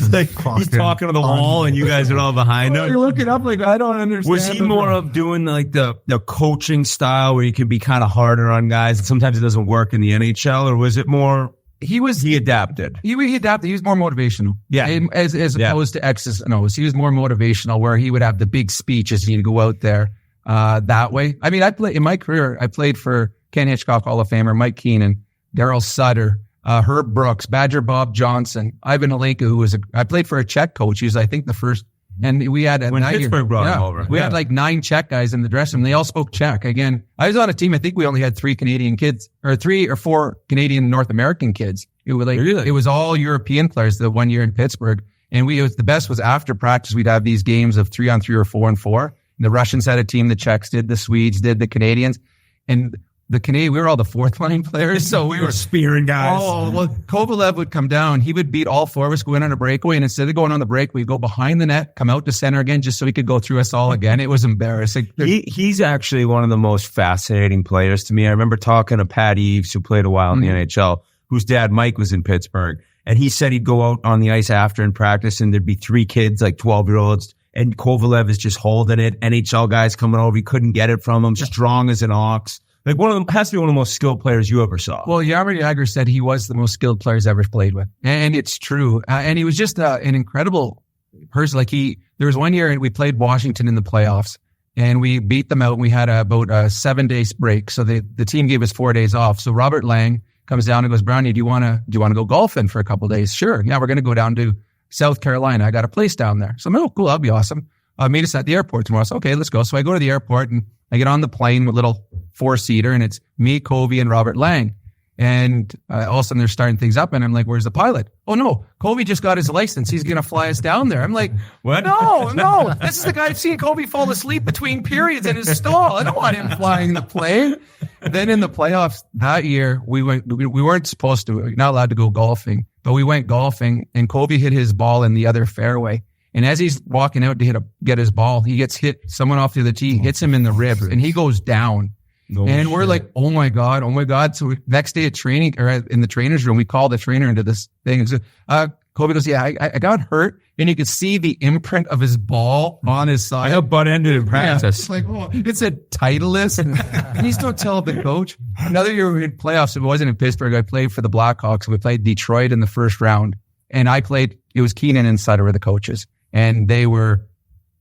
talking to the wall, and you guys are all behind him. You're looking up like, I don't understand. Was he more of doing like the coaching style where he can be kind of harder on guys, and sometimes it doesn't work in the NHL, or was it more He adapted. He adapted. He was more motivational. Yeah. As opposed to X's and O's. He was more motivational where he would have the big speeches and he'd go out there that way. I mean, in my career, I played for Ken Hitchcock Hall of Famer, Mike Keenan, Daryl Sutter, Herb Brooks, Badger Bob Johnson, Ivan Alenka, I played for a Czech coach. He was, I think, the first. And we had when Pittsburgh brought him over. We had like 9 Czech guys in the dressing room. They all spoke Czech. Again, I was on a team. I think we only had 3 Canadian kids, or 3 or 4 Canadian North American kids. It was it was all European players. The one year in Pittsburgh, and the best was after practice. We'd have these games of 3-on-3 or 4-on-4. And the Russians had a team. The Czechs did. The Swedes did. The Canadians, and the Canadian, we were all the 4th line players, so we were spearing guys. Oh, well, Kovalev would come down. He would beat all 4 of us, go in on a breakaway, and instead of going on the break, we'd go behind the net, come out to center again, just so he could go through us all again. It was embarrassing. He's actually one of the most fascinating players to me. I remember talking to Pat Eves, who played a while in the NHL, whose dad, Mike, was in Pittsburgh, and he said he'd go out on the ice after in practice, and there'd be 3 kids, like 12-year-olds, and Kovalev is just holding it. NHL guys coming over, he couldn't get it from him, strong as an ox. Like one of them has to be one of the most skilled players you ever saw. Well, Jaromir Jagr said he was the most skilled players ever played with. And it's true. And he was just an incredible person. Like there was one year we played Washington in the playoffs and we beat them out. And we had about a 7-day break. So the team gave us 4 days off. So Robert Lang comes down and goes, Brownie, do you want to go golfing for a couple of days? Sure. Yeah, we're going to go down to South Carolina. I got a place down there. So I'm like, oh, cool. That'd be awesome. Meet us at the airport tomorrow. So, okay, let's go. So I go to the airport and I get on the plane with a little 4-seater and it's me, Covey, and Robert Lang. And all of a sudden they're starting things up and I'm like, where's the pilot? Oh no, Covey just got his license. He's going to fly us down there. I'm like, what? No. This is the guy I've seen Covey fall asleep between periods in his stall. I don't want him flying the plane. Then in the playoffs that year, we weren't supposed to, we're not allowed to go golfing, but we went golfing and Covey hit his ball in the other fairway. And as he's walking out to get his ball, he gets hit, someone off the other tee, hits him in the ribs and he goes down. And we're like, oh my God. So next day at training or in the trainer's room, we call the trainer into this thing. And so, Kobe goes, yeah, I got hurt. And you could see the imprint of his ball on his side. I got butt-ended in practice. It's like, it said Titleist. And he's don't tell the coach. Another year we had playoffs. It wasn't in Pittsburgh. I played for the Blackhawks. We played Detroit in the first round. And it was Keenan and Sutter were the coaches. And they were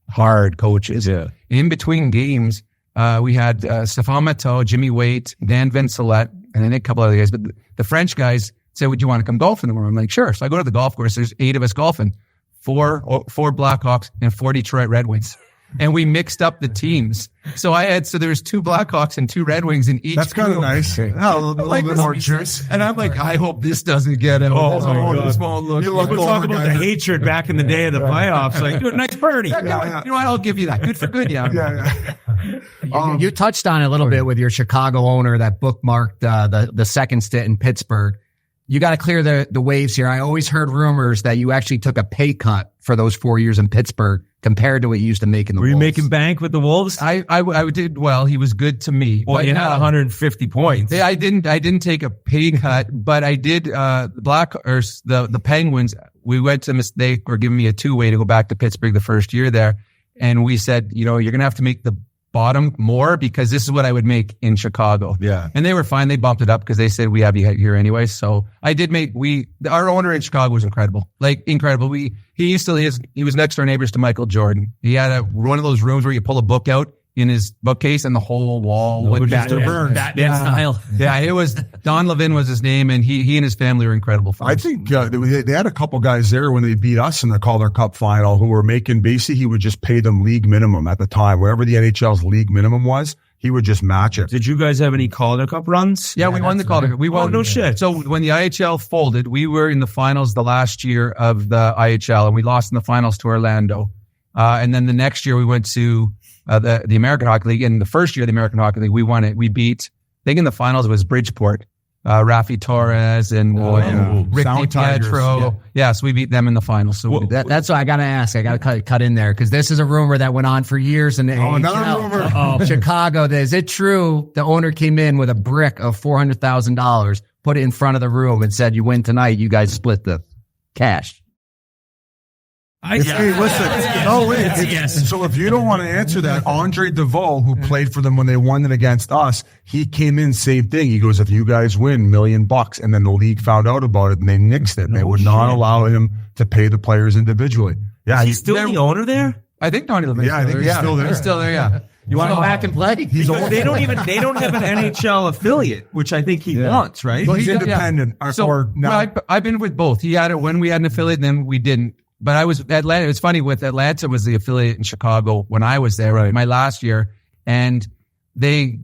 hard coaches. Yeah. In between games, we had Stéphane Matteau, Jimmy Waite, Dan Vincelette, and then a couple other guys. But the French guys said, would you want to come golfing tomorrow? I'm like, sure. So I go to the golf course. There's 8 of us golfing, 4 Blackhawks and 4 Detroit Red Wings. And we mixed up the teams. So there was 2 Blackhawks and 2 Red Wings in each. That's kind of nice. Okay. A little bit more juice. And I'm like, I hope this doesn't get out. Oh my God. This won't look. We'll talk about the hatred back in the day of the playoffs. Like, nice birdie. Yeah. You know what? I'll give you that. Good for good. Yeah. You touched on it a little bit with your Chicago owner that bookmarked the second stint in Pittsburgh. You got to clear the waves here. I always heard rumors that you actually took a pay cut for those 4 years in Pittsburgh compared to what you used to make in the Wolves. Were you making bank with the Wolves? I did well. He was good to me. Well, you had 150 points. Yeah, I didn't take a pay cut, but I did. The Penguins. We went to they were giving me a 2-way to go back to Pittsburgh the first year there, and we said, you're gonna have to make the bottom more because this is what I would make in Chicago. Yeah. And they were fine. They bumped it up because they said we have you here anyway. So I did our owner in Chicago was incredible. Like incredible. He was next door neighbors to Michael Jordan. He had one of those rooms where you pull a book out in his bookcase and the whole wall would Batman style. Yeah, it was Don Levin was his name, and he and his family were incredible fans. I think they had a couple guys there when they beat us in the Calder Cup final who were making basically he would just pay them league minimum at the time, whatever the NHL's league minimum was. He would just match it. Did you guys have any Calder Cup runs? Yeah, we won the Calder Cup. We won. Oh, no shit. So when the IHL folded, we were in the finals the last year of the IHL, and we lost in the finals to Orlando. And then the next year we went to the American Hockey League. In the first year of the American Hockey League, we won it. We beat, I think in the finals it was Bridgeport, Rafi Torres and Rick DiPietro. Yeah, so we beat them in the finals. So that's what I got to ask. I got to cut in there because this is a rumor that went on for years in the another rumor. Chicago. Is it true the owner came in with a brick of $400,000, put it in front of the room and said, you win tonight, you guys split the cash? Hey, listen. No, wait. So if you don't want to answer that, Andre DeVoe, who played for them when they won it against us, he came in, same thing. He goes, if you guys win $1 million, and then the league found out about it and they nixed it. They would not allow him to pay the players individually. Yeah, he's still the owner there. I think Donnie Levin's I think he's still there. He's still there. Yeah. You want to go back and play? They don't have an NHL affiliate, which I think he wants, right? Well, he's independent. I've been with both. He had it when we had an affiliate, and then we didn't. But I was Atlanta. It was funny with Atlanta was the affiliate in Chicago when I was there, my last year, and the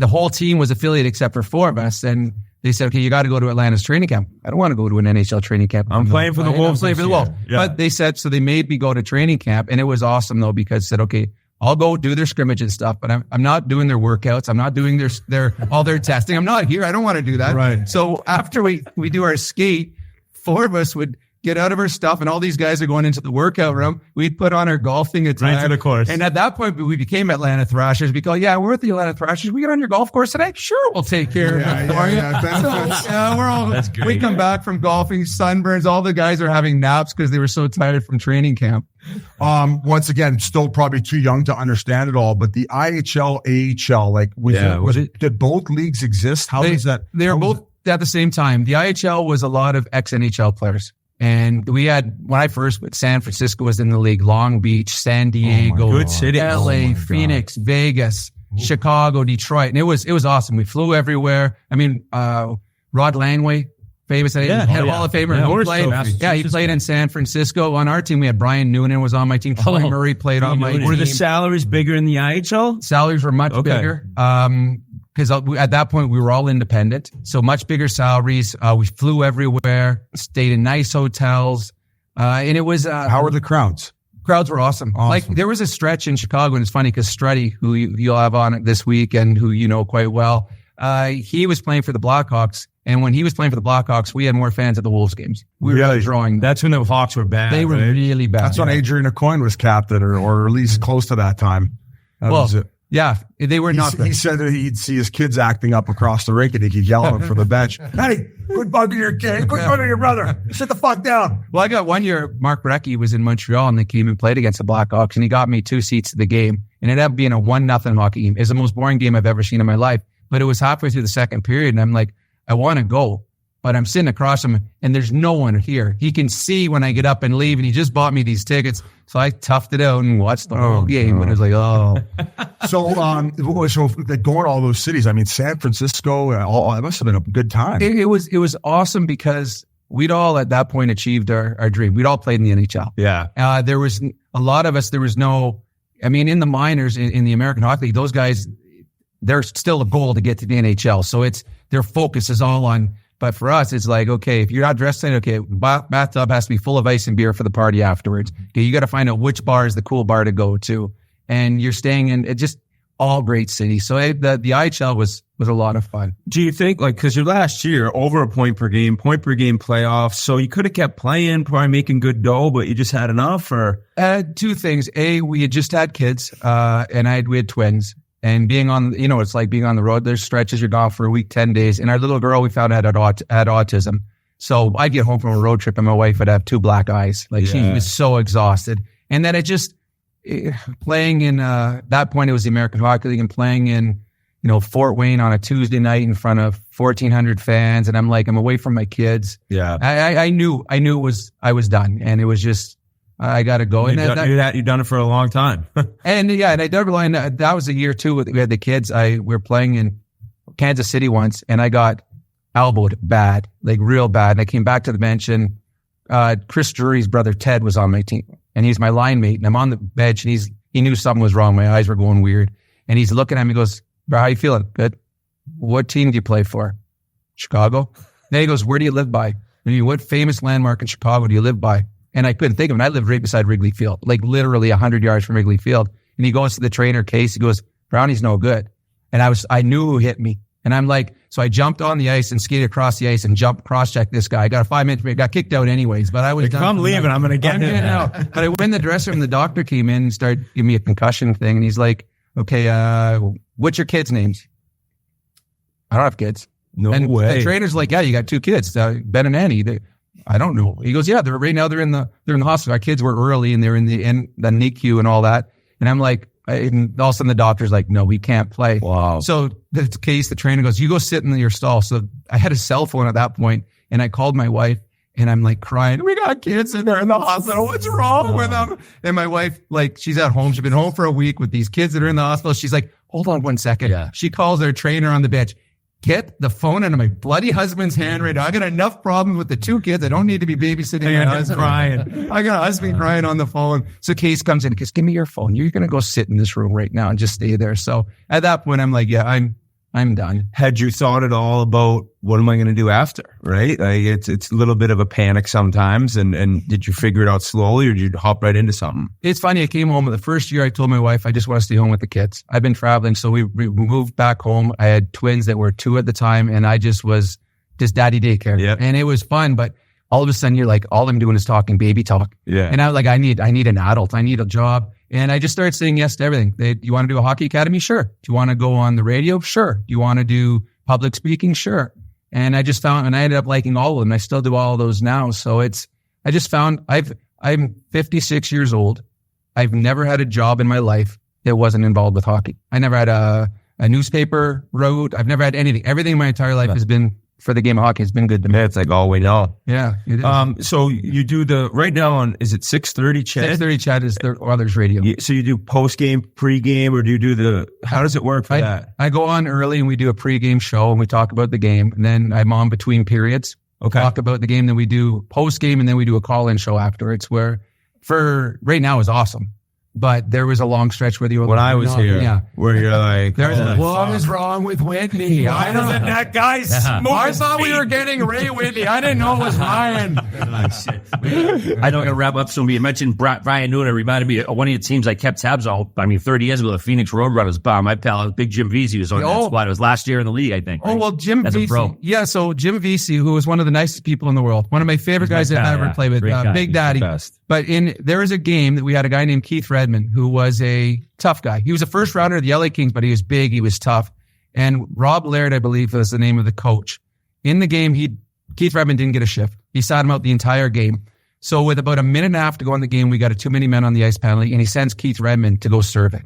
whole team was affiliate except for 4 of us, and they said, okay, you got to go to Atlanta's training camp. I don't want to go to an NHL training camp. I'm playing for the Wolves. I'm playing for the Wolves. Yeah. But they said, so they made me go to training camp, and it was awesome though, because they said, okay, I'll go do their scrimmage and stuff, but I'm not doing their workouts. I'm not doing all their testing. I'm not here. I don't want to do that. Right. So after we do our skate, 4 of us would get out of our stuff, and all these guys are going into the workout room. We'd put on our golfing attire. Right to the course. And at that point, we became Atlanta Thrashers. We go, we're at the Atlanta Thrashers. We get on your golf course today? Sure, we'll take care of it for you. We're all, we come back from golfing, sunburns. All the guys are having naps because they were so tired from training camp. Once again, still probably too young to understand it all, but the IHL, AHL, did both leagues exist? How does that? They were both at the same time. The IHL was a lot of ex-NHL players. And we had, when I first went, San Francisco was in the league, Long Beach, San Diego, good city, LA, Phoenix, Vegas, Chicago, Detroit. And it was awesome. We flew everywhere. I mean, Rod Langway, famous Hall of Famer. He played in San Francisco. On our team, we had Brian Noonan was on my team. Troy Murray played on my team. Were the salaries bigger in the IHL? Salaries were much bigger. Because at that point, we were all independent. So much bigger salaries. We flew everywhere, stayed in nice hotels. And it was... How were the crowds? Crowds were awesome. Like, there was a stretch in Chicago, and it's funny because Strutty, who you'll have on this week and who you know quite well, he was playing for the Blackhawks. And when he was playing for the Blackhawks, we had more fans at the Wolves games. We were really drawing. That's when the Hawks were bad. They were really bad. That's when Adrian Aucoin was captain, or at least close to that time. That was it. Yeah, they were not. He said that he'd see his kids acting up across the rink and he could yell at them from the bench. Hey, quit bugging your kid. Quit bugging your brother. Sit the fuck down. Well, I got one year, Mark Recchi was in Montreal and they came and played against the Blackhawks and he got me 2 seats to the game. And it ended up being a 1-0 hockey game. It's the most boring game I've ever seen in my life. But it was halfway through the second period and I'm like, I want to go. But I'm sitting across him and there's no one here. He can see when I get up and leave and he just bought me these tickets. So I toughed it out and watched the whole game. But it was like, So going to all those cities, I mean, San Francisco, it must have been a good time. It was awesome because we'd all at that point achieved our dream. We'd all played in the NHL. Yeah. There was a lot of us, in the minors in the American Hockey League, those guys, there's still a goal to get to the NHL. So their focus is all on. But for us, it's like, okay, if you're not dressed in, okay, bathtub has to be full of ice and beer for the party afterwards. Okay, you got to find out which bar is the cool bar to go to. And you're staying in just all great cities. So the IHL was a lot of fun. Do you think, because your last year, over a point per game playoffs, so you could have kept playing, probably making good dough, but you just had enough? Or 2 things. We had just had kids, and we had twins. And being on, it's like being on the road. There's stretches you're gone for a week, 10 days. And our little girl we found out had autism. So I'd get home from a road trip and my wife would have 2 black eyes. She was so exhausted. And then playing in, that point it was the American Hockey League and playing in, Fort Wayne on a Tuesday night in front of 1,400 fans. And I'm like, I'm away from my kids. Yeah. I knew I was done. And it was just, I got to go. You've done it for a long time. and I double line. That was a year too. We had the kids. We were playing in Kansas City once and I got elbowed bad, like real bad. And I came back to the bench and Chris Drury's brother Ted was on my team and he's my line mate. And I'm on the bench and he knew something was wrong. My eyes were going weird. And he's looking at me, he goes, bro, how you feeling? Good. What team do you play for? Chicago. Then he goes, where do you live by? What famous landmark in Chicago do you live by? And I couldn't think of it. I lived right beside Wrigley Field, like literally 100 yards from Wrigley Field. And he goes to the trainer, Case. He goes, Brownie's no good. And I knew who hit me. And I'm like, so I jumped on the ice and skated across the ice and cross-checked this guy. I got a 5-minute break. Got kicked out anyways, but I was done. If I'm leaving, I'm going to get it. But I went in the dressing room. The doctor came in and started giving me a concussion thing. And he's like, okay, what's your kids' names? I don't have kids. No and way. The trainer's like, yeah, you got 2 kids, Ben and Annie. I don't know. He goes, yeah, right now they're in the hospital. Our kids were early and they're in the NICU and all that. And I'm like, and all of a sudden the doctor's like, no, we can't play. Wow. So the trainer goes, you go sit in your stall. So I had a cell phone at that point and I called my wife and I'm like crying. We got kids in there in the hospital. What's wrong with them? And my wife, like, she's at home. She's been home for a week with these kids that are in the hospital. She's like, hold on 1 second. Yeah. She calls their trainer on the bench. Get the phone out of my bloody husband's hand right now. I got enough problems with the 2 kids. I don't need to be babysitting my husband. Crying. I got a husband crying on the phone. So Case comes in and goes, give me your phone. You're going to go sit in this room right now and just stay there. So at that point, I'm like, yeah, I'm done. Had you thought at all about what am I going to do after? Right? Like it's a little bit of a panic sometimes. And did you figure it out slowly or did you hop right into something? It's funny. I came home the first year. I told my wife, I just want to stay home with the kids. I've been traveling. So we moved back home. I had twins that were 2 at the time and I just was daddy daycare. Yep. And it was fun. But all of a sudden you're like, all I'm doing is talking baby talk. Yeah. And I was like, I need an adult. I need a job. And I just started saying yes to everything. You want to do a hockey academy? Sure. Do you want to go on the radio? Sure. Do you want to do public speaking? Sure. And I just found, and I ended up liking all of them. I still do all of those now. So I just found I'm 56 years old. I've never had a job in my life that wasn't involved with hockey. I never had a newspaper route. I've never had anything. Everything in my entire life has been for the game of hockey. It's been good to me. It's like all we know. Yeah. It is. So you do right now on, is it 6:30 chat? 6:30 chat is the others radio. So you do post game, pre game, or do you do how does it work for that? I go on early and we do a pre game show and we talk about the game. And then I'm on between periods. Okay. Talk about the game. Then we do post game and then we do a call in show afterwards where for right now is awesome. But there was a long stretch where when I was here, where you're like, what is wrong with Whitney? I know that guy's I thought we were getting Ray Whitney. I didn't know it was Ryan. I don't want to wrap up soon. You mentioned Brian Noonan. It reminded me of one of your teams I kept tabs on. 30 years ago, the Phoenix Roadrunners. My pal, big Jim Vesey, was on that squad. It was last year in the league, I think. Right? Oh, well, Jim Vesey. Yeah, so Jim Vesey, who was one of the nicest people in the world. One of my favorite guys that I ever played with. Big Daddy. But there was a game that we had a guy named Keith Redmond who was a tough guy. He was a first rounder of the LA Kings, but he was big. He was tough. And Rob Laird, I believe, was the name of the coach. In the game, Keith Redmond didn't get a shift. He sat him out the entire game. So with about a minute and a half to go in the game, we got a too many men on the ice penalty, and he sends Keith Redmond to go serve it.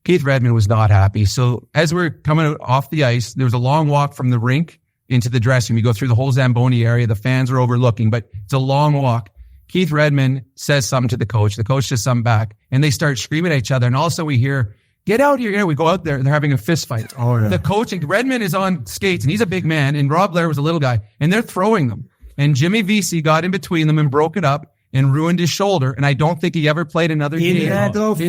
Keith Redmond was not happy. So as we're coming off the ice, there was a long walk from the rink into the dressing room. You go through the whole Zamboni area. The fans are overlooking, but it's a long walk. Keith Redmond says something to the coach. The coach says something back, and they start screaming at each other. And all of a sudden we hear, get out here. We go out there. They're having a fist fight. Oh, yeah. The coach, Redmond is on skates, and he's a big man, and Rob Blair was a little guy, and they're throwing them. And Jimmy Vesey got in between them and broke it up and ruined his shoulder. And I don't think he ever played another game in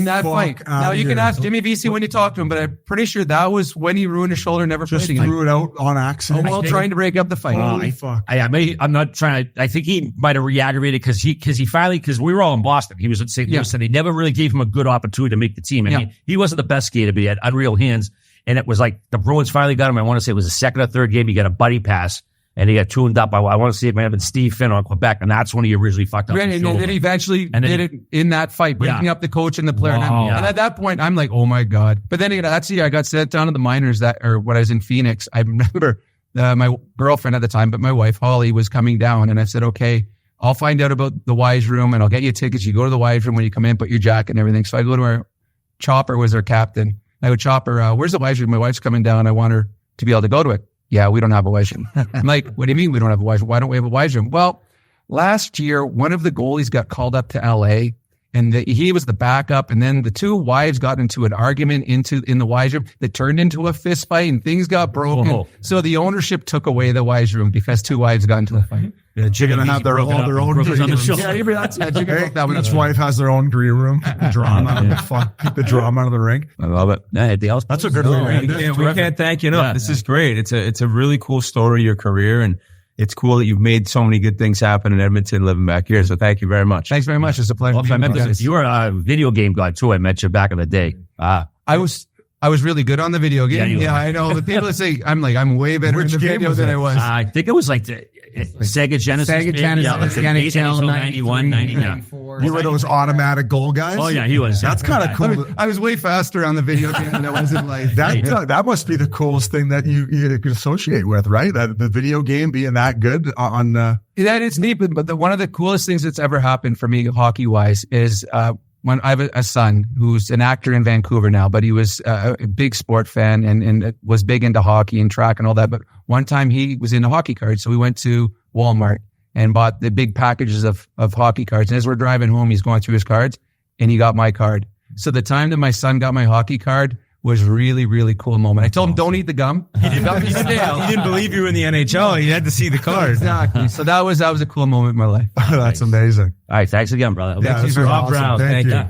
that fight. Now, you can ask Jimmy Vesey when you talk to him, but I'm pretty sure that was when he ruined his shoulder and never played again. Just threw it out on accident. While trying to break up the fight. I'm not trying to, I think he might have re-aggravated because we were all in Boston. He was at St. Louis and they never really gave him a good opportunity to make the team. I mean, he wasn't the best skater, but he had unreal hands. And it was like the Bruins finally got him. I want to say it was the second or third game. He got a buddy pass. And he got tuned up. I want to see it might have been Steve Finn on Quebec, and that's when he originally fucked up. And then he eventually did it in that fight, breaking up the coach and the player. Wow. And at that point, I'm like, oh my God. But then that's the year I got sent down to the minors when I was in Phoenix. I remember my girlfriend at the time, but my wife, Holly, was coming down, and I said, okay, I'll find out about the Wise Room, and I'll get you tickets. You go to the Wise Room when you come in, put your jacket and everything. So I go to where Chopper was our captain. I go, Chopper, where's the Wise Room? My wife's coming down. I want her to be able to go to it. Yeah, we don't have a Wise Room. I'm like, what do you mean we don't have a Wise Room? Why don't we have a Wise Room? Well, last year, one of the goalies got called up to LA, and he was the backup, and then the two wives got into an argument in the Wise Room that turned into a fist fight, and things got broken. Oh. So the ownership took away the Wise Room because two wives got into a fight. Yeah, Jigga gonna have their own green room. That's wife has their own green room. Keep the drama out of the rink. I love it. That's a good way. We can't thank you enough. Yeah. This is great. It's a really cool story of your career, and it's cool that you've made so many good things happen in Edmonton living back here. So thank you very much. Thanks very much. It's a pleasure. You were a video game guy too. I met you back in the day. I was really good on the video game. Yeah, I know. The people that say I'm way better in the video than I was. I think it was like Sega Genesis. Sega Genesis, Yeah, like the NHL 91, 90. You were those automatic goal guys? Oh, yeah, he was. That's kind of cool. I was way faster on the video game than I was in life. That must be the coolest thing that you could associate with, right? That the video game being that good on. That is neat, but one of the coolest things that's ever happened for me hockey wise is when I have a son who's an actor in Vancouver now, but he was a big sport fan and was big into hockey and track and all that. But one time he was into hockey cards, so we went to Walmart and bought the big packages of hockey cards. And as we're driving home, he's going through his cards and he got my card. So the time that my son got my hockey card was really, really cool moment. I told him, don't eat the gum. He didn't believe you were in the NHL. He had to see the card. Exactly. So that was a cool moment in my life. That's amazing. All right, thanks again, brother. Yeah, that's Rob awesome. Brown. Thank you.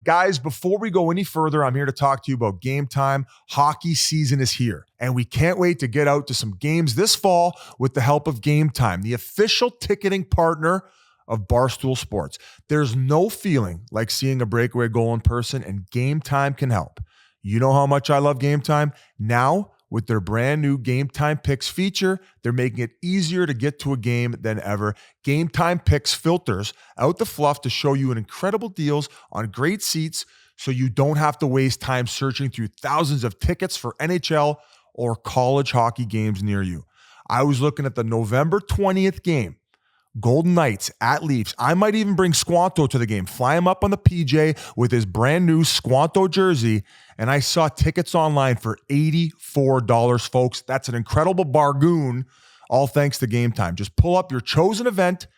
Guys, before we go any further, I'm here to talk to you about Game Time. Hockey season is here, and we can't wait to get out to some games this fall with the help of Game Time, the official ticketing partner of Barstool Sports. There's no feeling like seeing a breakaway goal in person, and Game Time can help. You know how much I love Game Time? Now, with their brand new Game Time Picks feature, they're making it easier to get to a game than ever. Game Time Picks filters out the fluff to show you incredible deals on great seats so you don't have to waste time searching through thousands of tickets for NHL or college hockey games near you. I was looking at the November 20th game, Golden Knights at Leafs. I might even bring Squanto to the game, fly him up on the PJ with his brand new Squanto jersey, and I saw tickets online for $84, folks. That's an incredible bargain, all thanks to Game Time. Just pull up your chosen event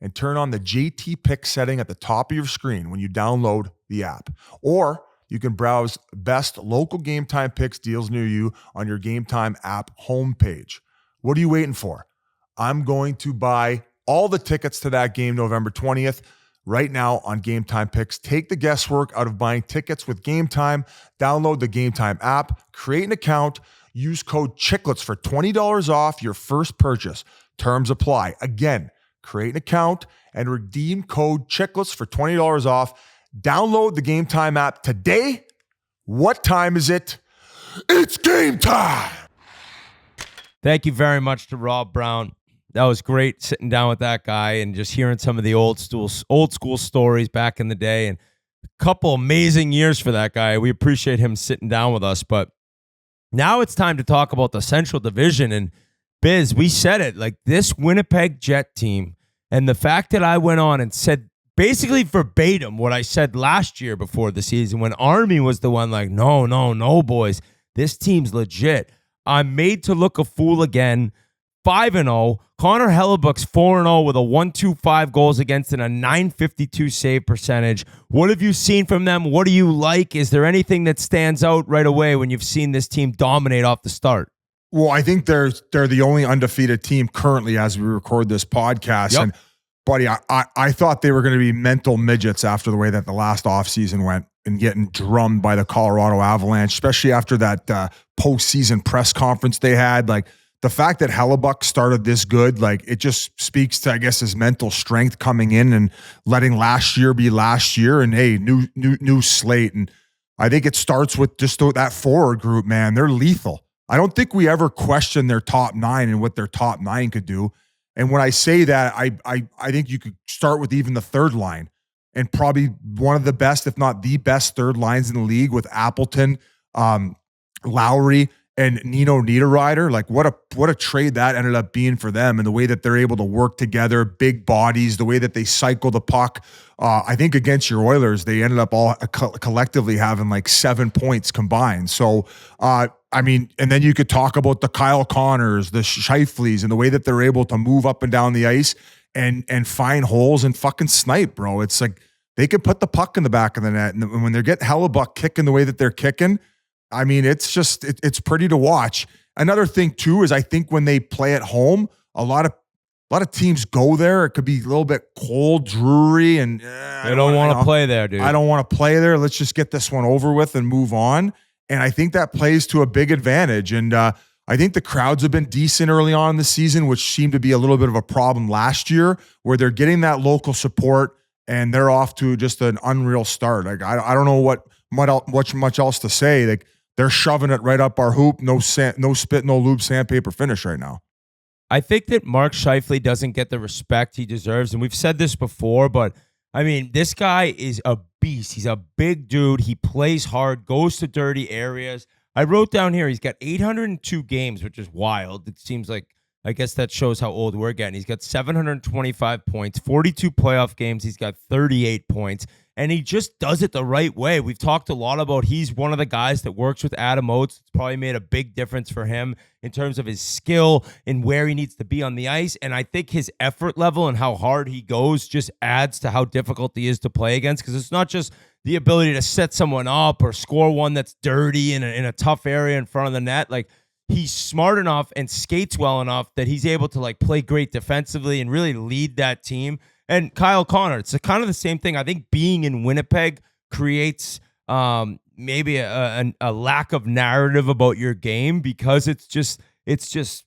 and turn on the JT Pick setting at the top of your screen when you download the app. Or you can browse best local Game Time Picks deals near you on your Game Time app homepage. What are you waiting for? I'm going to buy all the tickets to that game November 20th right now on Game Time Picks. Take the guesswork out of buying tickets with Game Time. Download the Game Time app, create an account, use code Chiclets for $20 off your first purchase. Terms apply. Again, create an account and redeem code Chiclets for $20 off. Download the Game Time app today. What time is it? It's game time. Thank you very much to Rob Brown. That was great sitting down with that guy and just hearing some of the old school stories back in the day, and a couple amazing years for that guy. We appreciate him sitting down with us. But now it's time to talk about the Central Division. And Biz, we said it, like this Winnipeg Jet team, and the fact that I went on and said basically verbatim what I said last year before the season when Army was the one like, no, boys, this team's legit. I'm made to look a fool again. 5-0. Connor Hellebuck's 4-0 with a 1.25 goals against and a 952 save percentage. What have you seen from them? What do you like? Is there anything that stands out right away when you've seen this team dominate off the start? Well, I think they're the only undefeated team currently as we record this podcast. Yep. And buddy, I thought they were going to be mental midgets after the way that the last offseason went and getting drummed by the Colorado Avalanche, especially after that postseason press conference they had. Like, the fact that Hellebuck started this good, like it just speaks to, I guess, his mental strength coming in and letting last year be last year. And hey, new slate. And I think it starts with just that forward group, man. They're lethal. I don't think we ever questioned their top nine and what their top nine could do. And when I say that, I think you could start with even the third line, and probably one of the best, if not the best, third lines in the league with Appleton, Lowry, and Nino Niederreiter. Like what a trade that ended up being for them, and the way that they're able to work together, big bodies, the way that they cycle the puck. I think against your Oilers, they ended up all collectively having like 7 points combined. So, I mean, and then you could talk about the Kyle Connors, the Scheifele's, and the way that they're able to move up and down the ice and find holes and fucking snipe, bro. It's like they can put the puck in the back of the net. And when they're getting Hellebuck kicking the way that they're kicking, I mean, it's just, it's pretty to watch. Another thing too, is I think when they play at home, a lot of teams go there. It could be a little bit cold, dreary, and they don't want to play there, dude. I don't want to play there. Let's just get this one over with and move on. And I think that plays to a big advantage. And I think the crowds have been decent early on in the season, which seemed to be a little bit of a problem last year, where they're getting that local support and they're off to just an unreal start. Like I don't know what much else to say. Like, they're shoving it right up our hoop. No spit, no lube, sandpaper finish right now. I think that Mark Scheifele doesn't get the respect he deserves, and we've said this before, but I mean, this guy is a beast. He's a big dude. He plays hard, goes to dirty areas. I wrote down here, he's got 802 games, which is wild. It seems like, I guess that shows how old we're getting. He's got 725 points, 42 playoff games. He's got 38 points, and he just does it the right way. We've talked a lot about he's one of the guys that works with Adam Oates. It's probably made a big difference for him in terms of his skill and where he needs to be on the ice. And I think his effort level and how hard he goes just adds to how difficult he is to play against, because it's not just the ability to set someone up or score one that's dirty in a tough area in front of the net. Like, he's smart enough and skates well enough that he's able to like play great defensively and really lead that team. And Kyle Connor, it's kind of the same thing. I think being in Winnipeg creates maybe a lack of narrative about your game, because it's just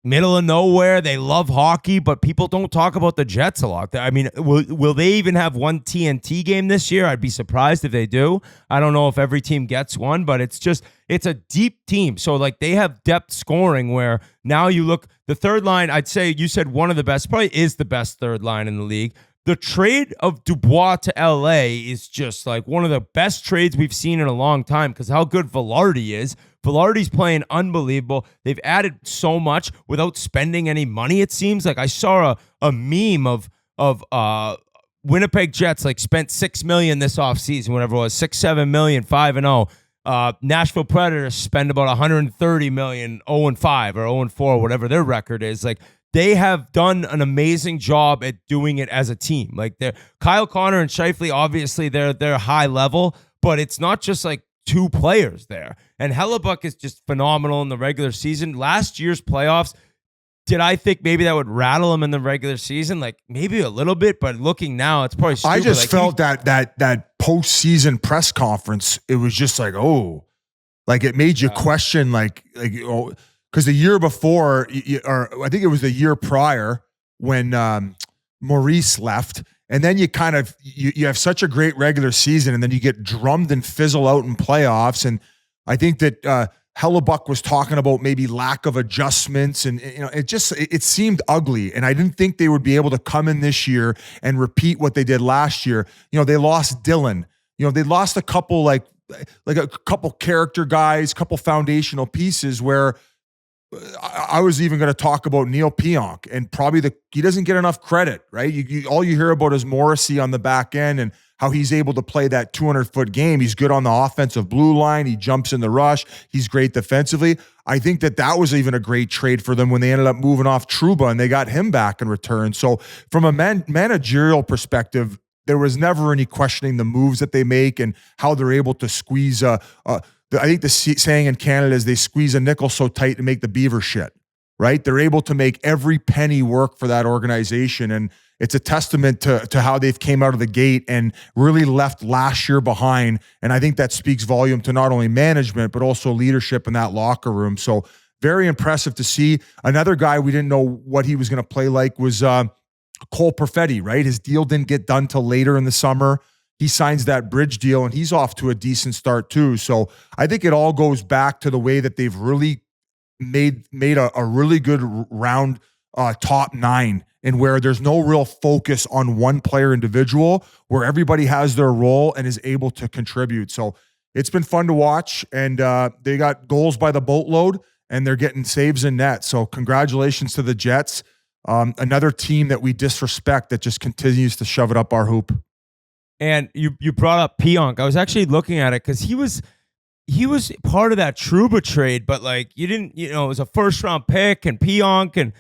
middle of nowhere. They love hockey, but people don't talk about the Jets a lot. I mean, will they even have one TNT game this year? I'd be surprised if they do. I don't know if every team gets one, but it's a deep team. So like, they have depth scoring where now you look, the third line, I'd say you said one of the best, probably is the best third line in the league. The trade of Dubois to LA is just like one of the best trades we've seen in a long time, because how good Velarde is. Velarde's playing unbelievable. They've added so much without spending any money, it seems. Like, I saw a meme of Winnipeg Jets like spent $6 million this offseason, whatever it was, $6-7 million, 5-0. Nashville Predators spend about $130 million, 0-5 or 0-4, whatever their record is. Like, they have done an amazing job at doing it as a team. Like, they're Kyle Connor and Scheifele, obviously they're high level, but it's not just like two players there. And Hellebuck is just phenomenal in the regular season. Last year's playoffs, did I think maybe that would rattle him in the regular season? Like, maybe a little bit, but looking now, it's probably stupid. I just felt that postseason press conference, it was just like, oh, like it made you question, like, oh, because the year before, or I think it was the year prior when Maurice left, and then you kind of you have such a great regular season, and then you get drummed and fizzle out in playoffs. And I think that Hellebuck was talking about maybe lack of adjustments, and it seemed ugly. And I didn't think they would be able to come in this year and repeat what they did last year. They lost Dylan. They lost a couple like a couple character guys, couple foundational pieces where. I was even going to talk about Neil Pionk, and probably he doesn't get enough credit, right? All you hear about is Morrissey on the back end and how he's able to play that 200-foot game. He's good on the offensive blue line. He jumps in the rush. He's great defensively. I think that was even a great trade for them when they ended up moving off Trouba and they got him back in return. So from a managerial perspective, there was never any questioning the moves that they make and how they're able to squeeze I think the saying in Canada is they squeeze a nickel so tight to make the beaver shit, right? They're able to make every penny work for that organization. And it's a testament to how they've came out of the gate and really left last year behind. And I think that speaks volume to not only management, but also leadership in that locker room. So very impressive to see. Another guy we didn't know what he was going to play like was Cole Perfetti, right? His deal didn't get done till later in the summer. He signs that bridge deal and he's off to a decent start too. So I think it all goes back to the way that they've really made a really good round top nine, and where there's no real focus on one player individual, where everybody has their role and is able to contribute. So it's been fun to watch, and they got goals by the boatload and they're getting saves in net. So congratulations to the Jets. Another team that we disrespect that just continues to shove it up our hoop. And you brought up Pionk. I was actually looking at it because he was part of that Trouba trade, but like it was a first round pick, and Pionk, and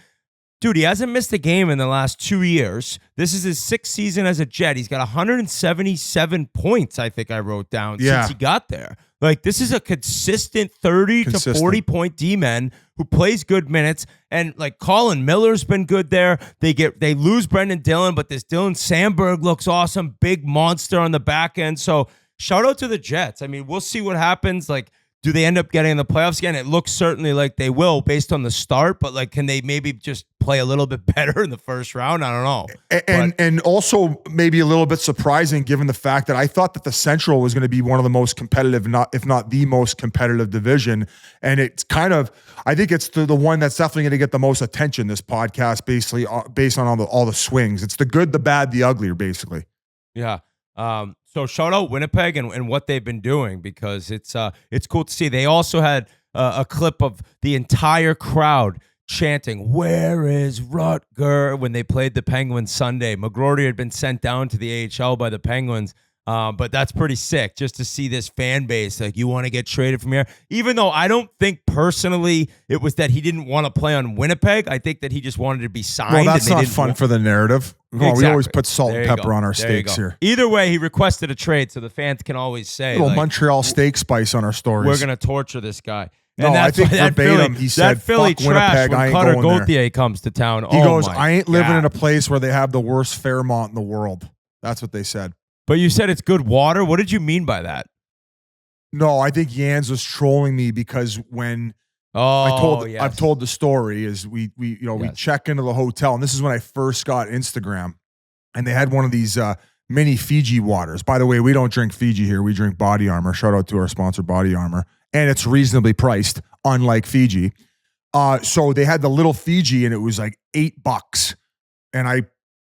dude, he hasn't missed a game in the last 2 years. This is his 6th season as a Jet. He's got 177 points, I think I wrote down, since he got there. Like, this is a consistent 30 to 40 point D-man who plays good minutes. And like Colin Miller's been good there. They lose Brendan Dillon, but this Dylan Sandberg looks awesome. Big monster on the back end. So shout out to the Jets. I mean, we'll see what happens. Like, do they end up getting in the playoffs again? It looks certainly like they will based on the start, but like, can they maybe just play a little bit better in the first round? I don't know. And also maybe a little bit surprising given the fact that I thought that the Central was going to be one of the most competitive, if not the most competitive division. And it's kind of, I think it's the one that's definitely going to get the most attention this podcast, basically based on all the swings. It's the good, the bad, the ugly, basically. Yeah. So shout out Winnipeg and what they've been doing, because it's cool to see. They also had a clip of the entire crowd chanting, "Where is Rutger?" when they played the Penguins Sunday. McGroarty had been sent down to the AHL by the Penguins, but that's pretty sick just to see this fan base. Like, you want to get traded from here? Even though I don't think personally it was that he didn't want to play on Winnipeg. I think that he just wanted to be signed. Well, that's not fun for the narrative. Well, we always put salt and pepper on our steaks here. Either way, he requested a trade, so the fans can always say, little Montreal steak spice on our stories. We're going to torture this guy. No, I think verbatim he said, that Philly fuck Winnipeg, trash I ain't when Cutter going Gauthier there. comes to town. He goes, my I ain't living God. in a place where they have the worst Fairmont in the world. That's what they said. But you said it's good water. What did you mean by that? No, I think Jans was trolling me because when I've told the story is we check into the hotel, and this is when I first got Instagram, and they had one of these mini Fiji waters. By the way, we don't drink Fiji here. We drink Body Armor. Shout out to our sponsor, Body Armor. And it's reasonably priced, unlike Fiji. So they had the little Fiji, and it was like $8. And I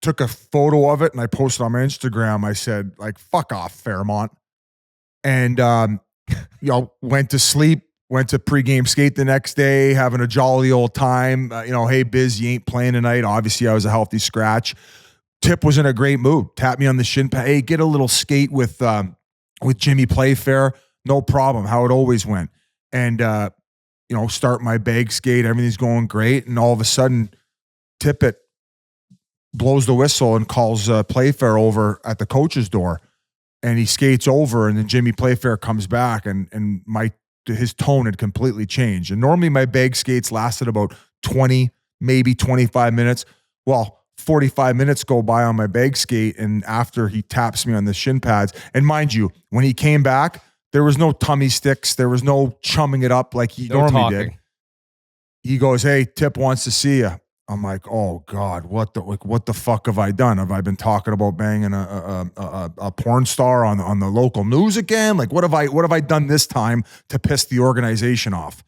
took a photo of it, and I posted on my Instagram. I said, like, fuck off, Fairmont. And, went to sleep, went to pregame skate the next day, having a jolly old time. Hey, Biz, you ain't playing tonight. Obviously, I was a healthy scratch. Tip was in a great mood. Tapped me on the shin pad. Hey, get a little skate with Jimmy Playfair. No problem. How it always went. And, start my bag skate. Everything's going great. And all of a sudden, Tippett blows the whistle and calls Playfair over at the coach's door. And he skates over, and then Jimmy Playfair comes back, and his tone had completely changed. And normally my bag skates lasted about 20, maybe 25 minutes. Well, 45 minutes go by on my bag skate, and after he taps me on the shin pads, and mind you, when he came back, there was no tummy sticks. There was no chumming it up like he normally did. He goes, "Hey, Tip wants to see you." I'm like, "Oh God, what the fuck have I done? Have I been talking about banging a porn star on the local news again? Like, what have I done this time to piss the organization off?"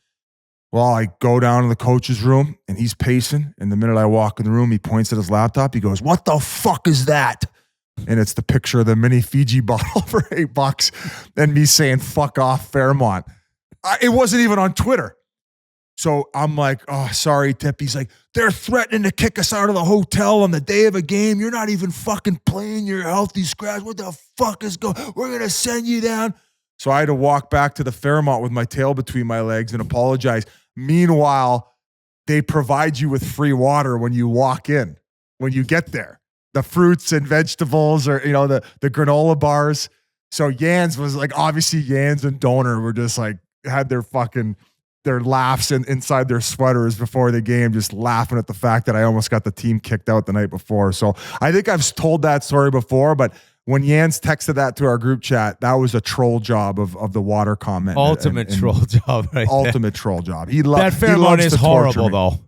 Well, I go down to the coach's room, and he's pacing. And the minute I walk in the room, he points at his laptop. He goes, "What the fuck is that?" And it's the picture of the mini Fiji bottle for $8 and me saying, "Fuck off, Fairmont." It wasn't even on Twitter. So I'm like, "Oh, sorry, Tip." He's like, "They're threatening to kick us out of the hotel on the day of a game. You're not even fucking playing your healthy scratch. What the fuck is going? We're going to send you down." So I had to walk back to the Fairmont with my tail between my legs and apologize. Meanwhile, they provide you with free water when you walk in, when you get there. The fruits and vegetables, or the granola bars. So Jans was like, obviously Jans and Donor were just like, had their laughs inside their sweaters before the game, just laughing at the fact that I almost got the team kicked out the night before. So I think I've told that story before, but when Jans texted that to our group chat, that was a troll job of the water comment. Ultimate troll job, right? Ultimate troll job. That Fairmont is horrible, though.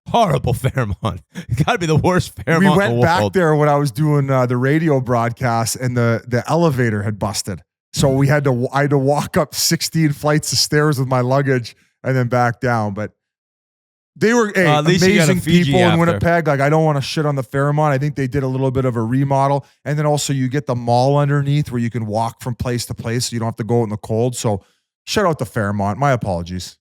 Horrible Fairmont. It got to be the worst Fairmont in the world. We went back there when I was doing the radio broadcast, and the elevator had busted. So I had to walk up 16 flights of stairs with my luggage and then back down. But they were amazing people in Winnipeg. Like, I don't want to shit on the Fairmont. I think they did a little bit of a remodel. And then also you get the mall underneath where you can walk from place to place, so you don't have to go in the cold. So shout out to Fairmont. My apologies.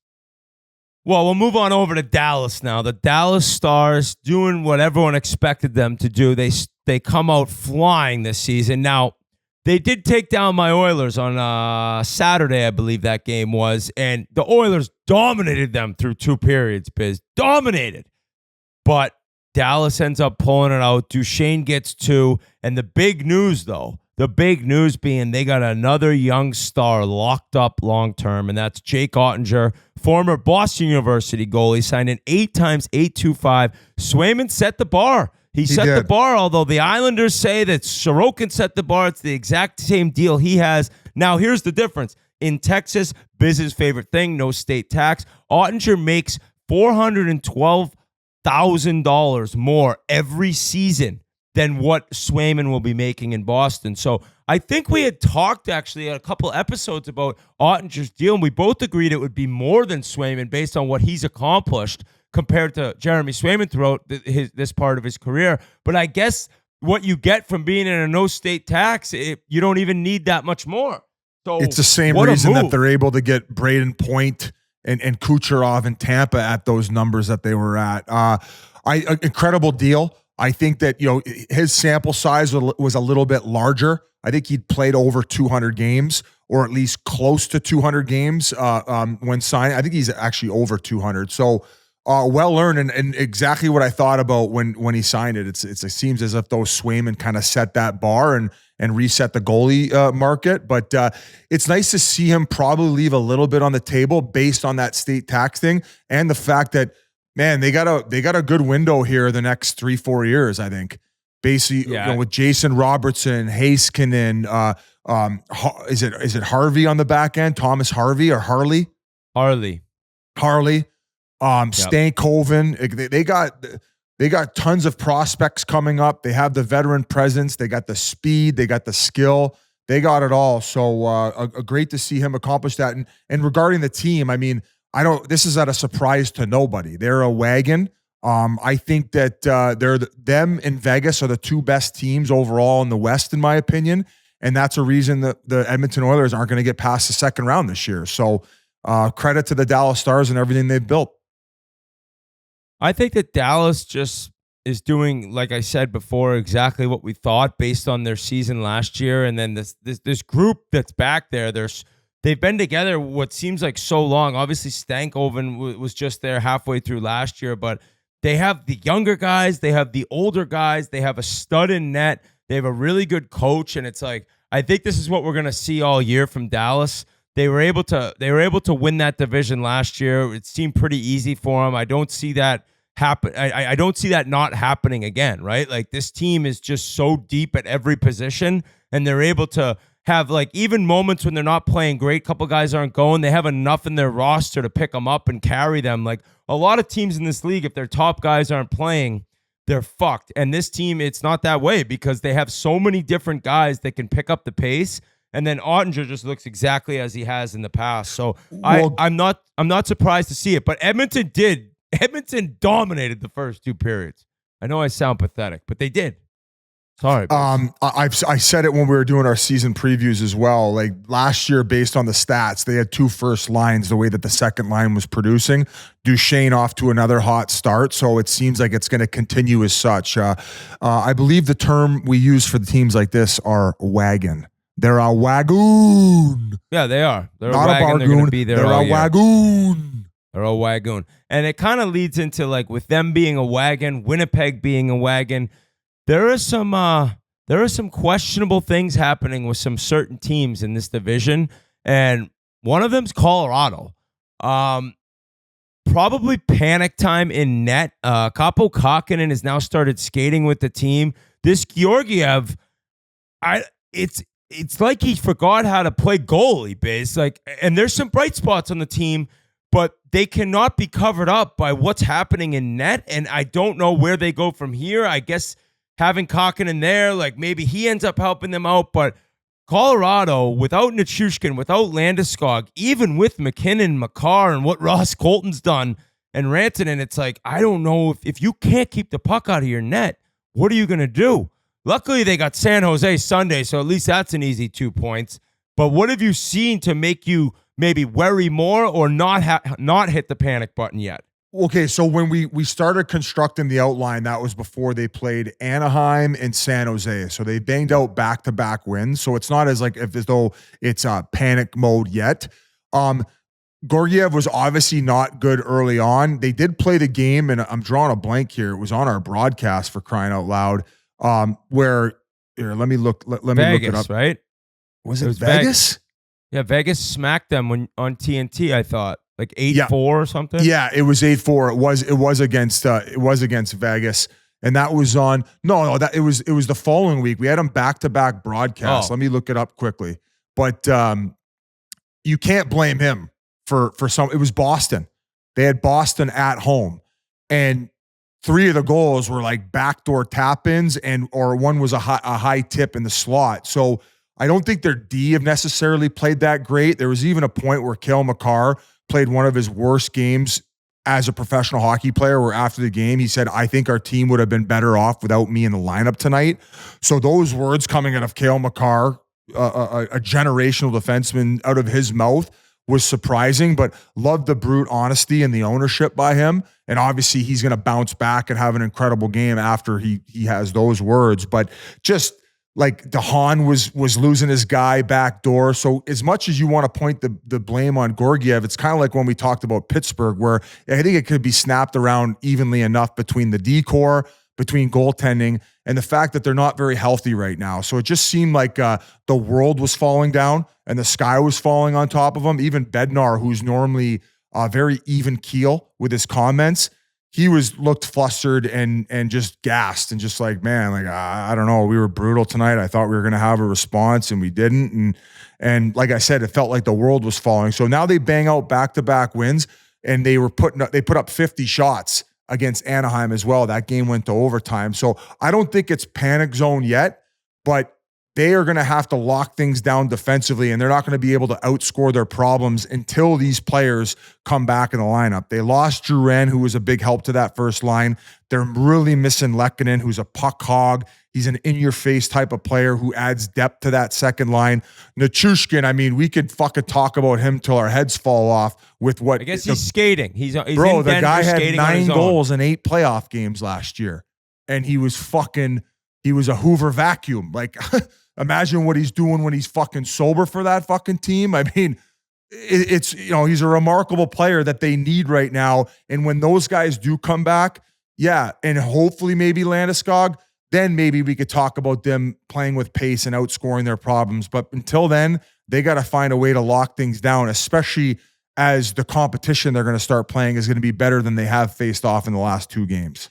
Well, we'll move on over to Dallas now. The Dallas Stars doing what everyone expected them to do. They come out flying this season. Now, they did take down my Oilers on Saturday, I believe that game was, and the Oilers dominated them through 2 periods, Biz. Dominated. But Dallas ends up pulling it out. Duchesne gets 2. And the big news, though, being they got another young star locked up long-term, and that's Jake Ottinger, former Boston University goalie, signed an 8x $825. Swayman set the bar. He set the bar, although the Islanders say that Sorokin set the bar. It's the exact same deal he has. Now, here's the difference. in Texas. Biz's favorite thing, no state tax. Ottinger makes $412,000 more every season than what Swayman will be making in Boston. So I think we had talked actually a couple episodes about Ottinger's deal, and we both agreed it would be more than Swayman based on what he's accomplished compared to Jeremy Swayman throughout this part of his career. But I guess what you get from being in a no state tax, you don't even need that much more. So it's the same reason that they're able to get Braden Point and Kucherov in Tampa at those numbers that they were at. Incredible deal. I think that, his sample size was a little bit larger. I think he'd played over 200 games, or at least close to 200 games when signed. I think he's actually over 200. So well earned, and exactly what I thought about when he signed it. It seems as if those Swayman kind of set that bar and reset the goalie market. But it's nice to see him probably leave a little bit on the table based on that state tax thing and the fact that, man, they got a good window here the next 3-4 years, I think. Basically, with Jason Robertson, Heiskanen, is it Harvey on the back end? Thomas Harvey or Harley? Harley. Stankoven. They got tons of prospects coming up. They have the veteran presence. They got the speed. They got the skill. They got it all. So great to see him accomplish that. And regarding the team, I mean, this is at a surprise to nobody. They're a wagon. I think that them and Vegas are the two best teams overall in the West, in my opinion. And that's a reason that the Edmonton Oilers aren't going to get past the second round this year. So credit to the Dallas Stars and everything they've built. I think that Dallas just is doing, like I said before, exactly what we thought based on their season last year. And then this group that's back there, they've been together what seems like so long. Obviously, Stankoven was just there halfway through last year, but they have the younger guys, they have the older guys, they have a stud in net, they have a really good coach, and it's like, I think this is what we're gonna see all year from Dallas. They were able to win that division last year. It seemed pretty easy for them. I don't see that happen. I don't see that not happening again, right? Like, this team is just so deep at every position, and they're able to have, like, even moments when they're not playing great, couple guys aren't going, they have enough in their roster to pick them up and carry them. Like, a lot of teams in this league, if their top guys aren't playing, they're fucked. And this team, it's not that way because they have so many different guys that can pick up the pace. And then Ottinger just looks exactly as he has in the past. So I'm not surprised to see it. But Edmonton dominated the first two periods. I know I sound pathetic, but they did. Sorry. I said it when we were doing our season previews as well. Like, last year, based on the stats, they had two first lines the way that the second line was producing. Duchesne off to another hot start, so it seems like it's going to continue as such. I believe the term we use for the teams like this are wagon. They're a wagoon. Yeah, they are. They're not a wagon. A bargoon. They're going to be there. They're all a year. wagoon. They're a wagoon. And it kind of leads into, like, with them being a wagon, Winnipeg being a wagon, there are some questionable things happening with some certain teams in this division, and one of them's Colorado. Probably panic time in net. Kaapo Kahkonen has now started skating with the team. This Georgiev, it's like he forgot how to play goalie, Biz. Like, and there's some bright spots on the team, but they cannot be covered up by what's happening in net, and I don't know where they go from here. I guess having Kahkonen there, like, maybe he ends up helping them out, but Colorado, without Nichushkin, without Landeskog, even with McKinnon, Makar, and what Ross Colton's done, and Rantanen, it's like, I don't know if you can't keep the puck out of your net, what are you going to do? Luckily, they got San Jose Sunday, so at least that's an easy 2 points. But what have you seen to make you maybe worry more or not hit the panic button yet? Okay, so when we started constructing the outline, that was before they played Anaheim and San Jose. So they banged out back-to-back wins. So it's not as though it's a panic mode yet. Georgiev was obviously not good early on. They did play the game, and I'm drawing a blank here. It was on our broadcast, for crying out loud. Where here, let me look it up. Right? Was it Vegas? Yeah, Vegas smacked them on TNT, I thought. Like 8-4 or something? Yeah, it was 8-4. It was against Vegas. And that was on it was the following week. We had them back-to-back broadcasts. Oh. Let me look it up quickly. But you can't blame him for some. It was Boston. They had Boston at home, and 3 of the goals were like backdoor tap-ins, or one was a high tip in the slot. So I don't think their D have necessarily played that great. There was even a point where Cale Makar played one of his worst games as a professional hockey player, where after the game, he said, I think our team would have been better off without me in the lineup tonight. So those words coming out of Cale Makar, a generational defenseman, out of his mouth was surprising, but loved the brute honesty and the ownership by him. And obviously he's going to bounce back and have an incredible game after he has those words. But just like DeHaan was losing his guy back door. So as much as you want to point the blame on Georgiev, it's kind of like when we talked about Pittsburgh, where I think it could be snapped around evenly enough between the D-core, between goaltending, and the fact that they're not very healthy right now. So it just seemed like the world was falling down and the sky was falling on top of them. Even Bednar, who's normally very even keel with his comments, he looked flustered and just gassed and just like, man, like, I don't know. We were brutal tonight. I thought we were going to have a response and we didn't. And like I said, it felt like the world was falling. So now they bang out back-to-back wins, and they put up 50 shots against Anaheim as well. That game went to overtime. So I don't think it's panic zone yet, but they are going to have to lock things down defensively, and they're not going to be able to outscore their problems until these players come back in the lineup. They lost Drouin, who was a big help to that first line. They're really missing Lehkonen, who's a puck hog. He's an in-your-face type of player who adds depth to that second line. Nichushkin, I mean, we could fucking talk about him till our heads fall off with what. I guess he's skating. He's bro, in the guy had skating 9 goals in 8 playoff games last year, and he was a Hoover vacuum. Like, imagine what he's doing when he's fucking sober for that fucking team. I mean, it's, he's a remarkable player that they need right now. And when those guys do come back, yeah, and hopefully maybe Landeskog, then maybe we could talk about them playing with pace and outscoring their problems. But until then, they got to find a way to lock things down, especially as the competition they're going to start playing is going to be better than they have faced off in the last 2 games.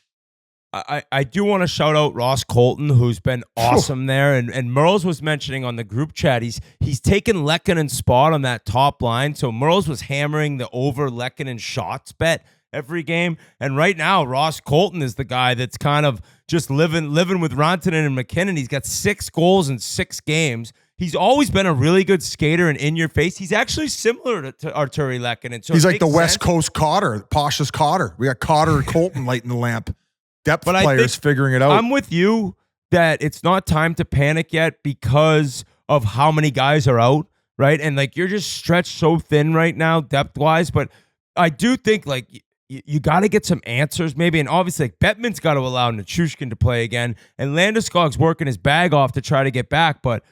I do want to shout out Ross Colton, who's been awesome there. And Merles was mentioning on the group chat, he's taken Lehkonen's spot on that top line. So Merles was hammering the over Lehkonen shots bet every game. And right now, Ross Colton is the guy that's kind of just living with Rantanen and McKinnon. He's got 6 goals in 6 games. He's always been a really good skater and in your face. He's actually similar to Arturi Lehkonen. So he's like the West Coast Cotter, Pasha's Cotter. We got Cotter and Colton lighting the lamp. Depth players figuring it out. I'm with you that it's not time to panic yet because of how many guys are out, right? And like you're just stretched so thin right now, depth-wise. But I do think like you got to get some answers maybe. And obviously like Bettman's got to allow Nichushkin to play again. And Landeskog's working his bag off to try to get back. But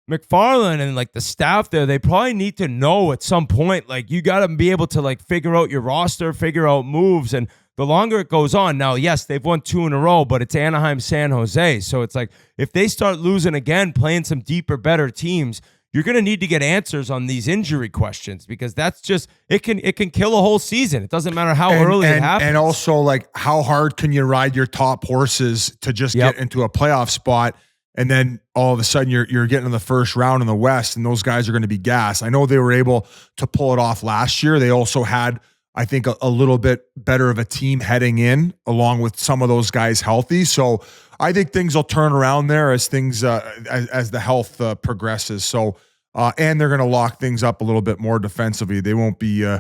McFarland and like the staff there, they probably need to know at some point, like you got to be able to like figure out your roster, figure out moves. And the longer it goes on, now, yes, they've won 2 in a row, but it's Anaheim, San Jose. So it's like if they start losing again, playing some deeper, better teams, you're going to need to get answers on these injury questions because that's just it can kill a whole season. It doesn't matter how early it happens. And also, like, how hard can you ride your top horses to just get into a playoff spot? And then all of a sudden you're getting in the first round in the West, and those guys are going to be gassed. I know they were able to pull it off last year. They also had, I think, a little bit better of a team heading in, along with some of those guys healthy. So I think things will turn around there as things as the health progresses. So and they're going to lock things up a little bit more defensively. They won't be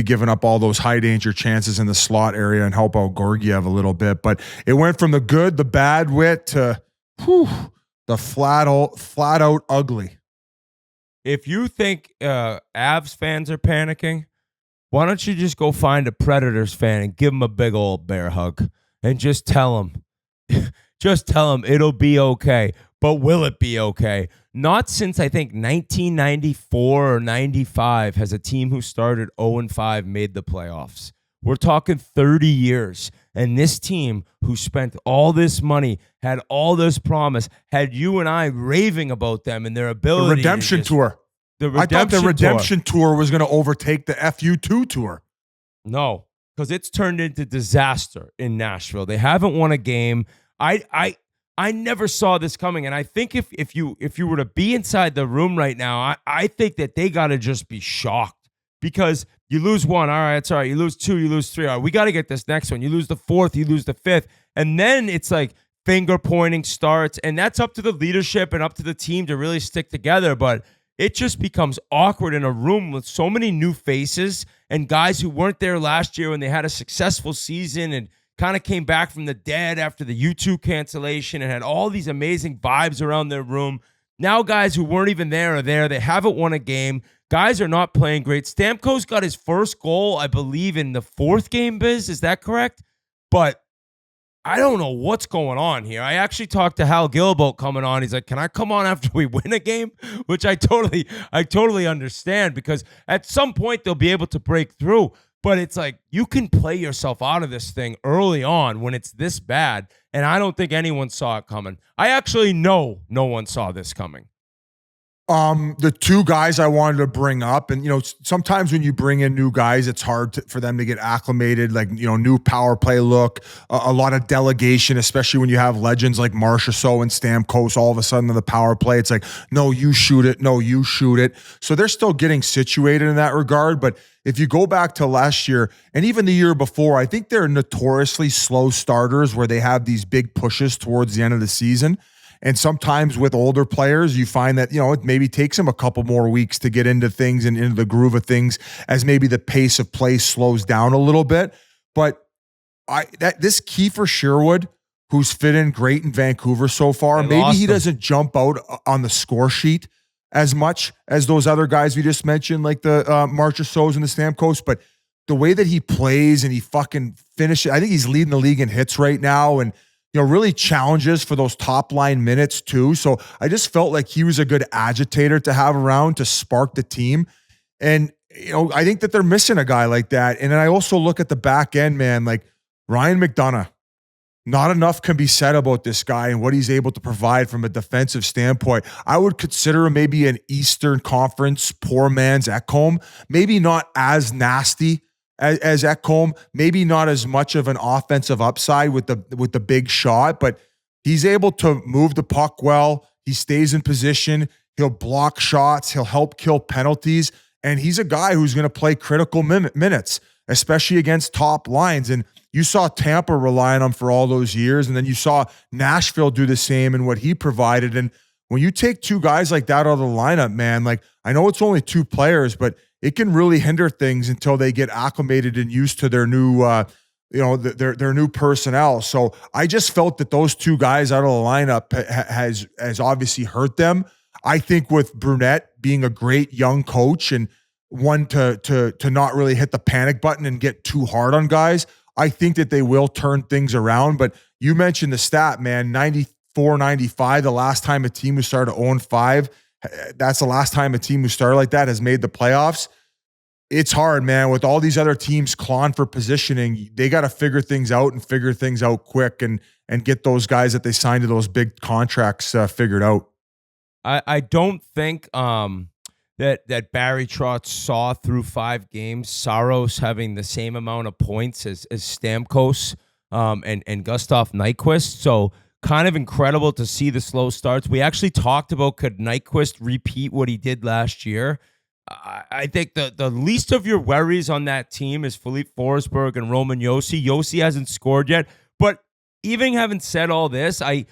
giving up all those high danger chances in the slot area and help out Georgiev a little bit. But it went from the good, the bad Whit to the flat out ugly. If you think Avs fans are panicking, why don't you just go find a Predators fan and give him a big old bear hug and just tell him it'll be okay. But will it be okay? Not since, I think, 1994 or 95 has a team who started 0-5 made the playoffs. We're talking 30 years. And this team who spent all this money, had all this promise, had you and I raving about them and their ability. The redemption tour. I thought the redemption tour was going to overtake the FU2 tour. No, because it's turned into disaster in Nashville. They haven't won a game. I I never saw this coming. And I think if you were to be inside the room right now, I think that they got to just be shocked, because you lose one. All right, it's all right. You lose two, you lose three. All right, we got to get this next one. You lose the fourth, you lose the fifth. And then it's like finger pointing starts. And that's up to the leadership and up to the team to really stick together. But it just becomes awkward in a room with so many new faces and guys who weren't there last year when they had a successful season and kind of came back from the dead after the U2 cancellation and had all these amazing vibes around their room. Now guys who weren't even there are there. They haven't won a game. Guys are not playing great. Stamkos got his first goal, I believe, in the fourth game, Biz. Is that correct? But I don't know what's going on here. I actually talked to Hal Gill about coming on. He's like, can I come on after we win a game? Which I totally understand, because at some point they'll be able to break through. But it's like, you can play yourself out of this thing early on when it's this bad. And I don't think anyone saw it coming. I actually know no one saw this coming. The two guys I wanted to bring up, and sometimes when you bring in new guys, it's hard for them to get acclimated. Like new power play look, a lot of delegation, especially when you have legends like Marchessault and Stamkos. All of a sudden, on the power play, it's like, no, you shoot it, no, you shoot it. So they're still getting situated in that regard. But if you go back to last year and even the year before, I think they're notoriously slow starters where they have these big pushes towards the end of the season. And sometimes with older players, you find that, it maybe takes them a couple more weeks to get into things and into the groove of things as maybe the pace of play slows down a little bit. But this Kiefer Sherwood, who's fit in great in Vancouver so far, maybe he doesn't jump out on the score sheet as much as those other guys we just mentioned, like the Marchessaults and the Stamkos, but the way that he plays and he fucking finishes, I think he's leading the league in hits right now, and really challenges for those top line minutes too. So I just felt like he was a good agitator to have around to spark the team. And, I think that they're missing a guy like that. And then I also look at the back end, man, like Ryan McDonagh. Not enough can be said about this guy and what he's able to provide from a defensive standpoint. I would consider him maybe an Eastern Conference poor man's Ekholm, maybe not as nasty as Ekholm, maybe not as much of an offensive upside with the big shot, but he's able to move the puck well. He stays in position. He'll block shots. He'll help kill penalties. And he's a guy who's going to play critical minutes, especially against top lines. And you saw Tampa rely on him for all those years. And then you saw Nashville do the same in what he provided. And when you take two guys like that out of the lineup, man, like I know it's only two players, but it can really hinder things until they get acclimated and used to their new, their new personnel. So I just felt that those two guys out of the lineup has obviously hurt them. I think with Brunette being a great young coach and one to not really hit the panic button and get too hard on guys, I think that they will turn things around. But you mentioned the stat, man, 94-95, the last time a team who started 0-5, that's the last time a team who started like that has made the playoffs. It's hard, man. With all these other teams clawing for positioning, they got to figure things out quick and get those guys that they signed to those big contracts figured out. I don't think that Barry Trotz saw through 5 games Saros having the same amount of points as Stamkos and Gustav Nyquist. So kind of incredible to see the slow starts. We actually talked about, could Nyquist repeat what he did last year? I think the least of your worries on that team is Philippe Forsberg and Roman Josi. Josi hasn't scored yet, but even having said all this, I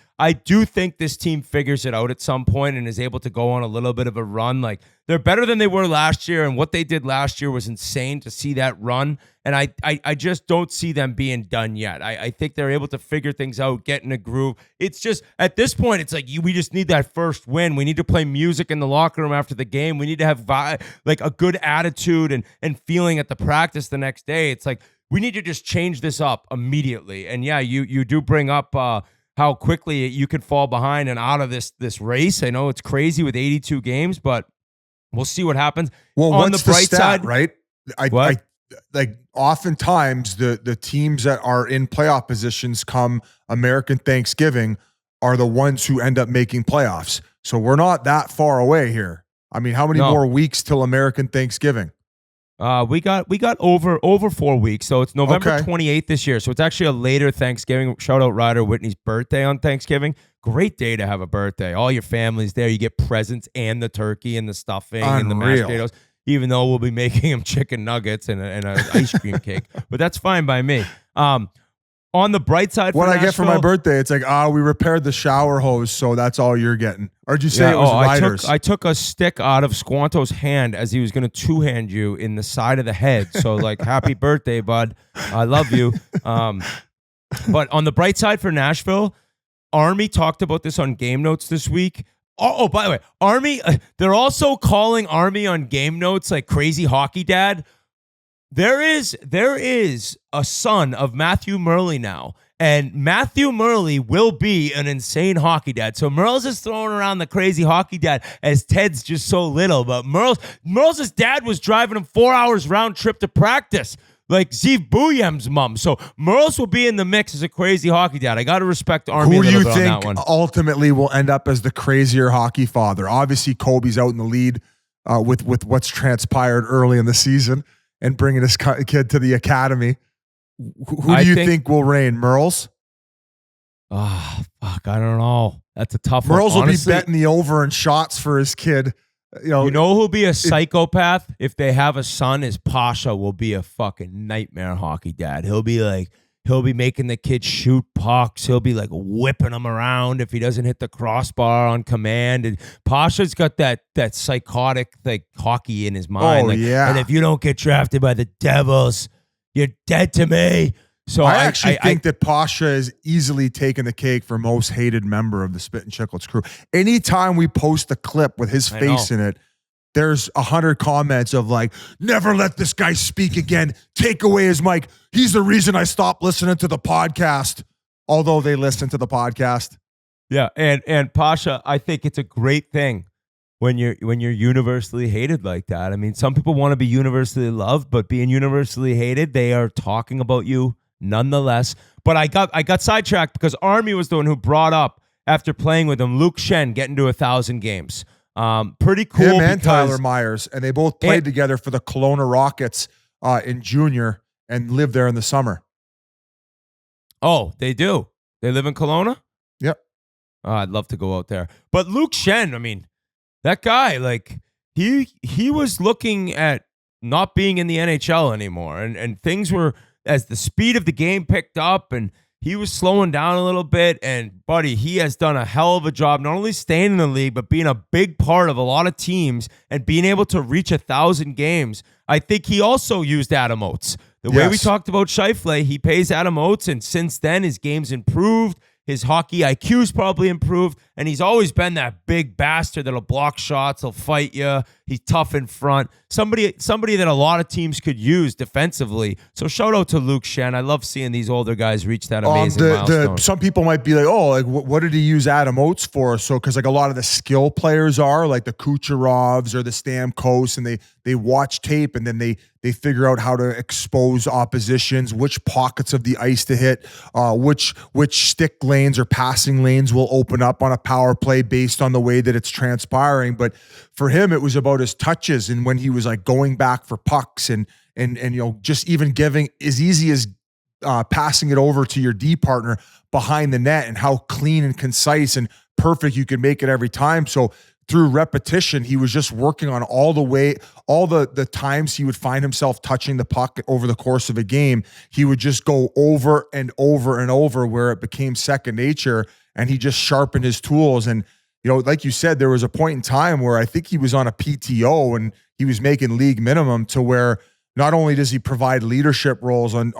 do think this team figures it out at some point and is able to go on a little bit of a run. Like, they're better than they were last year, and what they did last year was insane to see that run. And I just don't see them being done yet. I think they're able to figure things out, get in a groove. It's just, at this point, it's like we just need that first win. We need to play music in the locker room after the game. We need to have like a good attitude and feeling at the practice the next day. It's like, we need to just change this up immediately. And yeah, you do bring up how quickly you could fall behind and out of this race. I know it's crazy with 82 games, but we'll see what happens. Well, on what's the bright stat, side, right? I like oftentimes the teams that are in playoff positions come American Thanksgiving are the ones who end up making playoffs. So we're not that far away here. I mean, how many more weeks till American Thanksgiving? We got over 4 weeks, so it's November Okay. 28th this year. So it's actually a later Thanksgiving. Shout out Ryder Whitney's birthday on Thanksgiving. Great day to have a birthday. All your family's there. You get presents and the turkey and the stuffing and the mashed Unreal. potatoes. Even though we'll be making him chicken nuggets and an ice cream cake, but that's fine by me. On the bright side, What for I get for my Nashville- birthday, it's like, we repaired the shower hose, so that's all you're getting. Or did you say it was Riders? I took a stick out of Squanto's hand as he was going to two-hand you in the side of the head. So, like, happy birthday, bud. I love you. But on the bright side for Nashville, Army talked about this on Game Notes this week. Oh, by the way, Army, they're also calling Army on Game Notes like Crazy Hockey Dad. There is a son of Matthew Murley now, and Matthew Murley will be an insane hockey dad. So Merle's is throwing around the crazy hockey dad as Ted's just so little, but Merle's dad was driving him 4 hours round trip to practice, like Zeev Buyem's mom. So Merle's will be in the mix as a crazy hockey dad. I got to respect Army Who a do little you bit on that think one. ultimately will end up as the crazier hockey father? Obviously, Kobe's out in the lead with what's transpired early in the season and bringing his kid to the academy. Who do you think will reign? Merles? Ah, fuck, I don't know. That's a tough one. Merles will be Honestly, betting the over in shots for his kid. You know who'll be a psychopath if they have a son is Pasha will be a fucking nightmare hockey dad. He'll be making the kid shoot pucks. He'll be like whipping them around if he doesn't hit the crossbar on command. And Pasha's got that psychotic like hockey in his mind. Oh, like, yeah. And if you don't get drafted by the Devils, you're dead to me. So I actually think that Pasha is easily taking the cake for most hated member of the Spittin Chiclets crew. Anytime we post a clip with his face in it, there's 100 comments of like, never let this guy speak again. Take away his mic. He's the reason I stopped listening to the podcast. Although they listen to the podcast. Yeah, and Pasha, I think it's a great thing when you're universally hated like that. I mean, some people want to be universally loved, but being universally hated, they are talking about you nonetheless. But I got sidetracked because Army was the one who brought up, after playing with him, Luke Shen getting to 1,000 games. Pretty cool. Him and Tyler Myers, and they both played together for the Kelowna Rockets in junior and lived there in the summer. Oh, they do. They live in Kelowna? Yep. Oh, I'd love to go out there. But Luke Shen, I mean, that guy, like, he was looking at not being in the NHL anymore. And things were, as the speed of the game picked up and he was slowing down a little bit. And, buddy, he has done a hell of a job, not only staying in the league, but being a big part of a lot of teams and being able to reach 1,000 games. I think he also used Adam Oates. The way we talked about Scheifele, he pays Adam Oates, and since then his game's improved. His hockey IQ's probably improved, and he's always been that big bastard that'll block shots, he'll fight you, he's tough in front. Somebody that a lot of teams could use defensively. So shout out to Luke Shen. I love seeing these older guys reach that amazing milestone. Some people might be like, oh, like what did he use Adam Oates for? So because like a lot of the skill players are like the Kucherovs or the Stamkos, and they watch tape and then they figure out how to expose oppositions, which pockets of the ice to hit, which stick lanes or passing lanes will open up on a power play based on the way that it's transpiring. But for him, it was about his touches and when he was like going back for pucks and just even giving as easy as passing it over to your D partner behind the net and how clean and concise and perfect you could make it every time. So through repetition, he was just working on all the times he would find himself touching the puck over the course of a game. He would just go over and over and over where it became second nature, and he just sharpened his tools. And, like you said, there was a point in time where I think he was on a PTO and he was making league minimum, to where not only does he provide leadership roles on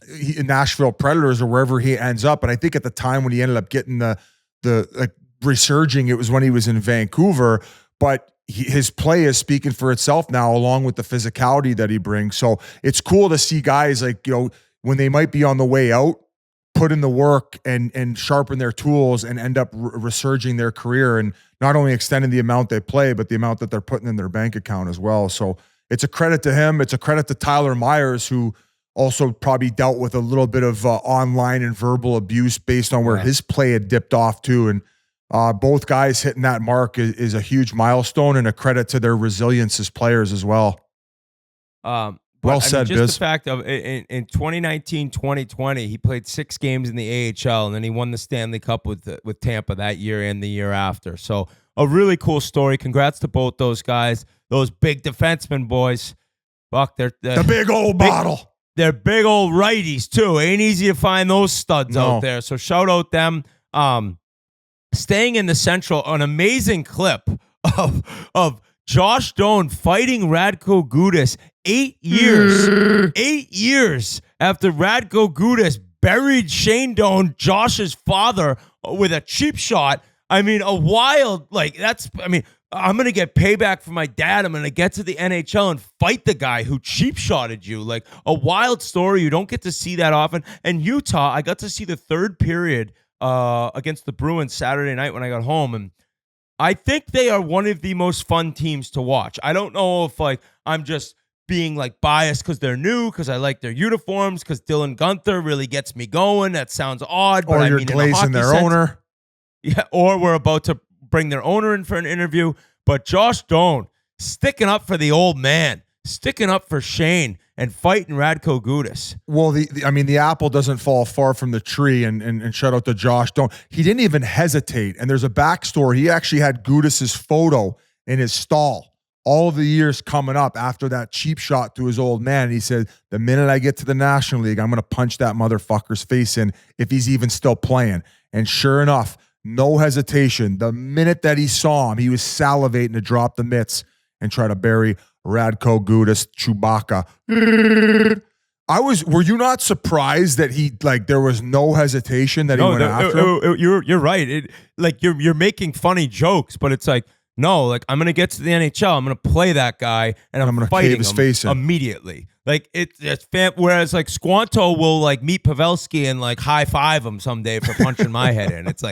Nashville Predators or wherever he ends up, but I think at the time when he ended up getting the resurging, it was when he was in Vancouver, but his play is speaking for itself now, along with the physicality that he brings. So it's cool to see guys like, when they might be on the way out, put in the work and sharpen their tools and end up resurging their career, and not only extending the amount they play, but the amount that they're putting in their bank account as well. So it's a credit to him. It's a credit to Tyler Myers, who also probably dealt with a little bit of online and verbal abuse based on where his play had dipped off to. And both guys hitting that mark is a huge milestone and a credit to their resilience as players as well. Well said, just Biz. the fact of in 2019, 2020, he played 6 games in the AHL, and then he won the Stanley Cup with Tampa that year and the year after. So a really cool story. Congrats to both those guys, those big defensemen, boys. Fuck, they're the big old bottle. They're big old righties too. Ain't easy to find those studs out there. So shout out them. Staying in the Central, an amazing clip of Josh Doan fighting Radko Gudas 8 years after Radko Gudas buried Shane Doan, Josh's father, with a cheap shot. I mean, I'm going to get payback for my dad. I'm going to get to the NHL and fight the guy who cheap shotted you. Like, a wild story. You don't get to see that often. And Utah, I got to see the third period against the Bruins Saturday night when I got home, and I think they are one of the most fun teams to watch. I don't know if I'm just being biased because they're new, because I like their uniforms, because Dylan Gunther really gets me going. That sounds odd, but or you're glazing their owner. Yeah, or we're about to bring their owner in for an interview. But Josh Doan sticking up for the old man, sticking up for Shane, and fighting Radko Gudas. Well, the apple doesn't fall far from the tree, and shout out to Josh Doan. He didn't even hesitate, and there's a backstory. He actually had Gudas's photo in his stall all of the years coming up after that cheap shot to his old man. He said, the minute I get to the National League, I'm going to punch that motherfucker's face in if he's even still playing. And sure enough, no hesitation. The minute that he saw him, he was salivating to drop the mitts and try to bury Radko Gudas, Chewbacca. Were you not surprised that there was no hesitation that he went after him? You're right. You're making funny jokes, but it's no, I'm going to get to the NHL. I'm going to play that guy, and I'm going to fight his face immediately. Whereas Squanto will meet Pavelski and high five him someday for punching my head in. It's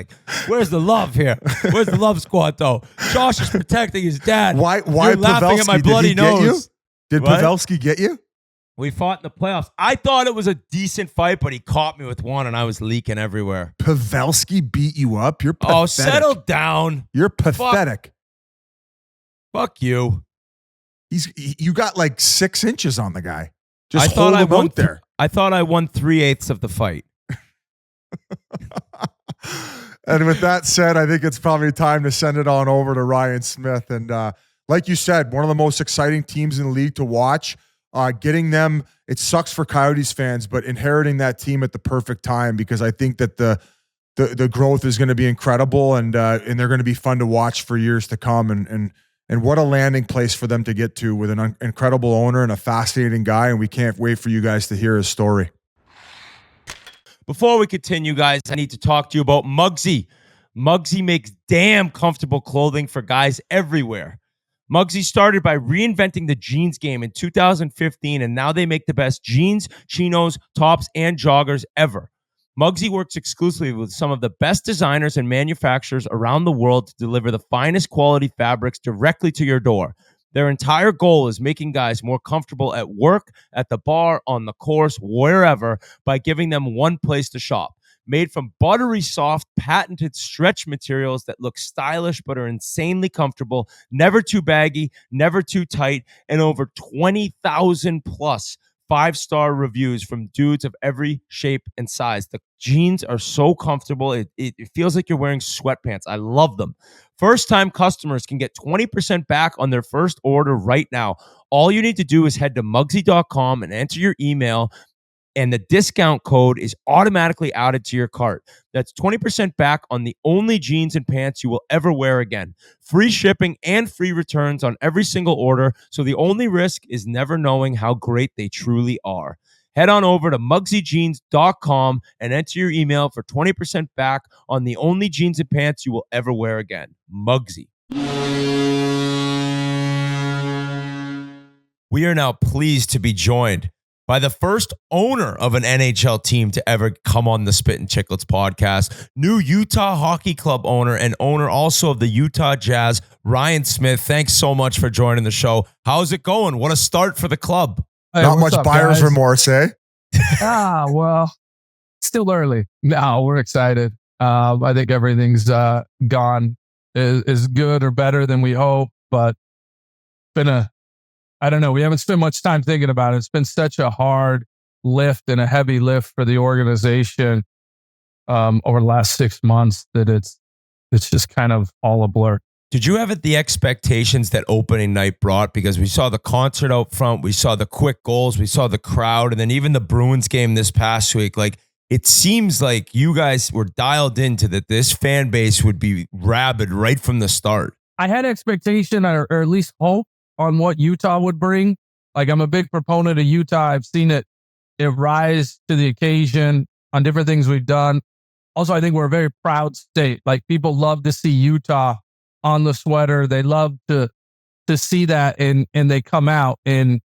where's the love here? Where's the love, Squanto? Josh is protecting his dad. Why You're laughing at my bloody nose. Did Pavelski get you? We fought in the playoffs. I thought it was a decent fight, but he caught me with one, and I was leaking everywhere. Pavelski beat you up? You're pathetic. Oh, settle down. You're pathetic. Fuck you. You got 6 inches on the guy. Just hold him out there. I thought I won 3/8 of the fight. And with that said, I think it's probably time to send it on over to Ryan Smith. And like you said, one of the most exciting teams in the league to watch. Getting them, it sucks for Coyotes fans, but inheriting that team at the perfect time, because I think that the growth is going to be incredible, and they're going to be fun to watch for years to come. And what a landing place for them to get to, with an incredible owner and a fascinating guy. And we can't wait for you guys to hear his story. Before we continue, guys, I need to talk to you about Muggsy. Muggsy makes damn comfortable clothing for guys everywhere. Muggsy started by reinventing the jeans game in 2015, and now they make the best jeans, chinos, tops, and joggers ever. Muggsy works exclusively with some of the best designers and manufacturers around the world to deliver the finest quality fabrics directly to your door. Their entire goal is making guys more comfortable at work, at the bar, on the course, wherever, by giving them one place to shop. Made from buttery soft, patented stretch materials that look stylish but are insanely comfortable, never too baggy, never too tight, and over 20,000 plus 5-star reviews from dudes of every shape and size. The jeans are so comfortable. It feels like you're wearing sweatpants. I love them. First-time customers can get 20% back on their first order right now. All you need to do is head to Muggsy.com and enter your email, and the discount code is automatically added to your cart. That's 20% back on the only jeans and pants you will ever wear again. Free shipping and free returns on every single order, so the only risk is never knowing how great they truly are. Head on over to MuggsyJeans.com and enter your email for 20% back on the only jeans and pants you will ever wear again. Muggsy. We are now pleased to be joined by the first owner of an NHL team to ever come on the Spittin Chiclets podcast, new Utah Hockey Club owner and owner also of the Utah Jazz, Ryan Smith. Thanks so much for joining the show. How's it going? What a start for the club. Hey, not much buyer's remorse, eh? Well, still early. No, we're excited. I think everything's gone is good or better than we hope, but been a I don't know. We haven't spent much time thinking about it. It's been such a hard lift and a heavy lift for the organization over the last 6 months that it's just kind of all a blur. Did you have the expectations that opening night brought? Because we saw the concert out front, we saw the quick goals, we saw the crowd, and then even the Bruins game this past week. Like, it seems like you guys were dialed into that this fan base would be rabid right from the start. I had expectation or at least hope on what Utah would bring. Like, I'm a big proponent of Utah. I've seen it rise to the occasion on different things we've done. Also, I think we're a very proud state. Like, people love to see Utah on the sweater. They love to see that and they come out. And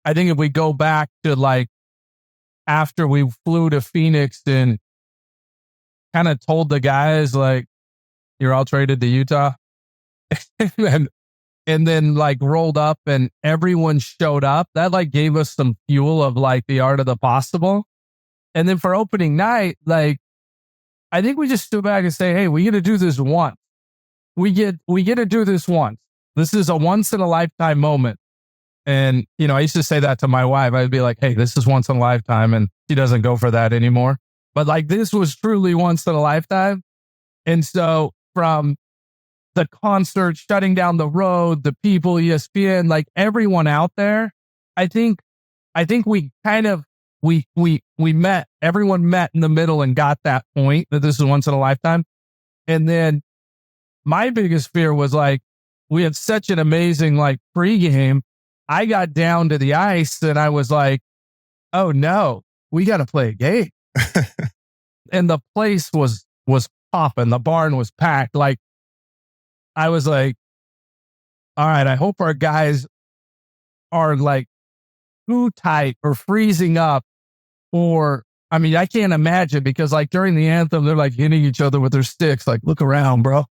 I think if we go back to like after we flew to Phoenix and kind of told the guys like, you're all traded to Utah and then like rolled up and everyone showed up, that like gave us some fuel of like the art of the possible. And then for opening night, like, I think we just stood back and say, hey, we get to do this once. We get to do this once. This is a once in a lifetime moment. And, you know, I used to say that to my wife. I'd be like, hey, this is once in a lifetime. And she doesn't go for that anymore. But like, this was truly once in a lifetime. And so from the concert, shutting down the road, the people, ESPN, like everyone out there, I think we kind of, we met, everyone met in the middle and got that point that this is once in a lifetime. And then my biggest fear was like, we had such an amazing like pregame. I got down to the ice and I was like, oh no, we got to play a game. And the place was popping. The barn was packed. Like, I was like, all right, I hope our guys are like too tight or freezing up. Or, I mean, I can't imagine because like during the anthem, they're like hitting each other with their sticks. Like, look around, bro.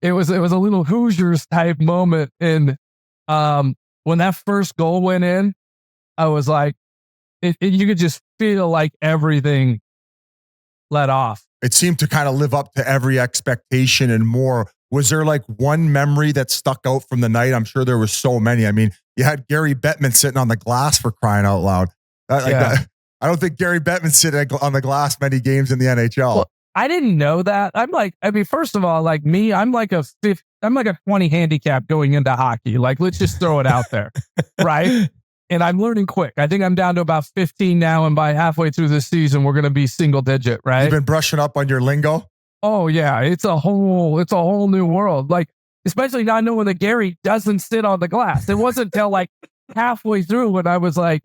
It was a little Hoosiers type moment. And when that first goal went in, I was like, you could just feel like everything let off. It seemed to kind of live up to every expectation and more. Was there like one memory that stuck out from the night? I'm sure there was so many. I mean, you had Gary Bettman sitting on the glass for crying out loud. I don't think Gary Bettman sitting on the glass many games in the NHL. Well, I didn't know that. I'm like, I mean, first of all, like me, I'm like a 20 handicap going into hockey. Like, let's just throw it out there. Right. And I'm learning quick. I think I'm down to about 15 now. And by halfway through this season, we're going to be single digit. Right. You've been brushing up on your lingo. Oh yeah. It's a whole new world. Like, especially not knowing that Gary doesn't sit on the glass. It wasn't until like halfway through when I was like,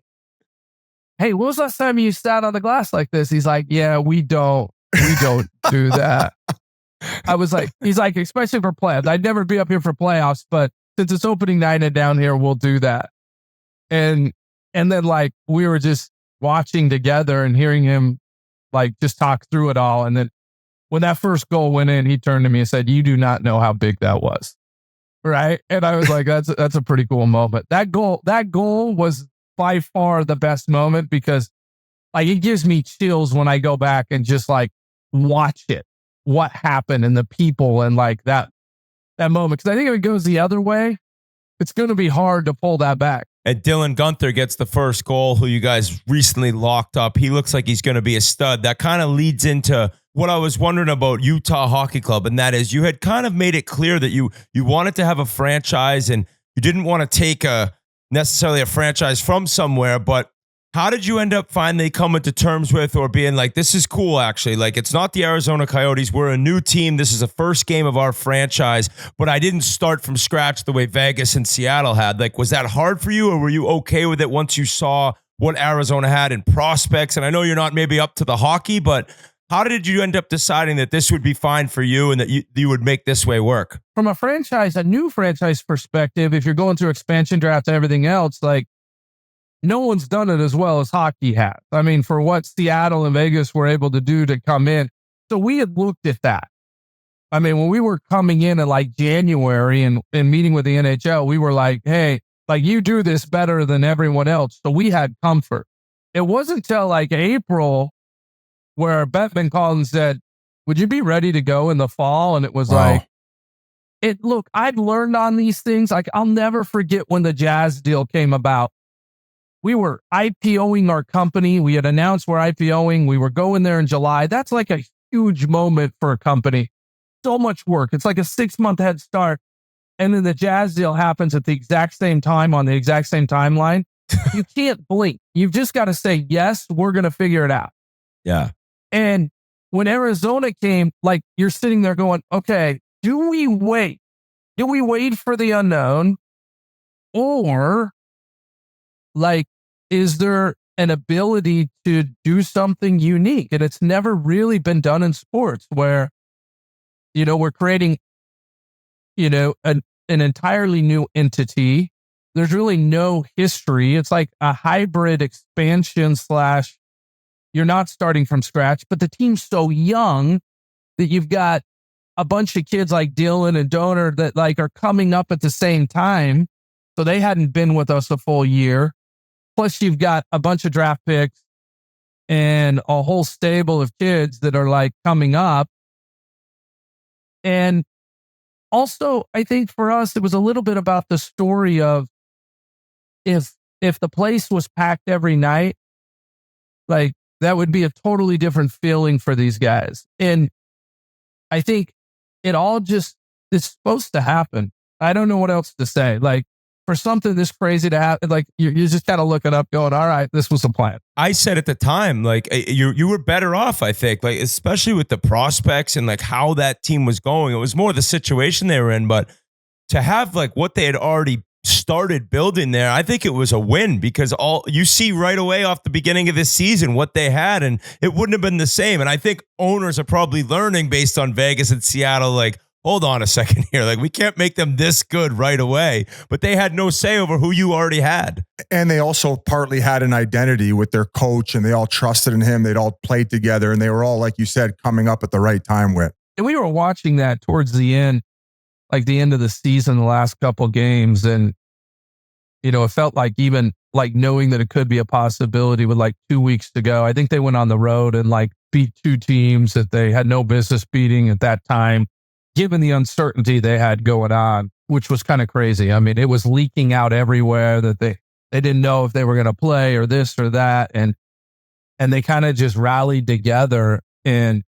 hey, when was the last time you sat on the glass like this? He's like, yeah, we don't do that. I was like, he's like, especially for playoffs. I'd never be up here for playoffs, but since it's opening night and down here, we'll do that. And then like we were just watching together and hearing him like just talk through it all. And then when that first goal went in, he turned to me and said, you do not know how big that was. Right. And I was like, that's a pretty cool moment. That goal was by far the best moment because like it gives me chills when I go back and just like watch it, what happened and the people and like that moment. Because I think if it goes the other way, it's going to be hard to pull that back. And Dylan Guenther gets the first goal, who you guys recently locked up. He looks like he's going to be a stud. That kind of leads into what I was wondering about Utah Hockey Club, and that is you had kind of made it clear that you wanted to have a franchise and you didn't want to take necessarily a franchise from somewhere, but how did you end up finally coming to terms with or being like, this is cool, actually? Like, it's not the Arizona Coyotes. We're a new team. This is the first game of our franchise, but I didn't start from scratch the way Vegas and Seattle had. Like, was that hard for you or were you okay with it once you saw what Arizona had in prospects? And I know you're not maybe up to the hockey, but how did you end up deciding that this would be fine for you and that you would make this way work? From a new franchise perspective, if you're going through expansion drafts and everything else, like, no one's done it as well as hockey has. I mean, for what Seattle and Vegas were able to do to come in. So we had looked at that. I mean, when we were coming in like January and meeting with the NHL, we were like, hey, like you do this better than everyone else. So we had comfort. It wasn't until like April where Bettman called and said, would you be ready to go in the fall? And it was like, look, I've learned on these things. Like, I'll never forget when the Jazz deal came about. We were IPOing our company. We had announced we're IPOing. We were going there in July. That's like a huge moment for a company. So much work. It's like a 6-month head start. And then the Jazz deal happens at the exact same time on the exact same timeline. You can't blink. You've just got to say, yes, we're going to figure it out. Yeah. And when Arizona came, like, you're sitting there going, okay, do we wait? Do we wait for the unknown? Or, like, is there an ability to do something unique? And it's never really been done in sports where, we're creating, an entirely new entity. There's really no history. It's like a hybrid expansion / you're not starting from scratch, but the team's so young that you've got a bunch of kids like Dylan and Donor that like are coming up at the same time. So they hadn't been with us a full year. Plus you've got a bunch of draft picks and a whole stable of kids that are like coming up. And also, I think for us, it was a little bit about the story of if the place was packed every night, like that would be a totally different feeling for these guys. And I think it all just, it's supposed to happen. I don't know what else to say. Like, for something this crazy to happen, like you just kind of look it up going, all right, this was the plan. I said at the time, like you were better off, I think, like especially with the prospects and like how that team was going. It was more the situation they were in, but to have like what they had already started building there, I think it was a win because all you see right away off the beginning of this season what they had, and it wouldn't have been the same. And I think owners are probably learning based on Vegas and Seattle, like, hold on a second here. Like, we can't make them this good right away. But they had no say over who you already had. And they also partly had an identity with their coach, and they all trusted in him. They'd all played together, and they were all, like you said, coming up at the right time with. And we were watching that towards the end, like the end of the season, the last couple games. And, it felt like even like knowing that it could be a possibility with like 2 weeks to go. I think they went on the road and like beat two teams that they had no business beating at that time, given the uncertainty they had going on, which was kind of crazy. I mean, it was leaking out everywhere that they didn't know if they were going to play or this or that. And they kind of just rallied together. And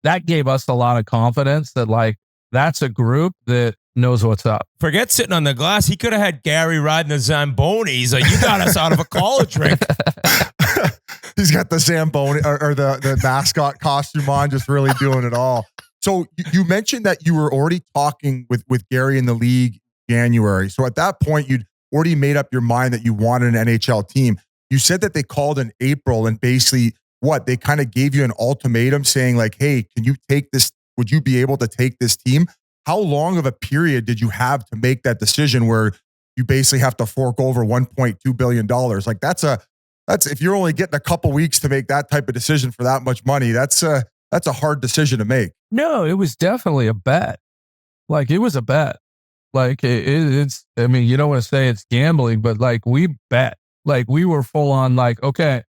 that gave us a lot of confidence that like, that's a group that knows what's up. Forget sitting on the glass. He could have had Gary riding the Zamboni. He's like, you got us out of a college rink. He's got the Zamboni or the mascot costume on, just really doing it all. So you mentioned that you were already talking with Gary in the league in January. So at that point, you'd already made up your mind that you wanted an NHL team. You said that they called in April and basically they kind of gave you an ultimatum saying like, hey, can you take this? Would you be able to take this team? How long of a period did you have to make that decision where you basically have to fork over $1.2 billion? Like that's if you're only getting a couple weeks to make that type of decision for that much money, that's a hard decision to make. No, it was definitely a bet. Like it was a bet. Like it's, I mean, you don't want to say it's gambling, but like we bet. Like we were full on like, okay,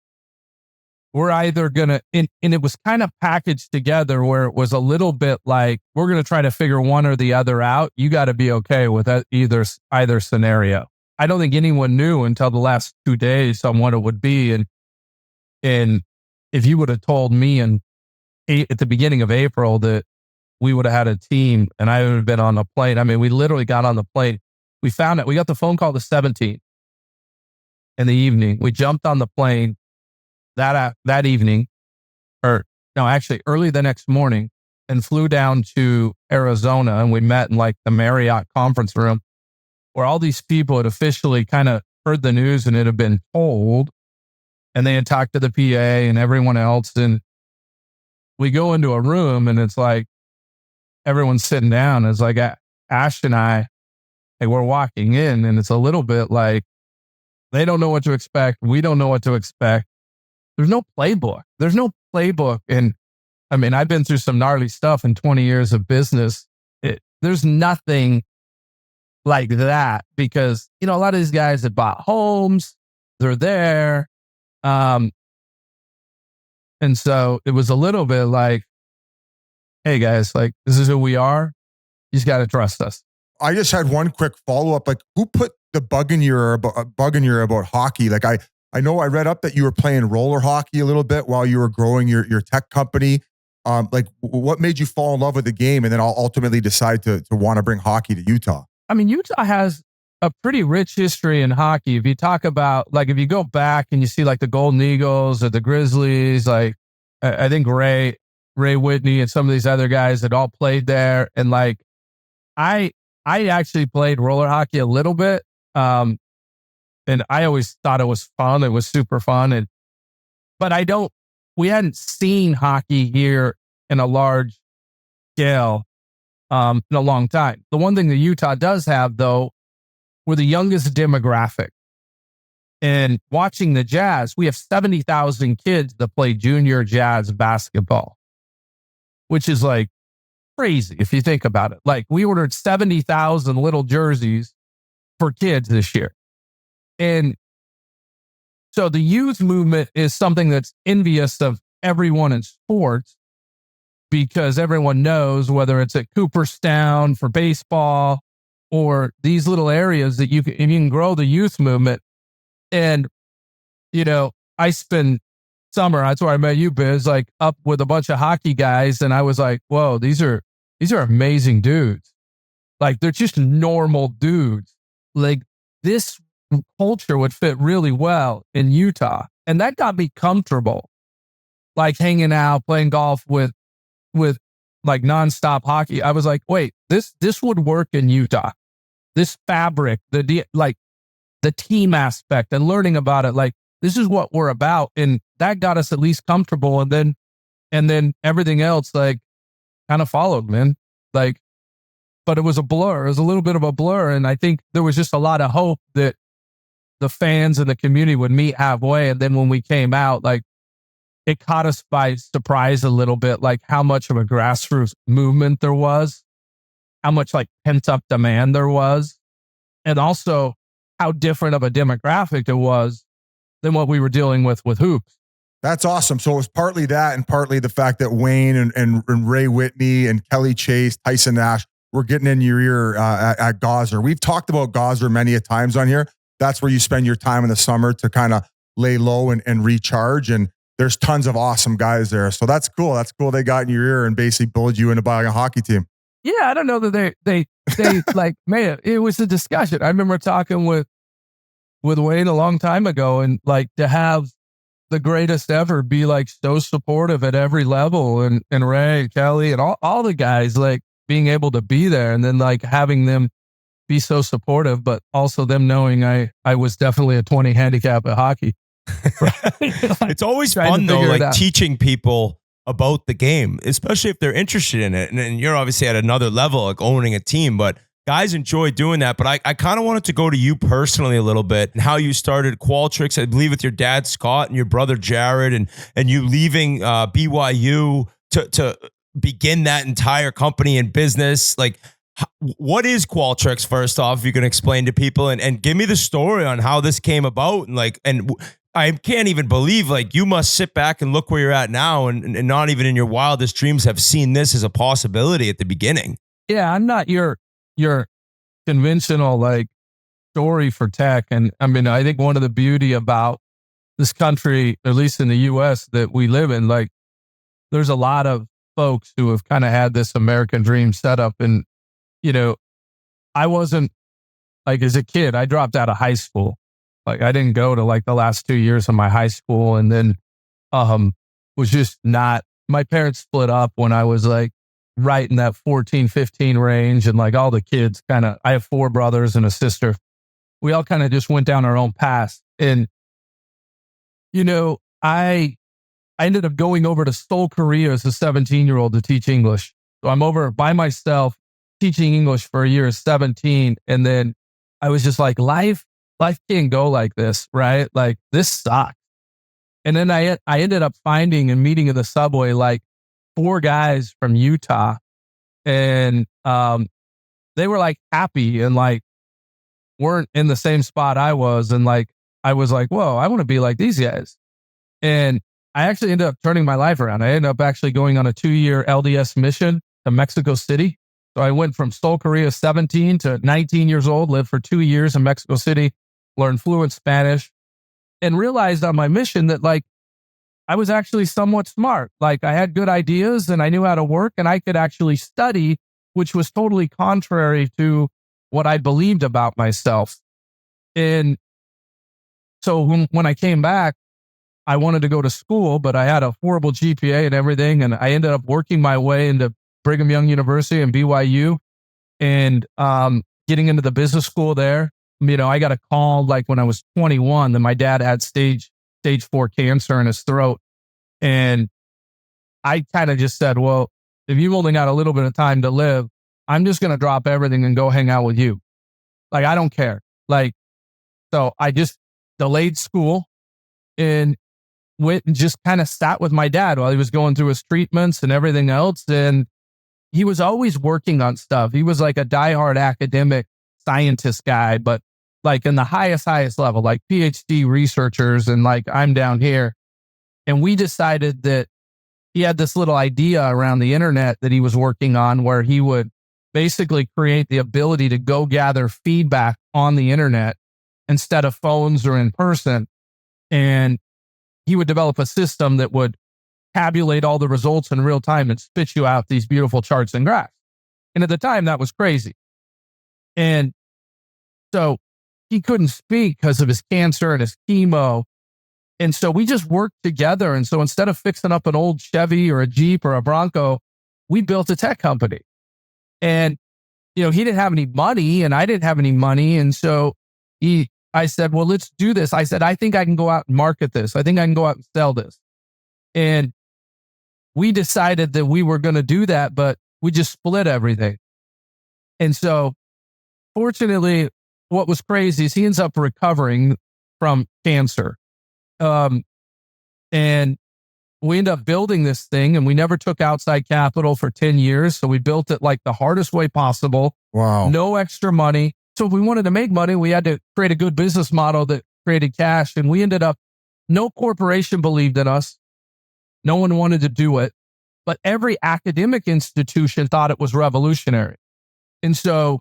we're either going to, and it was kind of packaged together where it was a little bit like, we're going to try to figure one or the other out. You got to be okay with that either scenario. I don't think anyone knew until the last 2 days on what it would be. And if you would have told me at the beginning of April that we would have had a team and I would have been on the plane. I mean, we literally got on the plane. We found it. We got the phone call the 17th in the evening. We jumped on the plane that evening, or no, actually early the next morning, and flew down to Arizona. And we met in like the Marriott conference room where all these people had officially kind of heard the news and it had been told, and they had talked to the PA and everyone else. And we go into a room and it's like everyone's sitting down. It's like Ash and I, like we're walking in, and it's a little bit like they don't know what to expect. We don't know what to expect. There's no playbook. There's no playbook. And I mean, I've been through some gnarly stuff in 20 years of business. There's nothing like that because, a lot of these guys that bought homes, they're there. And so it was a little bit like, hey guys, like this is who we are. You just got to trust us. I just had one quick follow-up. Like, who put the bug in your ear about hockey? Like, I know I read up that you were playing roller hockey a little bit while you were growing your tech company. Like, what made you fall in love with the game and then ultimately decide to want to bring hockey to Utah? I mean, Utah has a pretty rich history in hockey. If you talk about, like, if you go back and you see like the Golden Eagles or the Grizzlies, like I think Ray Whitney and some of these other guys that all played there. And like, I actually played roller hockey a little bit. And I always thought it was fun. It was super fun. But we hadn't seen hockey here in a large scale in a long time. The one thing that Utah does have, though, we're the youngest demographic. And watching the Jazz, we have 70,000 kids that play junior Jazz basketball, which is like crazy if you think about it. Like, we ordered 70,000 little jerseys for kids this year. And so the youth movement is something that's envious of everyone in sports, because everyone knows, whether it's at Cooperstown for baseball or these little areas, that you can grow the youth movement. And, you know, I spend summer, that's where I met you, Biz, like up with a bunch of hockey guys. And I was like, whoa, these are amazing dudes. Like, they're just normal dudes. Like, this culture would fit really well in Utah. And that got me comfortable, like hanging out, playing golf with like nonstop hockey. I was like, wait, this would work in Utah. This fabric, the team aspect and learning about it, like, this is what we're about. And that got us at least comfortable. And then everything else, like, kind of followed, man. Like, but it was a blur. It was a little bit of a blur. And I think there was just a lot of hope that the fans and the community would meet halfway. And then when we came out, like, it caught us by surprise a little bit, like how much of a grassroots movement there was, how much like pent up demand there was, and also how different of a demographic it was than what we were dealing with hoops. That's awesome. So it was partly that and partly the fact that Wayne and Ray Whitney and Kelly Chase, Tyson Nash were getting in your ear at Gosser. We've talked about Gosser many a times on here. That's where you spend your time in the summer to kind of lay low and recharge. And there's tons of awesome guys there. So that's cool. That's cool. They got in your ear and basically bullied you into buying a hockey team. Yeah, I don't know that they like, man, it was a discussion. I remember talking with Wayne a long time ago, and like, to have the greatest ever be like so supportive at every level, and Ray and Kelly and all the guys, like, being able to be there, and then like having them be so supportive, but also them knowing I was definitely a 20 handicap at hockey. It's always fun though, like teaching people about the game, especially if they're interested in it. And you're obviously at another level, like owning a team, but guys enjoy doing that. But I kind of wanted to go to you personally a little bit, and how you started Qualtrics, I believe with your dad, Scott, and your brother, Jared, and you leaving BYU to begin that entire company and business. Like, what is Qualtrics, first off, if you can explain to people, and give me the story on how this came about. And I can't even believe, like, you must sit back and look where you're at now, and not even in your wildest dreams have seen this as a possibility at the beginning. Yeah, I'm not your conventional like story for tech. And I mean, I think one of the beauty about this country, at least in the US that we live in, like, there's a lot of folks who have kind of had this American dream set up. And, you know, I wasn't, like, as a kid, I dropped out of high school. Like, I didn't go to like the last 2 years of my high school, and then was just not, my parents split up when I was like right in that 14, 15 range. And like all the kids kind of, I have 4 brothers and a sister. We all kind of just went down our own paths. And, you know, I ended up going over to Seoul, Korea as a 17-year-old to teach English. So I'm over by myself teaching English for a year at 17. And then I was just like, life can't go like this, right? Like, this sucks. And then I ended up finding and meeting in the subway like 4 guys from Utah, and they were like happy and like weren't in the same spot I was. And like, I was like, whoa, I want to be like these guys. And I actually ended up turning my life around. I ended up actually going on a 2-year LDS mission to Mexico City. So I went from Seoul, Korea, 17 to 19 years old, lived for 2 years in Mexico City, learned fluent Spanish, and realized on my mission that like I was actually somewhat smart. Like I had good ideas and I knew how to work and I could actually study, which was totally contrary to what I believed about myself. And so when I came back, I wanted to go to school, but I had a horrible GPA and everything. And I ended up working my way into Brigham Young University and BYU and getting into the business school there. You know, I got a call like when I was 21 that my dad had stage 4 cancer in his throat. And I kind of just said, well, if you've only got a little bit of time to live, I'm just going to drop everything and go hang out with you. Like, I don't care. Like, so I just delayed school and went and just kind of sat with my dad while he was going through his treatments and everything else. And he was always working on stuff. He was like a diehard academic scientist guy, but like in the highest level, like PhD researchers. And like, I'm down here. And we decided that he had this little idea around the internet that he was working on where he would basically create the ability to go gather feedback on the internet instead of phones or in person. And he would develop a system that would tabulate all the results in real time and spit you out these beautiful charts and graphs. And at the time, that was crazy. And so he couldn't speak because of his cancer and his chemo. And so we just worked together. And so instead of fixing up an old Chevy or a Jeep or a Bronco, we built a tech company. And, you know, he didn't have any money and I didn't have any money. And so I said, well, let's do this. I said, I think I can go out and market this. I think I can go out and sell this. And we decided that we were going to do that, but we just split everything. And so fortunately, what was crazy is he ends up recovering from cancer. And we ended up building this thing and we never took outside capital for 10 years. So we built it like the hardest way possible. Wow. No extra money. So if we wanted to make money, we had to create a good business model that created cash. And we ended up, no corporation believed in us. No one wanted to do it. But every academic institution thought it was revolutionary. And so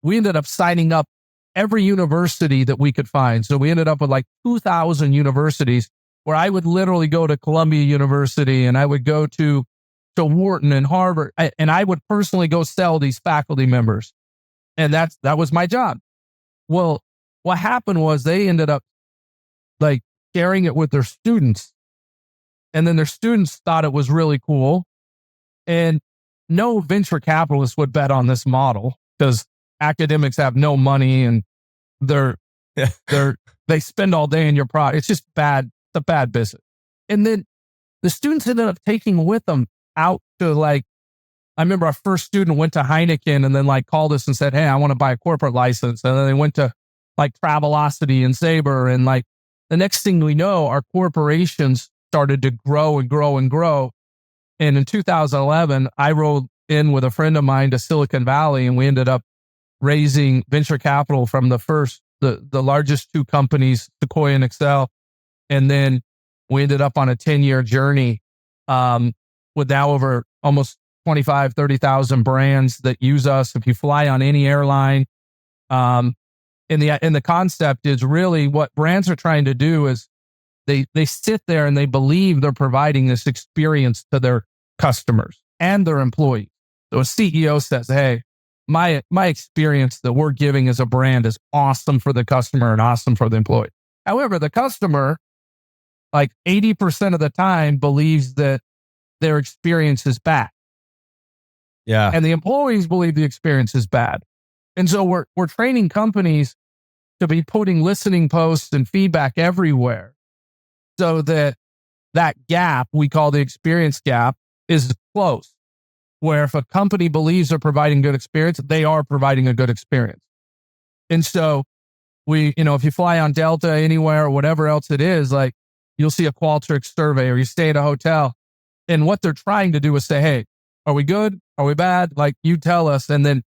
we ended up signing up every university that we could find. So we ended up with like 2,000 universities where I would literally go to Columbia University and I would go to Wharton and Harvard, and I would personally go sell these faculty members. And that was my job. Well, what happened was they ended up like sharing it with their students. And then their students thought it was really cool. And no venture capitalist would bet on this model because academics have no money and they spend all day in your product. It's just bad. It's a bad business. And then the students ended up taking with them out to like, I remember our first student went to Heineken and then like called us and said, hey, I want to buy a corporate license. And then they went to like Travelocity and Sabre. And like the next thing we know, our corporations started to grow and grow and grow. And in 2011, I rolled in with a friend of mine to Silicon Valley and we ended up raising venture capital from the largest two companies, Sequoia and Excel. And then we ended up on a 10-year journey with now over almost 25, 30,000 brands that use us. If you fly on any airline, and the concept is really what brands are trying to do is they sit there and they believe they're providing this experience to their customers and their employees. So a CEO says, hey, my experience that we're giving as a brand is awesome for the customer and awesome for the employee. However, the customer, like 80% of the time, believes that their experience is bad. Yeah. And the employees believe the experience is bad. And so we're training companies to be putting listening posts and feedback everywhere so that gap we call the experience gap is close. Where if a company believes they're providing good experience, they are providing a good experience. And so if you fly on Delta anywhere or whatever else it is, like you'll see a Qualtrics survey or you stay at a hotel and what they're trying to do is say, hey, are we good? Are we bad? Like you tell us. And then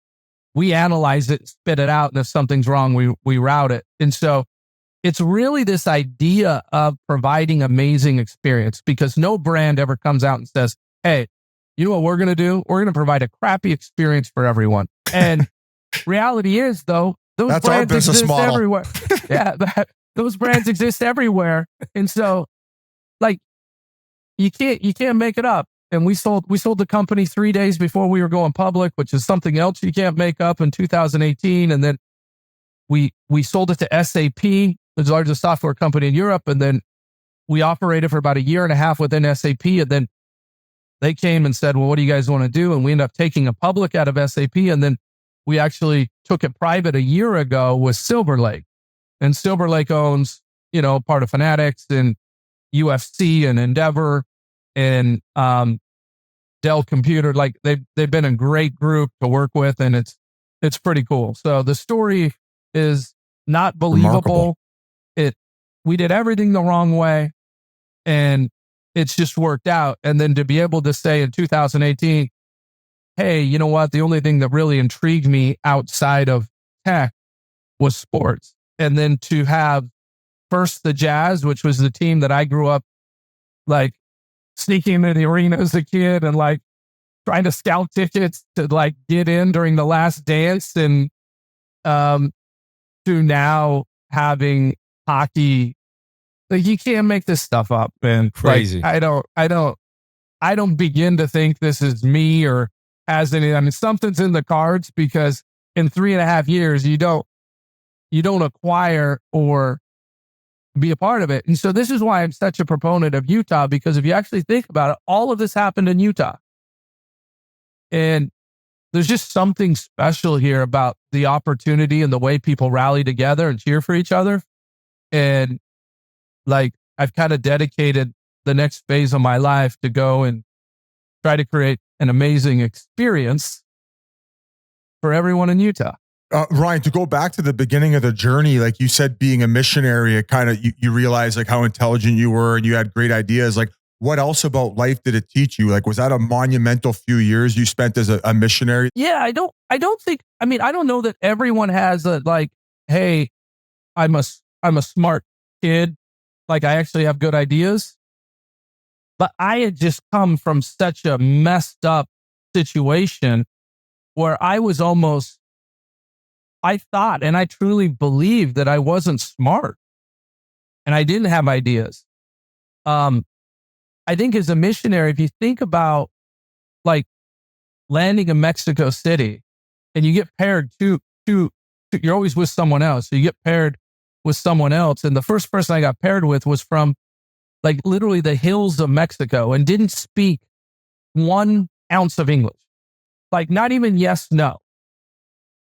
we analyze it, spit it out. And if something's wrong, we route it. And so it's really this idea of providing amazing experience because no brand ever comes out and says, hey, you know what we're going to do? We're going to provide a crappy experience for everyone. And reality is, though, those That's our brands business exist model. everywhere. Those brands exist everywhere. And so, like, you can't make it up. And we sold the company 3 days before we were going public, which is something else you can't make up, in 2018. And then we sold it to SAP, the largest software company in Europe. And then we operated for about a year and a half within SAP. And then they came and said, well, what do you guys want to do? And we ended up taking a public out of SAP. And then we actually took it private a year ago with Silver Lake. And Silver Lake owns, part of Fanatics and UFC and Endeavor and Dell Computer. Like they've been a great group to work with, and it's pretty cool. So the story is not believable. Remarkable. We did everything the wrong way, and it's just worked out. And then to be able to say in 2018, hey, you know what? The only thing that really intrigued me outside of tech was sports. And then to have first the Jazz, which was the team that I grew up like sneaking into the arena as a kid and like trying to scout tickets to like get in during the last dance, and to now having hockey. Like, you can't make this stuff up, man. Crazy. Like, I don't begin to think this is me or has any. I mean, something's in the cards, because in 3.5 years, you don't acquire or be a part of it. And so this is why I'm such a proponent of Utah, because if you actually think about it, all of this happened in Utah. And there's just something special here about the opportunity and the way people rally together and cheer for each other. And like, I've kind of dedicated the next phase of my life to go and try to create an amazing experience for everyone in Utah. Ryan, to go back to the beginning of the journey, like you said, being a missionary, it kind of, you realize like how intelligent you were and you had great ideas. Like, what else about life did it teach you? Like, was that a monumental few years you spent as a missionary? Yeah, I don't think, I mean, I don't know that everyone has a like, hey, I'm a smart kid. Like, I actually have good ideas. But I had just come from such a messed up situation where I was almost, I thought, and I truly believed that I wasn't smart and I didn't have ideas. I think as a missionary, if you think about like landing in Mexico City and you get paired to you're always with someone else. So you get paired with someone else. And the first person I got paired with was from like literally the hills of Mexico and didn't speak 1 ounce of English. Like, not even yes, no.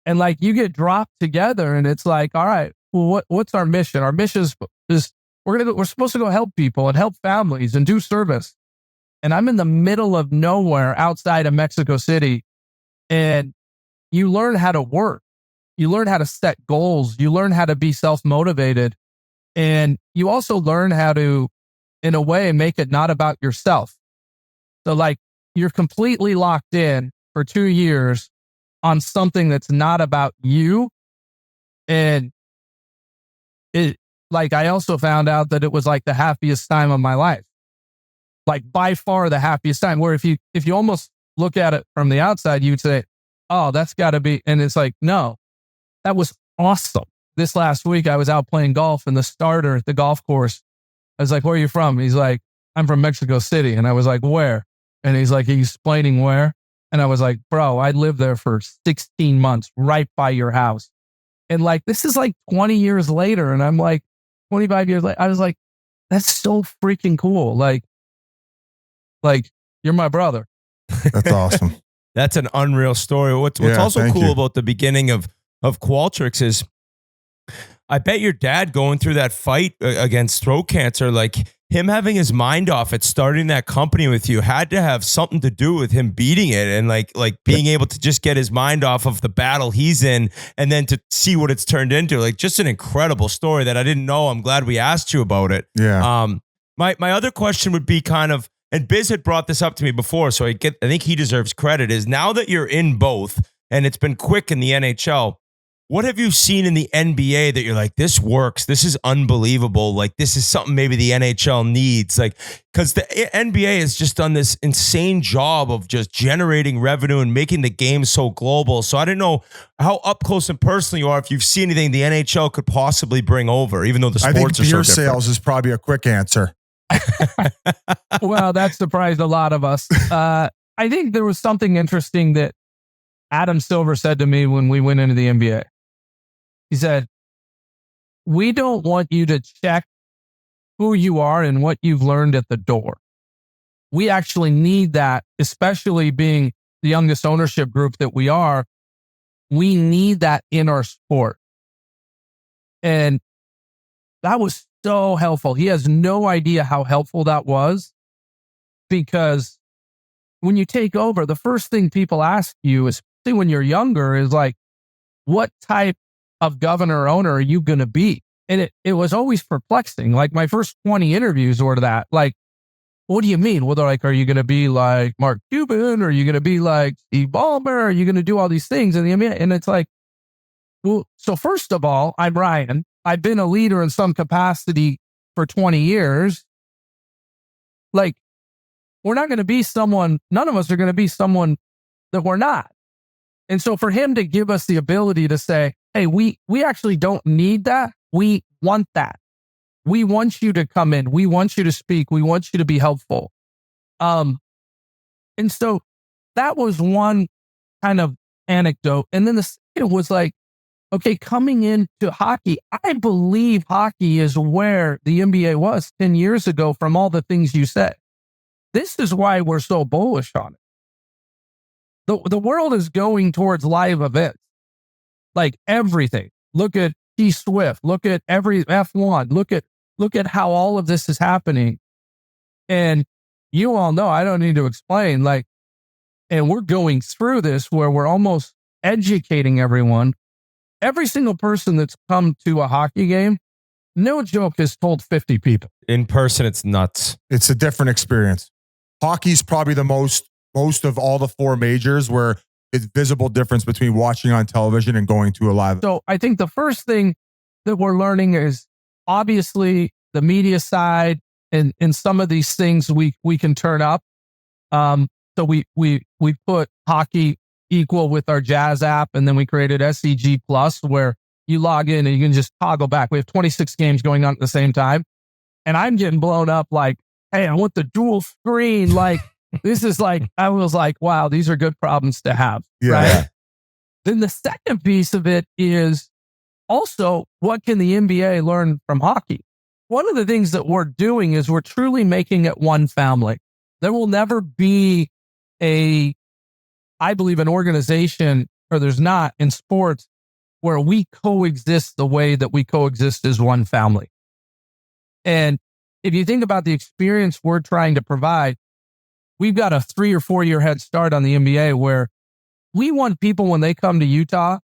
And like, you get dropped together and it's like, all right, well, what's our mission? Our mission is we're supposed to go help people and help families and do service. And I'm in the middle of nowhere outside of Mexico City. And you learn how to work. You learn how to set goals. You learn how to be self-motivated. And you also learn how to, in a way, make it not about yourself. So like, you're completely locked in for 2 years on something that's not about you. And it, like, I also found out that it was like the happiest time of my life. Like, by far the happiest time, where if you almost look at it from the outside, you'd say, oh, that's gotta be, and it's like, no, that was awesome. This last week, I was out playing golf and the starter at the golf course, I was like, where are you from? He's like, I'm from Mexico City. And I was like, where? And he's like, he's explaining where. And I was like, bro, I lived there for 16 months right by your house. And like, this is like 20 years later. And I'm like, 25 years later, I was like, that's so freaking cool. Like you're my brother. That's awesome. That's an unreal story. What's also cool about the beginning of Qualtrics is, I bet your dad going through that fight against throat cancer, like him having his mind off it, starting that company with you, had to have something to do with him beating it and like being able to just get his mind off of the battle he's in, and then to see what it's turned into. Like, just an incredible story that I didn't know. I'm glad we asked you about it. Yeah. My other question would be kind of, and Biz had brought this up to me before, so I think he deserves credit, is now that you're in both and it's been quick in the NHL, What have you seen in the NBA that you're like, this works? This is unbelievable. Like, this is something maybe the NHL needs. Like, because the NBA has just done this insane job of just generating revenue and making the game so global. So I don't know how up close and personal you are, if you've seen anything the NHL could possibly bring over, even though the sports I think are so beer different. sales is probably a quick answer. Well, that surprised a lot of us. I think there was something interesting that Adam Silver said to me when we went into the NBA. He said, we don't want you to check who you are and what you've learned at the door. We actually need that, especially being the youngest ownership group that we are. We need that in our sport. And that was so helpful. He has no idea how helpful that was, because when you take over, the first thing people ask you, especially when you're younger, is like, what type of governor or owner are you going to be? And it was always perplexing. Like, my first 20 interviews were that, like, what do you mean? Well, they're like, are you going to be like Mark Cuban? Or are you going to be like Steve Ballmer? Are you going to do all these things in the NBA? And it's like, well, so first of all, I'm Ryan. I've been a leader in some capacity for 20 years. Like, we're not going to be someone, none of us are going to be someone that we're not. And so for him to give us the ability to say, hey, we actually don't need that. We want that. We want you to come in. We want you to speak. We want you to be helpful. And so that was one kind of anecdote. And then the second was like, okay, coming into hockey, I believe hockey is where the NBA was 10 years ago from all the things you said. This is why we're so bullish on it. The world is going towards live events. Like everything. Look at T Swift. Look at every F1. Look at how all of this is happening. And you all know, I don't need to explain, like, and we're going through this where we're almost educating everyone. Every single person that's come to a hockey game, no joke, has told 50 people. In person, it's nuts. It's a different experience. Hockey's probably the most of all the four majors where it's visible difference between watching on television and going to a live. So I think the first thing that we're learning is obviously the media side, and some of these things we can turn up. So we put hockey equal with our Jazz app, and then we created SEG Plus, where you log in and you can just toggle back. We have 26 games going on at the same time, and I'm getting blown up like, hey, I want the dual screen. Like, this is like, I was like, wow, these are good problems to have. Yeah. Right. Then the second piece of it is also, what can the NBA learn from hockey? One of the things that we're doing is we're truly making it one family. There will never be I believe, an organization, or there's not in sports, where we coexist the way that we coexist as one family. And if you think about the experience we're trying to provide, we've got a 3 or 4 year head start on the NBA, where we want people, when they come to Utah,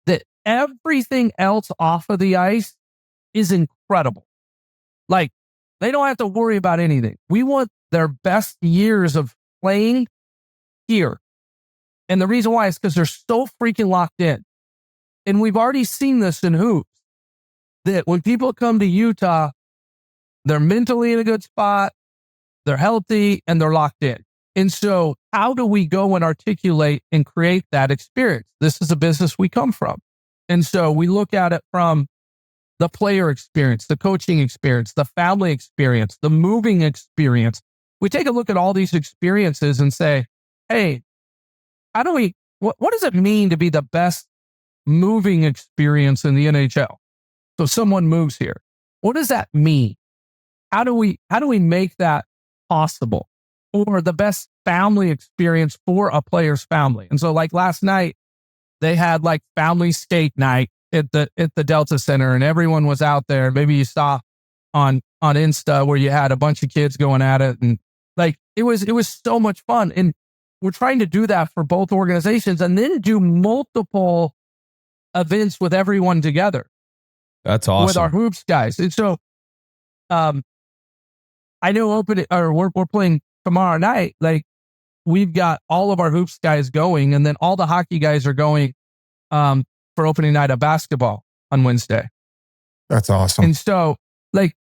that everything else off of the ice is incredible. Like, they don't have to worry about anything. We want their best years of playing here. And the reason why is because they're so freaking locked in. And we've already seen this in hoops, that when people come to Utah, they're mentally in a good spot, they're healthy, and they're locked in. And so how do we go and articulate and create that experience? This is a business we come from. And so we look at it from the player experience, the coaching experience, the family experience, the moving experience. We take a look at all these experiences and say, hey, how do we, what does it mean to be the best moving experience in the NHL? So someone moves here. What does that mean? How do we make that possible? Or the best family experience for a player's family. And so, like, last night, they had like family skate night at the Delta Center, and everyone was out there. Maybe you saw on Insta where you had a bunch of kids going at it, and like it was so much fun. And we're trying to do that for both organizations, and then do multiple events with everyone together. That's awesome. With our hoops guys. And so, I know we're playing tomorrow night. Like, we've got all of our hoops guys going, and then all the hockey guys are going for for opening night of basketball on Wednesday. That's awesome. And so, like,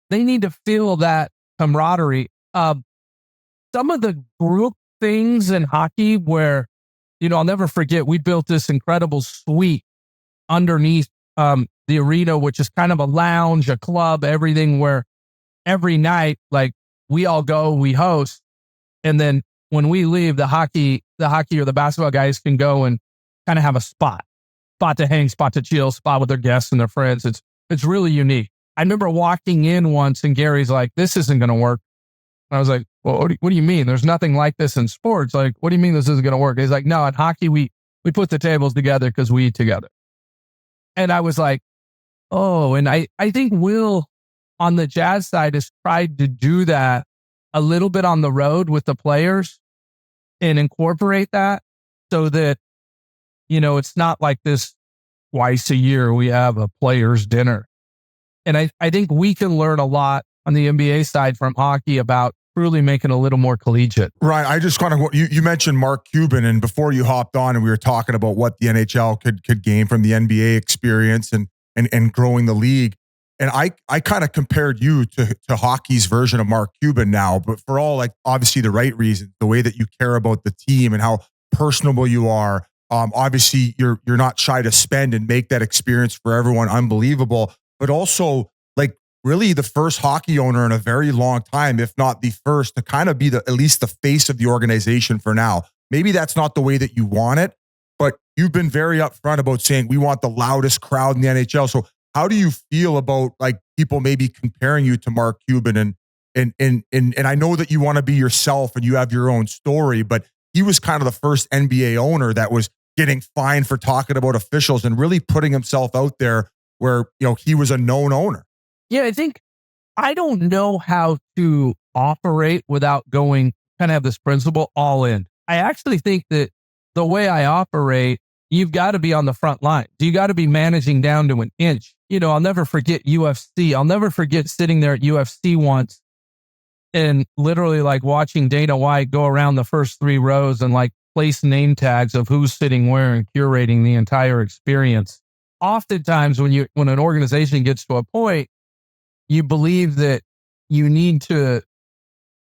they need to feel that camaraderie. Some of the group things in hockey where, I'll never forget, we built this incredible suite underneath the arena, which is kind of a lounge, a club, everything, where every night, like, we all go, we host. And then when we leave, the hockey or the basketball guys can go and kind of have a spot to hang, spot to chill, spot with their guests and their friends. It's really unique. I remember walking in once and Gary's like, "This isn't going to work." And I was like, "Well, what do you mean? There's nothing like this in sports. Like, what do you mean this isn't going to work?" He's like, "No, in hockey, we put the tables together because we eat together." And I was like, oh, and I think Will on the Jazz side has tried to do that a little bit on the road with the players and incorporate that so that, it's not like this twice a year we have a players' dinner. And I think we can learn a lot on the NBA side from hockey about truly making it a little more collegiate. Right. I just kind of, you mentioned Mark Cuban, and before you hopped on and we were talking about what the NHL could gain from the NBA experience and growing the league. And I kind of compared you to hockey's version of Mark Cuban now, but for all, like, obviously the right reasons, the way that you care about the team and how personable you are. Obviously you're not shy to spend and make that experience for everyone unbelievable, but also, like, really the first hockey owner in a very long time, if not the first, to kind of be at least the face of the organization for now. Maybe that's not the way that you want it, but you've been very upfront about saying we want the loudest crowd in the NHL. So how do you feel about, like, people maybe comparing you to Mark Cuban? And I know that you want to be yourself and you have your own story, but he was kind of the first NBA owner that was getting fined for talking about officials and really putting himself out there where, he was a known owner. Yeah, I don't know how to operate without going, kind of have this principle all in. I actually think that the way I operate, you've got to be on the front line. You got to be managing down to an inch. I'll never forget UFC. I'll never forget sitting there at UFC once and literally, like, watching Dana White go around the first 3 rows and, like, place name tags of who's sitting where and curating the entire experience. Oftentimes when an organization gets to a point, you believe that you need to,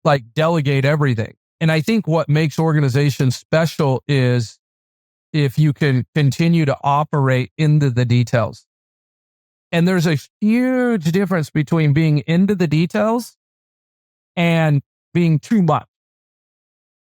like, delegate everything. And I think what makes organizations special is if you can continue to operate into the details. And there's a huge difference between being into the details and being too much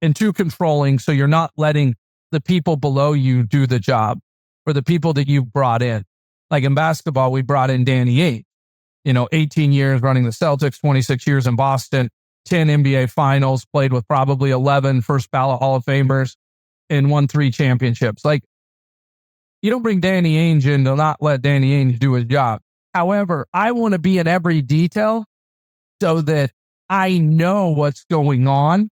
and too controlling. So you're not letting the people below you do the job, or the people that you've brought in. Like in basketball, we brought in Danny Ainge, 18 years running the Celtics, 26 years in Boston, 10 NBA finals, played with probably 11 first ballot Hall of Famers, and won 3 championships. Like, you don't bring Danny Ainge in to not let Danny Ainge do his job. However, I want to be in every detail so that I know what's going on.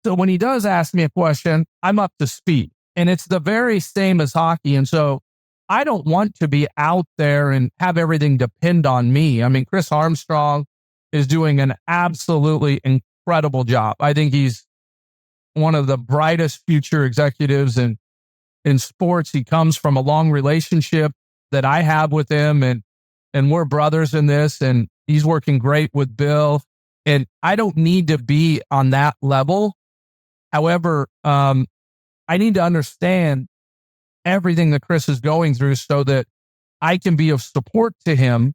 So when he does ask me a question, I'm up to speed. And it's the very same as hockey. And so I don't want to be out there and have everything depend on me. I mean, Chris Armstrong is doing an absolutely incredible job. I think he's one of the brightest future executives in sports. He comes from a long relationship that I have with him, and we're brothers in this, and he's working great with Bill. And I don't need to be on that level. However, I need to understand everything that Chris is going through so that I can be of support to him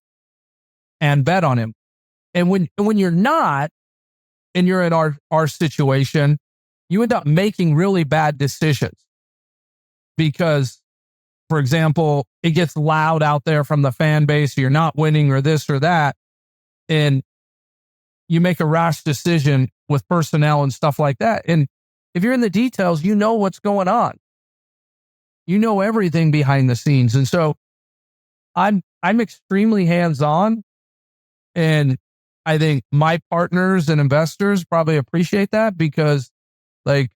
and bet on him. And when you're not, and you're in our situation, you end up making really bad decisions because, for example, it gets loud out there from the fan base, you're not winning or this or that, and you make a rash decision with personnel and stuff like that. And if you're in the details, you know what's going on. You know everything behind the scenes. And so I'm extremely hands-on, and I think my partners and investors probably appreciate that because, like,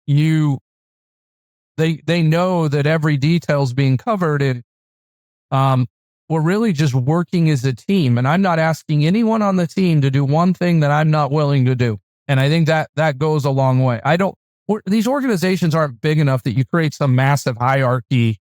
they know that every detail is being covered, and we're really just working as a team. And I'm not asking anyone on the team to do one thing that I'm not willing to do. And I think that goes a long way. These organizations aren't big enough that you create some massive hierarchy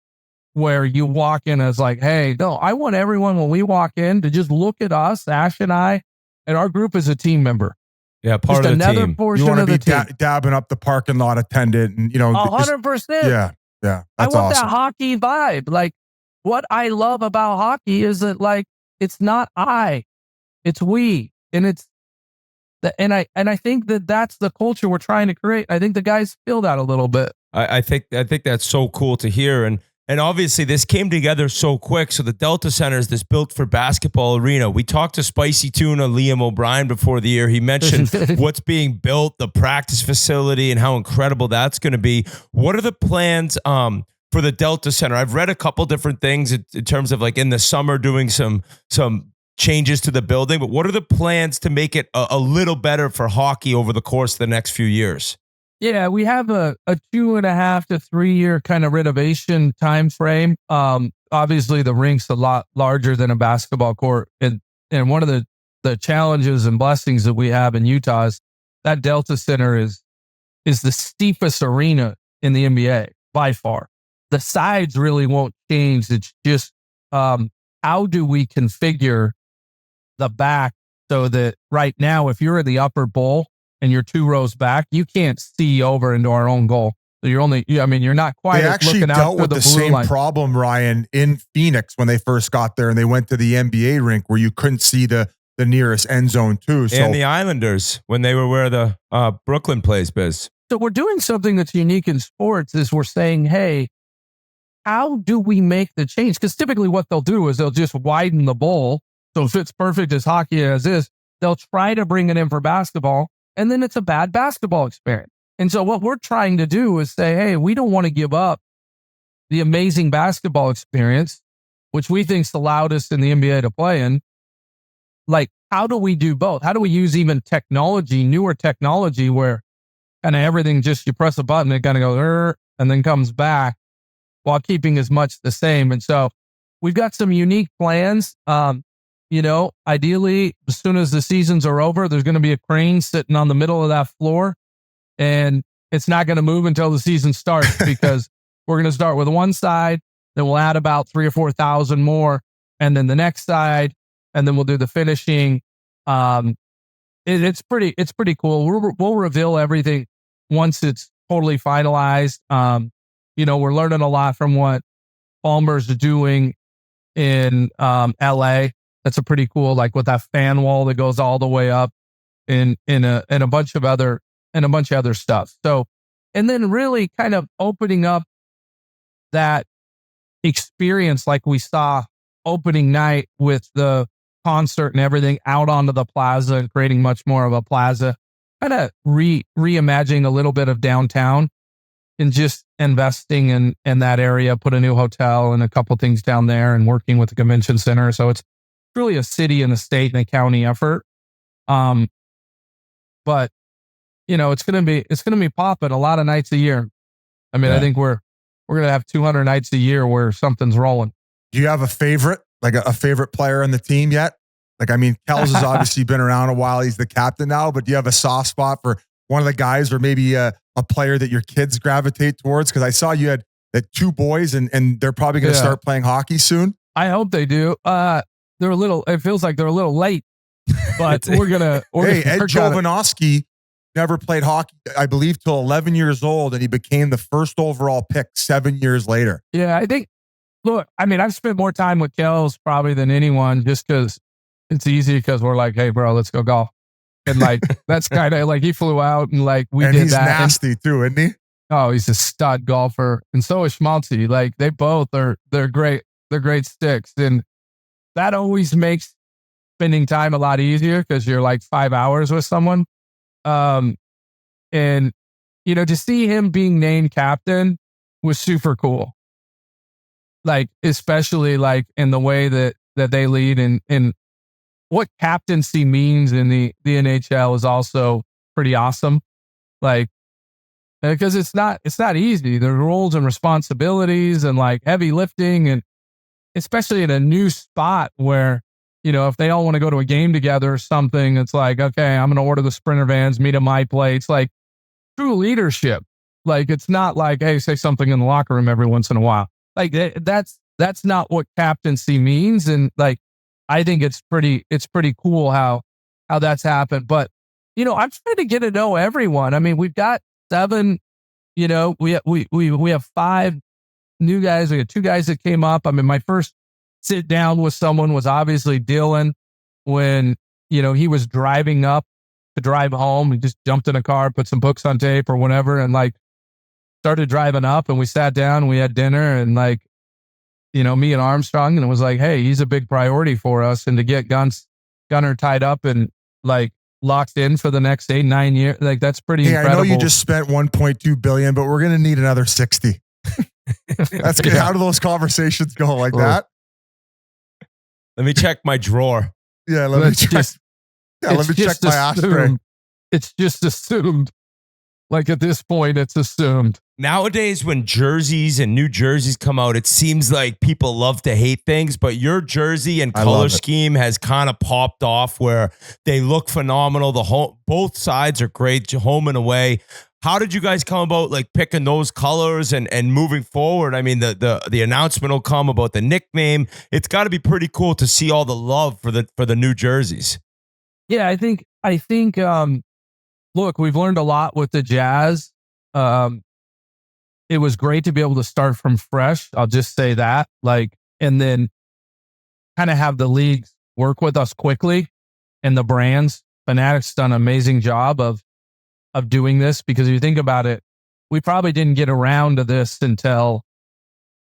where you walk in as like, hey, no, I want everyone when we walk in to just look at us, Ash and I, and our group as a team member. Yeah, part just of the another team. portion You want to of be the team. dabbing up the parking lot attendant, and 100%. yeah, I that's want awesome. that hockey vibe. Like, what I love about hockey is that, like, it's not I, it's we, and it's and I think that that's the culture we're trying to create. I think the guys feel that a little bit. I think that's so cool to hear, and obviously this came together so quick. So the Delta Center is this built for basketball arena. We talked to Spicy Tuna Liam O'Brien before the year. He mentioned what's being built, the practice facility, and how incredible that's going to be. What are the plans for the Delta Center? I've read a couple different things in terms of like in the summer doing some changes to the building, but what are the plans to make it a little better for hockey over the course of the next few years? Yeah, we have a 2.5 to 3 year kind of renovation time frame. Obviously, the rink's a lot larger than a basketball court, and one of the challenges and blessings that we have in Utah is that Delta Center is the steepest arena in the NBA by far. The sides really won't change. It's just how do we configure the back so that right now, if you're in the upper bowl and you're 2 rows back, you can't see over into our own goal. So you're not quite They actually looking out dealt for with the the blue same line. problem, Ryan, in Phoenix when they first got there, and they went to the NBA rink where you couldn't see the nearest end zone too. So And the Islanders, when they were where the Brooklyn plays, Biz. So we're doing something that's unique in sports is we're saying, hey, how do we make the change? Because typically what they'll do is they'll just widen the bowl so it fits perfect as hockey as is. They'll try to bring it in for basketball, and then it's a bad basketball experience. And so what we're trying to do is say, hey, we don't want to give up the amazing basketball experience, which we think is the loudest in the NBA to play in. Like, how do we do both? How do we use even technology, newer technology, where kind of everything just you press a button, it kind of goes and then comes back while keeping as much the same. And so we've got some unique plans. Ideally, as soon as the seasons are over, there's going to be a crane sitting on the middle of that floor, and it's not going to move until the season starts because we're going to start with one side, then we'll add about 3,000 or 4,000 more, and then the next side, and then we'll do the finishing. It's pretty cool. We'll reveal everything once it's totally finalized. We're learning a lot from what Palmer's doing in LA. That's a pretty cool, like with that fan wall that goes all the way up in a bunch of other stuff. So, and then really kind of opening up that experience like we saw opening night with the concert and everything out onto the plaza and creating much more of a plaza, kind of reimagining a little bit of downtown and just investing in that area, put a new hotel and a couple things down there and working with the convention center. So it's really a city and a state and a county effort. But it's going to be popping a lot of nights a year. I mean, I think we're going to have 200 nights a year where something's rolling. do you have a favorite, like a favorite player on the team yet? Like, I mean, Kells has obviously been around a while. He's the captain now, but do you have a soft spot for one of the guys or maybe a player that your kids gravitate towards? Because I saw you had two boys and they're probably going to start playing hockey soon. I hope they do. They're a little, it feels like they're a little late, but Ed Jovanovski never played hockey, I believe, till 11 years old, and he became the first overall pick 7 years later. Yeah, I think, look, I mean, I've spent more time with Kells probably than anyone just because it's easy because we're like, hey, bro, let's go golf. And like, that's kind of like he flew out and like we did he's that. Nasty too, isn't he? Oh, he's a stud golfer. And so is Schmaltzy. Like they both they're great. They're great sticks. And that always makes spending time a lot easier because you're like 5 hours with someone. And, you know, to see him being named captain was super cool. Like, especially like in the way that they lead and what captaincy means in the NHL is also pretty awesome. Like, because it's not easy. There are rules and responsibilities and like heavy lifting, and especially in a new spot where, you know, if they all want to go to a game together or something, it's like, okay, I'm going to order the Sprinter vans, meet at my place. Like true leadership. Like, it's not like, hey, say something in the locker room every once in a while. Like that's not what captaincy means. And like, I think it's pretty cool how that's happened. But, I'm trying to get to know everyone. I mean, we've got 7, we have 5 new guys. We got 2 guys that came up. I mean, my first sit down with someone was obviously Dylan when, he was driving up to drive home. He just jumped in a car, put some books on tape or whatever, and like started driving up, and we sat down and we had dinner, and like, me and Armstrong, and it was like, hey, he's a big priority for us. And to get Gunner tied up and like locked in for the next 8-9 years, like that's pretty incredible. I know you just spent 1.2 billion, but we're going to need another 60. That's good. How do those conversations go like that? Let me check my drawer. Yeah, let me check my ashtray. It's just assumed. Like at this point, it's assumed. Nowadays, when jerseys and new jerseys come out, it seems like people love to hate things, but your jersey and color scheme has kind of popped off where they look phenomenal. Both sides are great, home and away. How did you guys come about like picking those colors and moving forward? I mean, the announcement will come about the nickname. It's got to be pretty cool to see all the love for the new jerseys. Yeah, I think look, we've learned a lot with the Jazz. It was great to be able to start from fresh. I'll just say that, like, and then kind of have the leagues work with us quickly, and the brands. Fanatics done an amazing job of doing this, because if you think about it, we probably didn't get around to this until,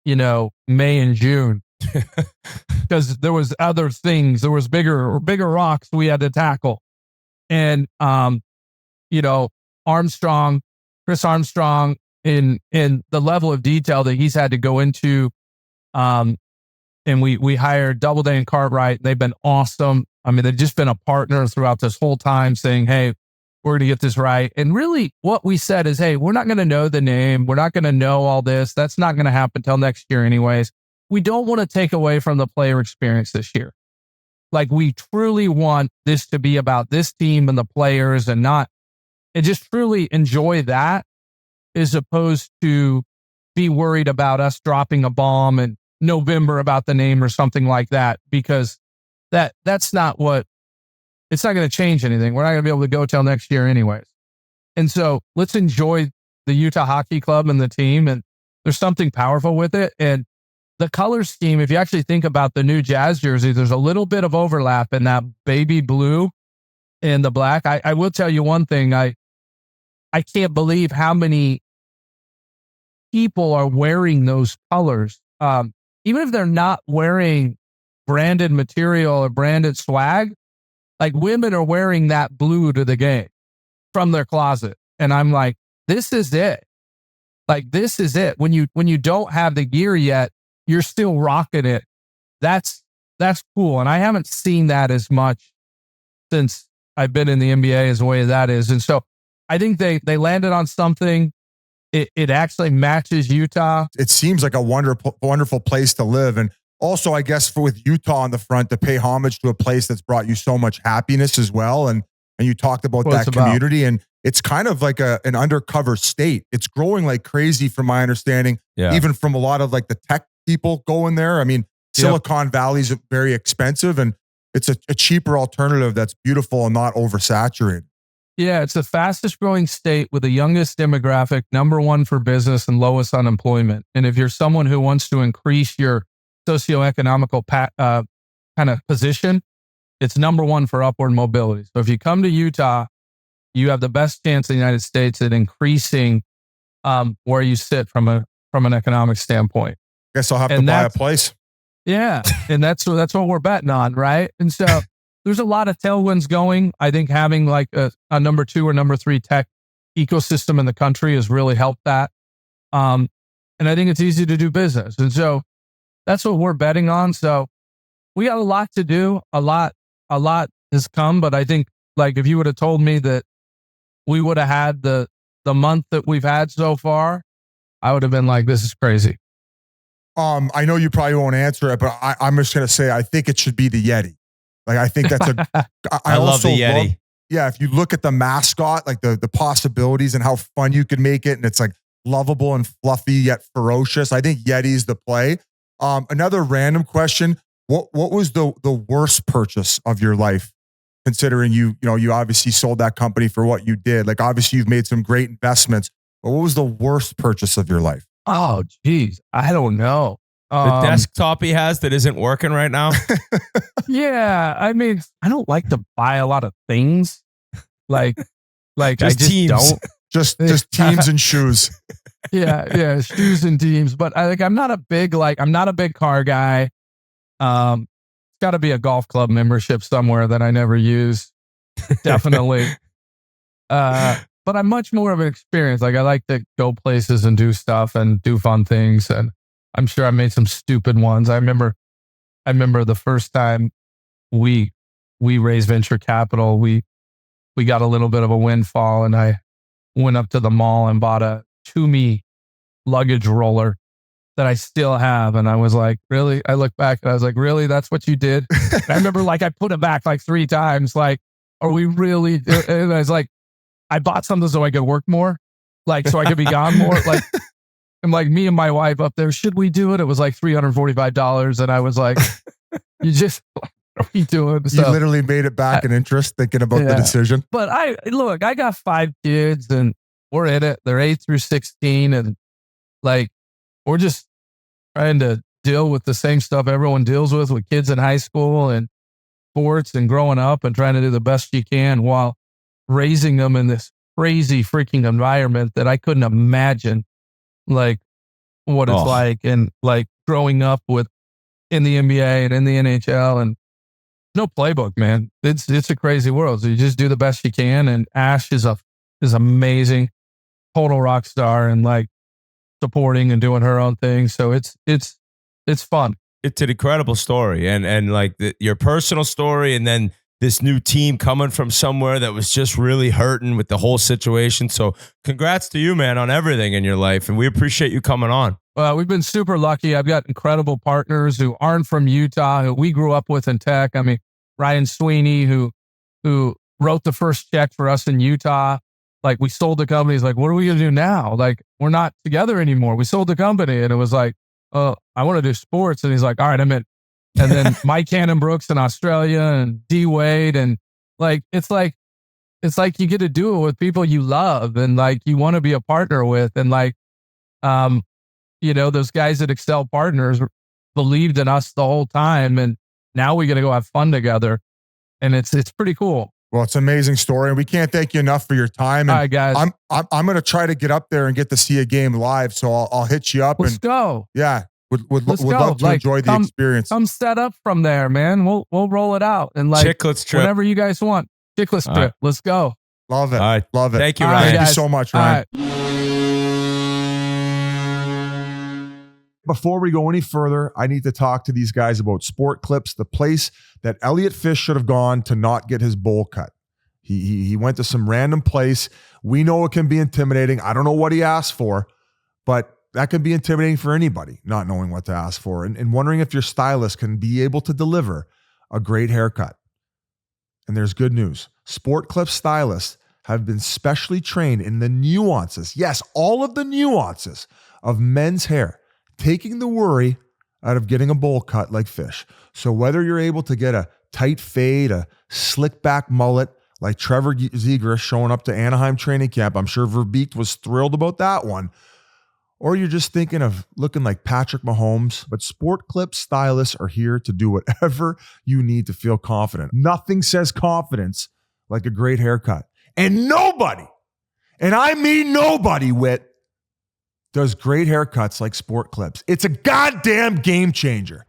May and June, because there was other things. There was bigger rocks we had to tackle, and Chris Armstrong, in the level of detail that he's had to go into, and we hired Doubleday and Cartwright. They've been awesome. I mean, they've just been a partner throughout this whole time, saying, hey, we're going to get this right. And really what we said is, hey, we're not going to know the name. We're not going to know all this. That's not going to happen until next year anyways. We don't want to take away from the player experience this year. Like, we truly want this to be about this team and the players, and just truly enjoy that, as opposed to be worried about us dropping a bomb in November about the name or something like that, because that's not what, it's not going to change anything. We're not going to be able to go till next year anyways. And so let's enjoy the Utah Hockey Club and the team, and there's something powerful with it. And the color scheme, if you actually think about the new Jazz jersey, there's a little bit of overlap in that baby blue and the black. I will tell you one thing. I can't believe how many people are wearing those colors. Even if they're not wearing branded material or branded swag, like, women are wearing that blue to the game from their closet. And I'm like, this is it. Like, this is it. When you don't have the gear yet, you're still rocking it. That's cool. And I haven't seen that as much since I've been in the NBA as the way that is. And so I think they landed on something. It actually matches Utah. It seems like a wonderful place to live. And also, I guess, with Utah on the front, to pay homage to a place that's brought you so much happiness as well. And you talked about that community, and it's kind of like an undercover state. It's growing like crazy from my understanding, even from a lot of like the tech people going there. I mean, Silicon Valley's very expensive, and it's a cheaper alternative that's beautiful and not oversaturated. Yeah, it's the fastest growing state with the youngest demographic, #1 for business and lowest unemployment. And if you're someone who wants to increase your socioeconomical kind of position, it's #1 for upward mobility. So if you come to Utah, you have the best chance in the United States at increasing where you sit from an economic standpoint. Guess I'll have to buy a place. Yeah, and that's what we're betting on, right? And so there's a lot of tailwinds going. I think having like a #2 or #3 tech ecosystem in the country has really helped that. And I think it's easy to do business. And so that's what we're betting on. So we got a lot to do. A lot has come, but I think, like, if you would have told me that we would have had the month that we've had so far, I would have been like, this is crazy. I know you probably won't answer it, but I'm just going to say, I think it should be the Yeti. Like, I think that's I love the Yeti. If you look at the mascot, like the possibilities and how fun you can make it. And it's like lovable and fluffy yet ferocious. I think Yeti's the play. Another random question. What was the worst purchase of your life? Considering you obviously sold that company for what you did. Like, obviously you've made some great investments, but what was the worst purchase of your life? Oh, geez. I don't know. The desktop he has that isn't working right now. Yeah. I mean, I don't like to buy a lot of things. Like I just teams. don't. Just teams and shoes. Yeah, shoes and teams. But I'm not a big car guy. It's got to be a golf club membership somewhere that I never use. Definitely. But I'm much more of an experience. Like, I like to go places and do stuff and do fun things. And I'm sure I made some stupid ones. I remember the first time we raised venture capital, we got a little bit of a windfall, and I went up to the mall and bought a Toomey luggage roller that I still have. And I was like, really? I look back and I was like, really? That's what you did? I remember I put it back 3 times. Like, are we really? And I was like, I bought something so I could work more, so I could be gone more. I'm like, me and my wife up there, should we do it? It was like $345. And I was like, you just, what are we doing? You literally made it back in interest thinking about the decision. But I got 5 kids and we're in it. They're 8 through 16. And we're just trying to deal with the same stuff everyone deals with kids in high school and sports and growing up and trying to do the best you can while raising them in this crazy freaking environment that I couldn't imagine what it's like, and growing up in the NBA and in the NHL, and no playbook, man. It's a crazy world. So you just do the best you can. And Ash is amazing, total rock star, and supporting and doing her own thing. So it's fun. It's an incredible story, and your personal story, and then this new team coming from somewhere that was just really hurting with the whole situation. So congrats to you, man, on everything in your life. And we appreciate you coming on. Well, we've been super lucky. I've got incredible partners who aren't from Utah, who we grew up with in tech. I mean, Ryan Sweeney, who wrote the first check for us in Utah. We sold the company. He's like, what are we going to do now? We're not together anymore. We sold the company. And it was like, I want to do sports. And he's like, all right, I'm in. And then Mike Cannon Brooks in Australia, and D Wade, and it's like you get to do it with people you love and you want to be a partner with, and those guys at Excel Partners believed in us the whole time, and now we got to go have fun together, and it's pretty cool. Well, it's an amazing story, and we can't thank you enough for your time. And all right, guys, I'm going to try to get up there and get to see a game live, so I'll hit you up. Let's go. Yeah. Would love to enjoy the experience. Come set up from there, man. We'll roll it out, and Chiclets trip, whenever you guys want. Chiclets trip. Right. Let's go. Love it. All right. Love it. Thank you, Ryan. Thank you so much, Ryan. Before we go any further, I need to talk to these guys about Sport Clips, the place that Elliot Fish should have gone to not get his bowl cut. He went to some random place. We know it can be intimidating. I don't know what he asked for, but that can be intimidating for anybody, not knowing what to ask for, and wondering if your stylist can be able to deliver a great haircut. And there's good news. Sport Clips stylists have been specially trained in the nuances, yes, all of the nuances of men's hair, taking the worry out of getting a bowl cut like Fish. So whether you're able to get a tight fade, a slick back mullet, like Trevor Zegras showing up to Anaheim training camp, I'm sure Verbeek was thrilled about that one, or you're just thinking of looking like Patrick Mahomes, but Sport Clips stylists are here to do whatever you need to feel confident. Nothing says confidence like a great haircut. And nobody, and I mean nobody, Whit, does great haircuts like Sport Clips. It's a goddamn game changer.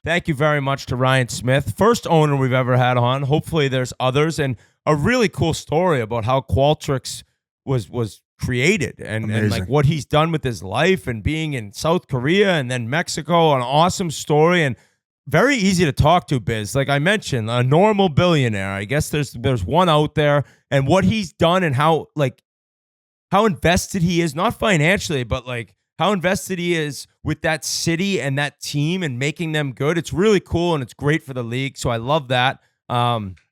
Thank you very much to Ryan Smith, first owner we've ever had on. Hopefully there's others, and a really cool story about how Qualtrics was created and what he's done with his life, and being in South Korea and then Mexico. An awesome story, and very easy to talk to, Biz. Like I mentioned, a normal billionaire. I guess there's one out there, and what he's done and how invested he is, not financially, but how invested he is with that city and that team and making them good. It's really cool, and it's great for the league. So I love that.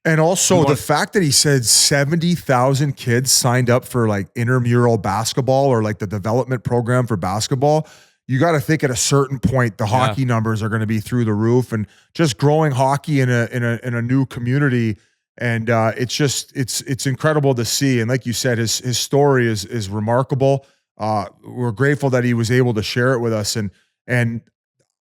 And also the fact that he said 70,000 kids signed up for like intramural basketball or like the development program for basketball. You got to think at a certain point, the hockey numbers are going to be through the roof, and just growing hockey in a new community. And it's incredible to see. And like you said, his story is remarkable. We're grateful that he was able to share it with us. And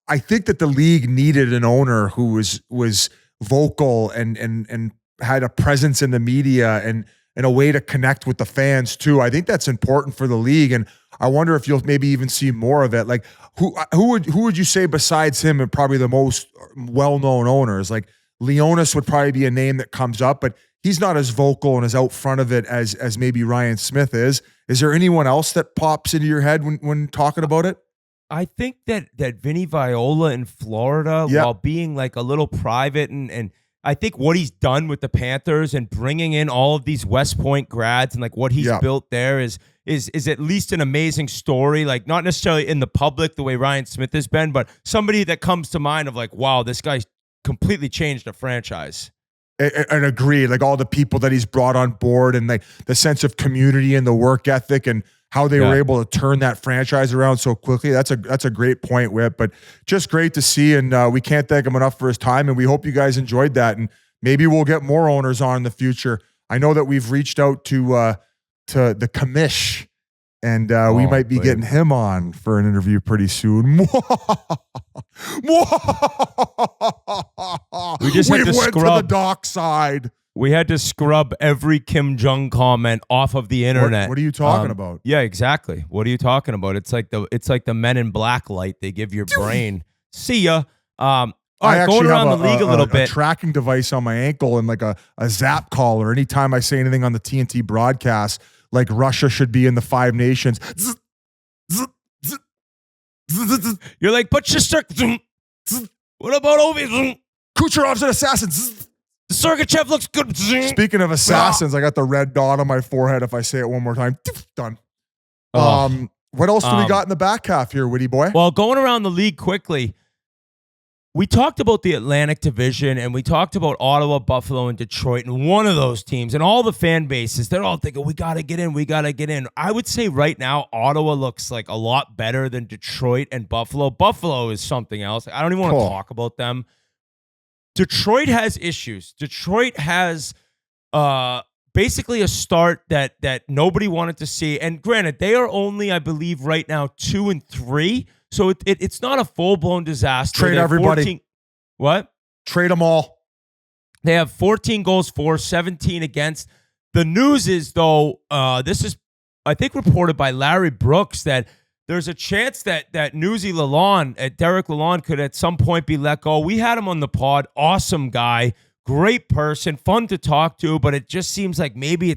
I think that the league needed an owner who was vocal and had a presence in the media and a way to connect with the fans too. I think that's important for the league. And I wonder if you'll maybe even see more of it. Like who would you say besides him and probably the most well-known owners? Like Leonis would probably be a name that comes up, but he's not as vocal and as out front of it as maybe Ryan Smith is. Is there anyone else that pops into your head when talking about it? I think that Vinny Viola in Florida, while being like a little private, and I think what he's done with the Panthers and bringing in all of these West Point grads and like what he's built there is at least an amazing story. Like not necessarily in the public the way Ryan Smith has been, but somebody that comes to mind of like, wow, this guy's completely changed a franchise. And agree, like all the people that he's brought on board and like the sense of community and the work ethic and how they were able to turn that franchise around so quickly. That's a great point, Whit, but just great to see. And we can't thank him enough for his time. And we hope you guys enjoyed that. And maybe we'll get more owners on in the future. I know that we've reached out to the commish, and we might be getting him on for an interview pretty soon. We just had to went to the dock side. We had to scrub every Kim Jong comment off of the internet. What are you talking about? Yeah, exactly. What are you talking about? It's like the Men in Black light they give your brain. See ya. All right, going around the league a little bit. A tracking device on my ankle and like a zap collar. Anytime I say anything on the TNT broadcast, like Russia should be in the 5 nations. You're like, but what about Ovi? Kucherov's an assassin. Sergachev looks good. Speaking of assassins, I got the red dot on my forehead. If I say it one more time, done. What else do we got in the back half here, Witty boy? Well, going around the league quickly, we talked about the Atlantic Division, and we talked about Ottawa, Buffalo, and Detroit, and one of those teams, and all the fan bases, they're all thinking, we got to get in, we got to get in. I would say right now, Ottawa looks like a lot better than Detroit and Buffalo. Buffalo is something else. I don't even want to talk about them. Detroit has issues. Detroit has basically a start that nobody wanted to see. And granted, they are only, I believe, right now 2-3. So it's not a full-blown disaster. Trade everybody. 14, what? Trade them all. They have 14 goals for, 17 against. The news is, though, this is, I think, reported by Larry Brooks that there's a chance that Newsy Lalonde, Derek Lalonde, could at some point be let go. We had him on the pod. Awesome guy. Great person. Fun to talk to, but it just seems like maybe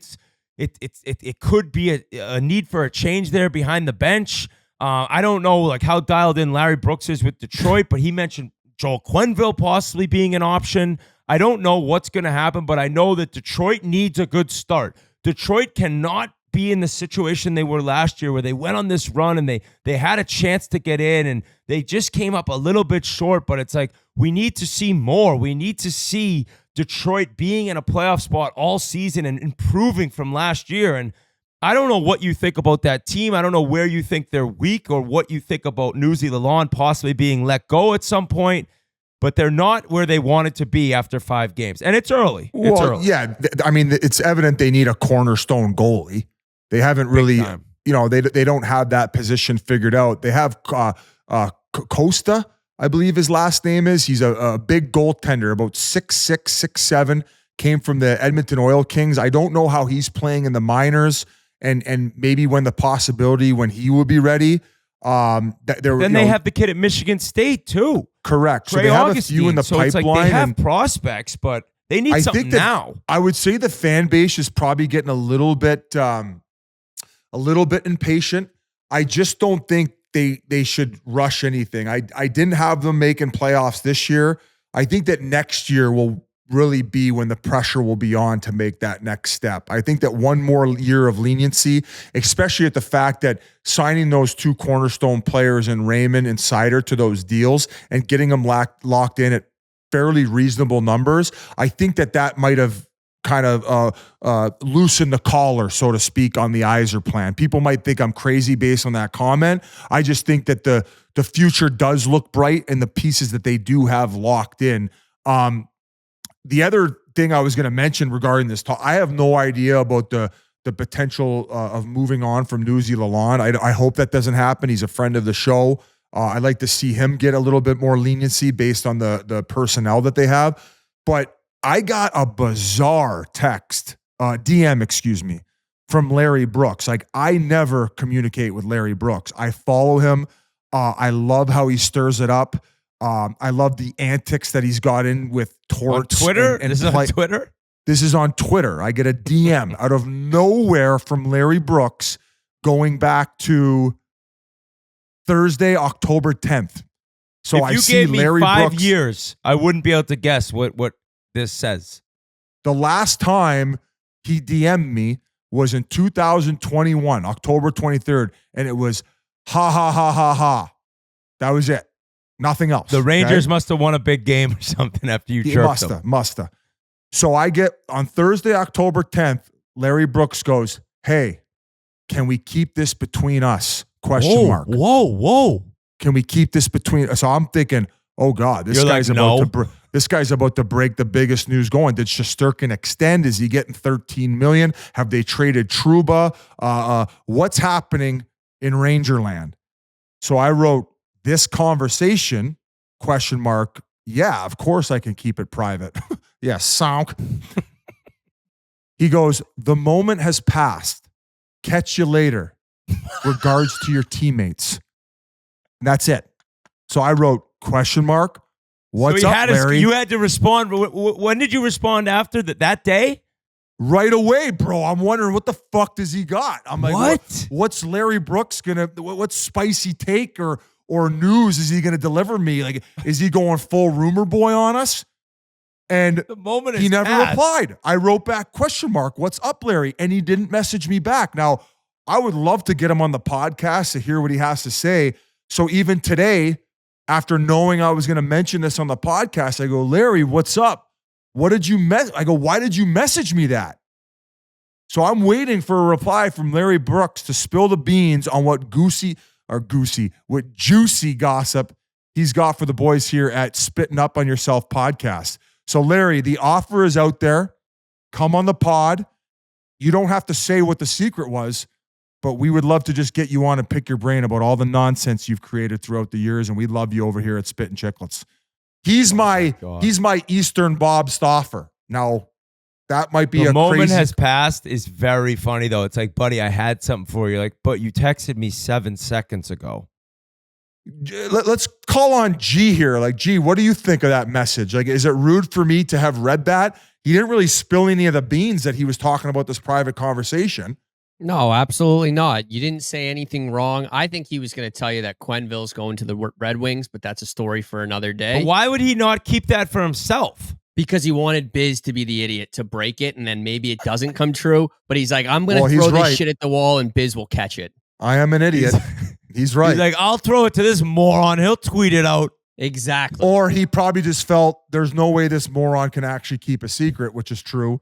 it could be a need for a change there behind the bench. I don't know like how dialed in Larry Brooks is with Detroit, but he mentioned Joel Quenneville possibly being an option. I don't know what's going to happen, but I know that Detroit needs a good start. Detroit cannot be in the situation they were last year where they went on this run and they had a chance to get in and they just came up a little bit short, but it's like we need to see more. We need to see Detroit being in a playoff spot all season and improving from last year. And I don't know what you think about that team. I don't know where you think they're weak or what you think about Newsy Lalonde possibly being let go at some point, but they're not where they wanted to be after 5 games. And it's early. It's early. Yeah. I mean, it's evident they need a cornerstone goalie. They haven't really, they don't have that position figured out. They have Costa, I believe his last name is. He's a big goaltender, about 6'6", 6'7", came from the Edmonton Oil Kings. I don't know how he's playing in the minors and maybe when he will be ready. Then they have the kid at Michigan State too. Correct. Trey so they have Augustine. a few in the so pipeline. It's like they have prospects, but they need something now. I would say the fan base is probably getting a little bit impatient. I just don't think they should rush anything. I didn't have them making playoffs this year. I think that next year will really be when the pressure will be on to make that next step. I think that one more year of leniency, especially at the fact that signing those 2 cornerstone players in Raymond and Sider to those deals and getting them locked in at fairly reasonable numbers. I think that might have kind of loosened the collar, so to speak, on the Yzer plan. People might think I'm crazy based on that comment. I just think that the future does look bright and the pieces that they do have locked in. The other thing I was going to mention regarding this talk, I have no idea about the potential of moving on from Newsy Lalonde. I hope that doesn't happen. He's a friend of the show. I'd like to see him get a little bit more leniency based on the personnel that they have. But I got a bizarre text, DM, excuse me, from Larry Brooks. Like, I never communicate with Larry Brooks. I follow him. I love how he stirs it up. I love the antics that he's got in with torts. On Twitter? This is on Twitter? This is on Twitter. I get a DM out of nowhere from Larry Brooks going back to Thursday, October 10th. So if I you see gave me Larry 5 Brooks. years, I wouldn't be able to guess what this says. The last time he DM'd me was in 2021, October 23rd, and it was ha ha ha ha ha. That was it. Nothing else. The Rangers must have won a big game or something after you chirped them. Must have. So I get on Thursday, October 10th, Larry Brooks goes, "Hey, can we keep this between us?" Question mark. Whoa. Can we keep this between us? So I'm thinking, oh God, this guy's about to break the biggest news going. Did Shesterkin extend? Is he getting $13 million? Have they traded Trouba? What's happening in Rangerland? So I wrote this conversation, question mark. Yeah, of course I can keep it private. Yeah, sonk. He goes, the moment has passed. Catch you later. Regards to your teammates. And that's it. So I wrote question mark. What's up, Larry? You had to respond. When did you respond after that day? Right away, bro. I'm wondering what the fuck does he got? I'm like, what? What's Larry Brooks gonna? What spicy take or news is he gonna deliver me? Like, is he going full rumor boy on us? And the moment he never passed. replied. I wrote back question mark. What's up, Larry? And he didn't message me back. Now, I would love to get him on the podcast to hear what he has to say. So even today, after knowing I was going to mention this on the podcast, I go, Larry, what's up? What did you I go, why did you message me that? So I'm waiting for a reply from Larry Brooks to spill the beans on what what juicy gossip he's got for the boys here at Spittin' Up on Yourself podcast. So Larry, the offer is out there. Come on the pod. You don't have to say what the secret was, but we would love to just get you on and pick your brain about all the nonsense you've created throughout the years, and we love you over here at Spittin' Chiclets. He's my Eastern Bob Stauffer. Now, that might be the moment has passed is very funny, though. It's like, buddy, I had something for you. Like, but you texted me 7 seconds ago. Let's call on G here. Like, G, what do you think of that message? Like, is it rude for me to have read that? He didn't really spill any of the beans that he was talking about this private conversation. No, absolutely not. You didn't say anything wrong. I think he was going to tell you that Quenneville's going to the Red Wings, but that's a story for another day. But why would he not keep that for himself? Because he wanted Biz to be the idiot, to break it, and then maybe it doesn't come true. But he's like, I'm going to throw this shit at the wall, and Biz will catch it. I am an idiot. He's right. He's like, I'll throw it to this moron. He'll tweet it out. Exactly. Or he probably just felt there's no way this moron can actually keep a secret, which is true.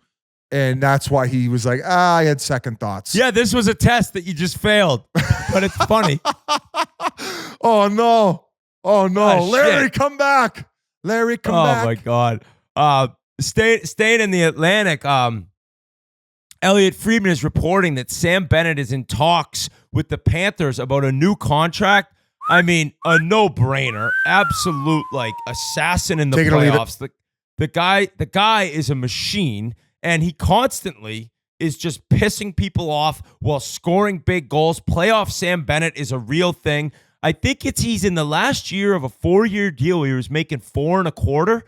And that's why he was like, I had second thoughts. Yeah, this was a test that you just failed. But it's funny. Oh, no. Oh, no. Larry, shit. come back. Larry, come back. Oh, my God. Staying in the Atlantic, Elliot Friedman is reporting that Sam Bennett is in talks with the Panthers about a new contract. I mean, a no-brainer. Absolute, like, assassin in the playoffs. The guy is a machine, and he constantly is just pissing people off while scoring big goals. Playoff Sam Bennett is a real thing. I think he's in the last year of a 4-year deal. He was making $4.25.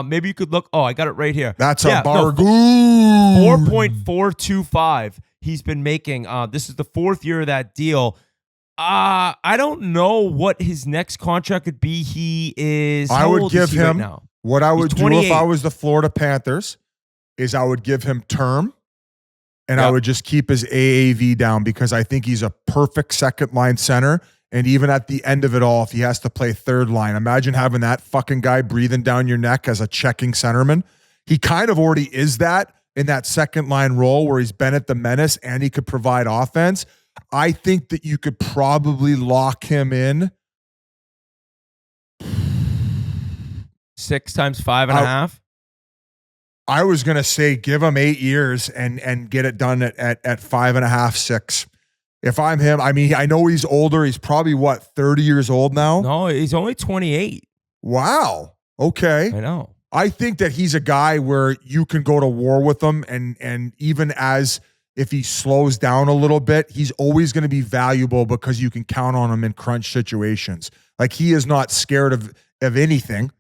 Maybe you could look. Oh, I got it right here. That's a bargain. 4.425. He's been making. This is the 4th year of that deal. I don't know what his next contract could be. He is. I would give him right now? What I would do if I was the Florida Panthers is I would give him term, and I would just keep his AAV down because I think he's a perfect second line center. And even at the end of it all, if he has to play third line, imagine having that fucking guy breathing down your neck as a checking centerman. He kind of already is that in that second line role where he's Bennett the Menace and he could provide offense. I think that you could probably lock him in 6 times 5.5. I was going to say give him 8 years and get it done at 5.5, 6. If I'm him, I mean, I know he's older. He's probably 30 years old now? No, he's only 28. Wow. Okay. I know. I think that he's a guy where you can go to war with him. And even as if he slows down a little bit, he's always going to be valuable because you can count on him in crunch situations. Like he is not scared of anything.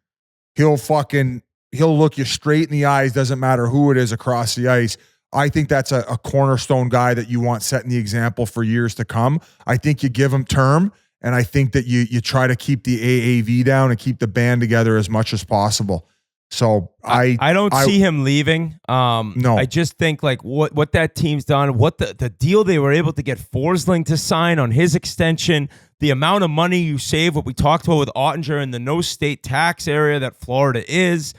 He'll look you straight in the eyes. Doesn't matter who it is across the ice. I think that's a cornerstone guy that you want setting the example for years to come. I think you give him term, and I think that you try to keep the AAV down and keep the band together as much as possible. So I don't see him leaving. No, I just think like what that team's done, what the deal they were able to get Forsling to sign on his extension, the amount of money you save, what we talked about with Ottinger and the no state tax area that Florida is.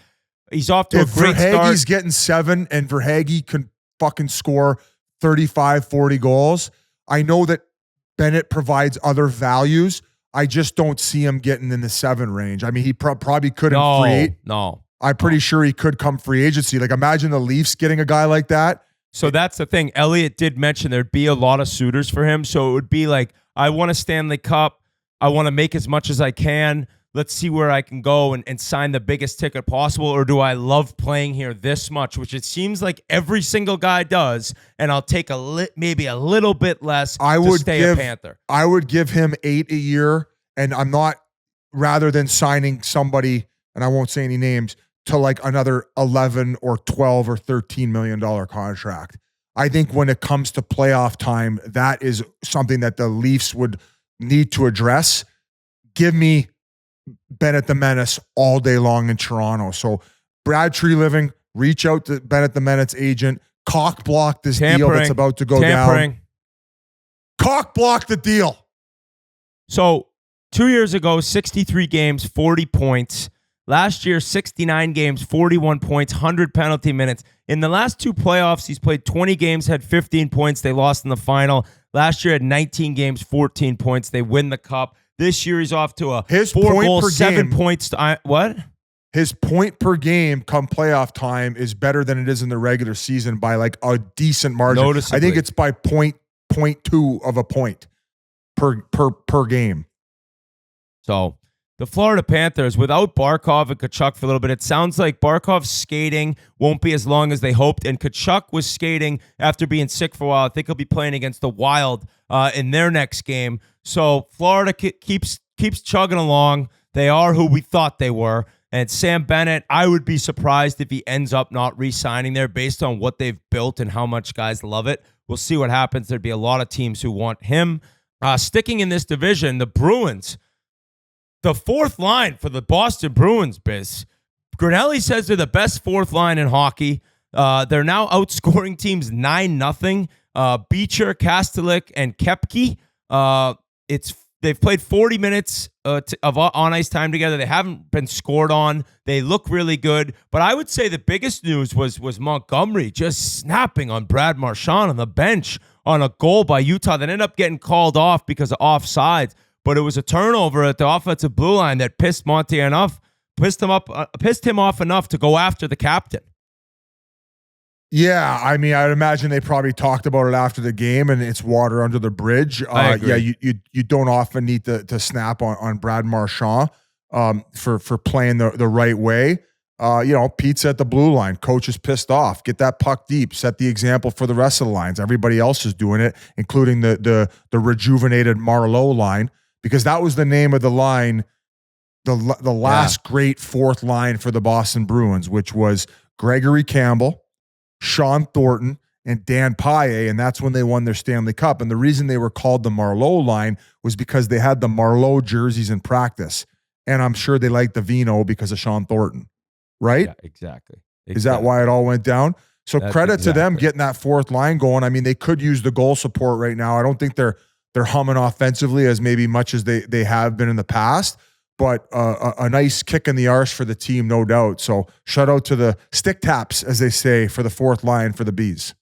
He's off to a great start. Verhaeghe's getting 7 and Verhaeghe can fucking score 35, 40 goals. I know that Bennett provides other values. I just don't see him getting in the 7 range. I mean, he probably could in free. No. I'm pretty sure he could come free agency. Like imagine the Leafs getting a guy like that. So that's the thing. Elliott did mention there'd be a lot of suitors for him. So it would be like, I want a Stanley Cup. I want to make as much as I can. Let's see where I can go and sign the biggest ticket possible, or do I love playing here this much, which it seems like every single guy does, and I'll take maybe a little bit less to stay a Panther. I would give him 8 a year, and I'm not, rather than signing somebody, and I won't say any names, to like another 11 or 12 or $13 million contract. I think when it comes to playoff time, that is something that the Leafs would need to address. Give me Bennett the Menace all day long in Toronto. So Brad Treliving, reach out to Bennett the Menace agent, cock block this deal that's about to go down. Cock block the deal. So 2 years ago, 63 games, 40 points. Last year, 69 games, 41 points, 100 penalty minutes. In the last 2 playoffs, he's played 20 games, had 15 points. They lost in the final. Last year, had 19 games, 14 points. They win the cup. This year, he's off to a 4 goals, 7 points. What? His point per game come playoff time is better than it is in the regular season by like a decent margin. Noticeably. I think it's by 0.2 of a point per game. So the Florida Panthers, without Barkov and Tkachuk for a little bit, it sounds like Barkov's skating won't be as long as they hoped, and Tkachuk was skating after being sick for a while. I think he'll be playing against the Wild in their next game. So Florida keeps chugging along. They are who we thought they were. And Sam Bennett, I would be surprised if he ends up not re-signing there based on what they've built and how much guys love it. We'll see what happens. There'd be a lot of teams who want him. Sticking in this division, the Bruins, the fourth line for the Boston Bruins, Biz. Grinelli says they're the best fourth line in hockey. They're now outscoring teams 9-0. Beecher, Kastelik, and Kepke. They've played 40 minutes of on-ice time together. They haven't been scored on. They look really good. But I would say the biggest news was Montgomery just snapping on Brad Marchand on the bench on a goal by Utah that ended up getting called off because of offsides. But it was a turnover at the offensive blue line that pissed him off enough to go after the captain. Yeah, I mean, I'd imagine they probably talked about it after the game, and it's water under the bridge. I agree. Yeah, you don't often need to snap on Brad Marchand for playing the right way. Pete's at the blue line. Coach is pissed off. Get that puck deep. Set the example for the rest of the lines. Everybody else is doing it, including the rejuvenated Marleau line, because that was the name of the line, the last great fourth line for the Boston Bruins, which was Gregory Campbell, Sean Thornton, and Dan Paille, and that's when they won their Stanley Cup. And the reason they were called the Marleau line was because they had the Marleau jerseys in practice. And I'm sure they liked the vino because of Sean Thornton, right? Yeah, exactly. Is that why it all went down? So credit to them getting that fourth line going. I mean, they could use the goal support right now. I don't think they're they're humming offensively as maybe much as they have been in the past. But a nice kick in the arse for the team, no doubt. So shout out to the stick taps, as they say, for the fourth line for the Bees.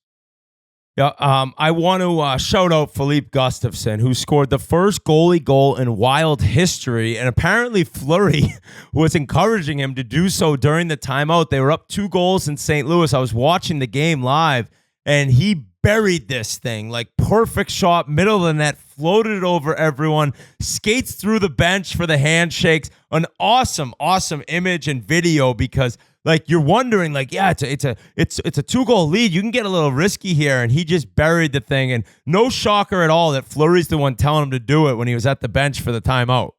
Yeah, I want to shout out Philippe Gustafsson, who scored the first goalie goal in Wild history, and apparently Fleury was encouraging him to do so during the timeout. They were up 2 goals in St. Louis. I was watching the game live, and he buried this thing, like perfect shot, middle of the net, floated it over everyone, skates through the bench for the handshakes. An awesome image and video, because like you're wondering, like, yeah, it's a 2-goal lead. You can get a little risky here, and he just buried the thing. And no shocker at all that Fleury's the one telling him to do it when he was at the bench for the timeout.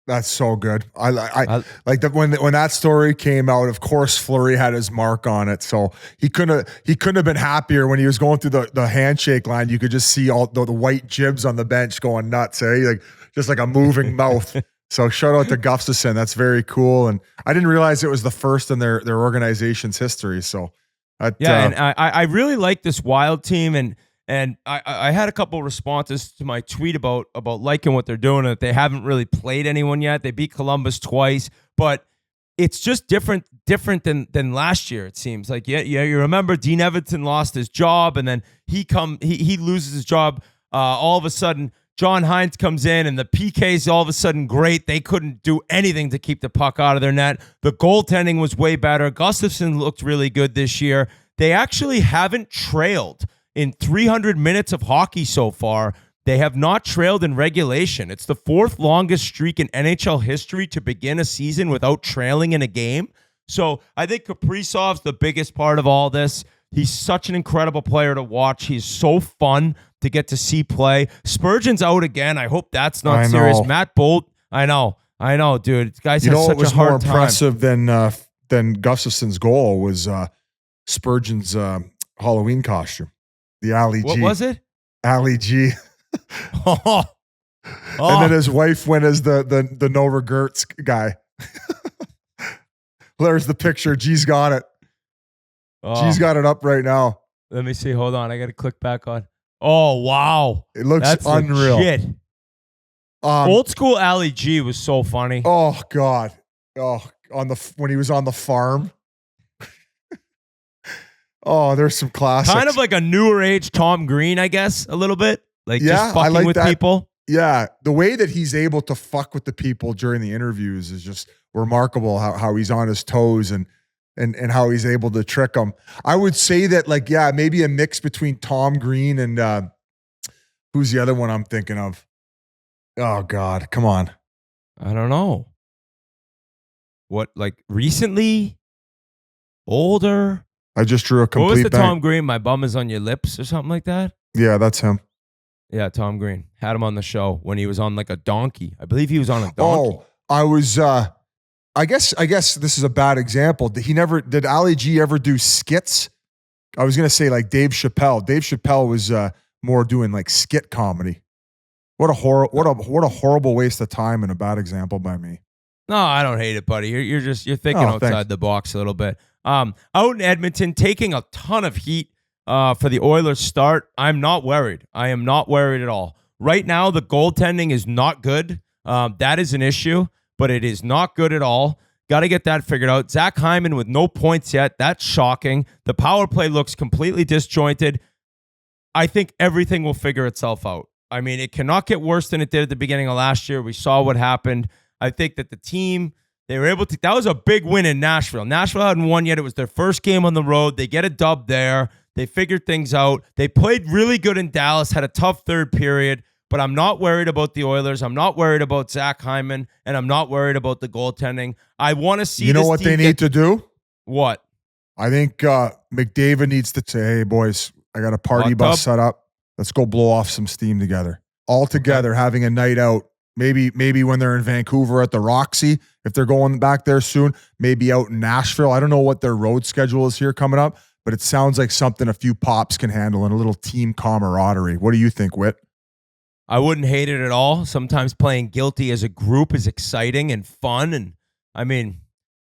That's so good. I like that when that story came out. Of course, Fleury had his mark on it, so he couldn't have been happier when he was going through the handshake line. You could just see all the white jibs on the bench going nuts, like just like a moving mouth. So shout out to Gustafsson. That's very cool, and I didn't realize it was the first in their organization's history. So and I really like this Wild team, and I had a couple of responses to my tweet about liking what they're doing, and that they haven't really played anyone yet. They beat Columbus twice, but it's just different than last year, it seems. Like, yeah, you remember Dean Evanston lost his job, and then he loses his job. All of a sudden, John Hines comes in, and the PK's all of a sudden great. They couldn't do anything to keep the puck out of their net. The goaltending was way better. Gustafsson looked really good this year. They actually haven't trailed in 300 minutes of hockey so far. They have not trailed in regulation. It's the 4th longest streak in NHL history to begin a season without trailing in a game. So I think Kaprizov's the biggest part of all this. He's such an incredible player to watch. He's so fun to get to see play. Spurgeon's out again. I hope that's not serious. Matt Bolt, I know, dude. This guy's had such a hard time. What was more impressive than Gustafsson's goal was Spurgeon's Halloween costume. The Ali G. What was it? Ali G. Oh. And then his wife went as the no regrets guy. There's the picture. G's got it. G's got it up right now. Let me see. Hold on. I got to click back on. Oh, wow. It looks That's unreal. Shit. Old school Ali G was so funny. Oh, God. Oh, when he was on the farm. Oh, there's some classics. Kind of like a newer age Tom Green, I guess, a little bit. Like, just fucking like with that. people. Yeah. The way that he's able to fuck with the people during the interviews is just remarkable, how he's on his toes and how he's able to trick them. I would say that, like, yeah, maybe a mix between Tom Green and who's the other one I'm thinking of? Oh, God. Come on. I don't know. What, like, recently? Older? I just drew a complete What was the bang. Tom Green? My bum is on your lips or something like that? Yeah, that's him. Yeah, Tom Green. Had him on the show when he was on like a donkey. I believe he was on a donkey. Oh, I was I guess this is a bad example. Did Ali G ever do skits? I was gonna say like Dave Chappelle. Dave Chappelle was more doing like skit comedy. What a horrible waste of time and a bad example by me. No, I don't hate it, buddy. You're thinking outside thanks. the box a little bit. Out in Edmonton, taking a ton of heat for the Oilers start. I'm not worried. I am not worried at all. Right now, the goaltending is not good. That is an issue, but it is not good at all. Got to get that figured out. Zach Hyman with no points yet. That's shocking. The power play looks completely disjointed. I think everything will figure itself out. I mean, it cannot get worse than it did at the beginning of last year. We saw what happened. I think that the team, they were able to, that was a big win in Nashville. Nashville hadn't won yet. It was their first game on the road. They get a dub there. They figured things out. They played really good in Dallas, had a tough third period, but I'm not worried about the Oilers. I'm not worried about Zach Hyman, and I'm not worried about the goaltending. I want to see You know what they need to do? What? I think McDavid needs to say, hey, boys, I got a party bus set up. Let's go blow off some steam together. All together, having a night out. Maybe when they're in Vancouver at the Roxy, if they're going back there soon, maybe out in Nashville. I don't know what their road schedule is here coming up, but it sounds like something a few pops can handle and a little team camaraderie. What do you think, Whit? I wouldn't hate it at all. Sometimes playing guilty as a group is exciting and fun. And I mean,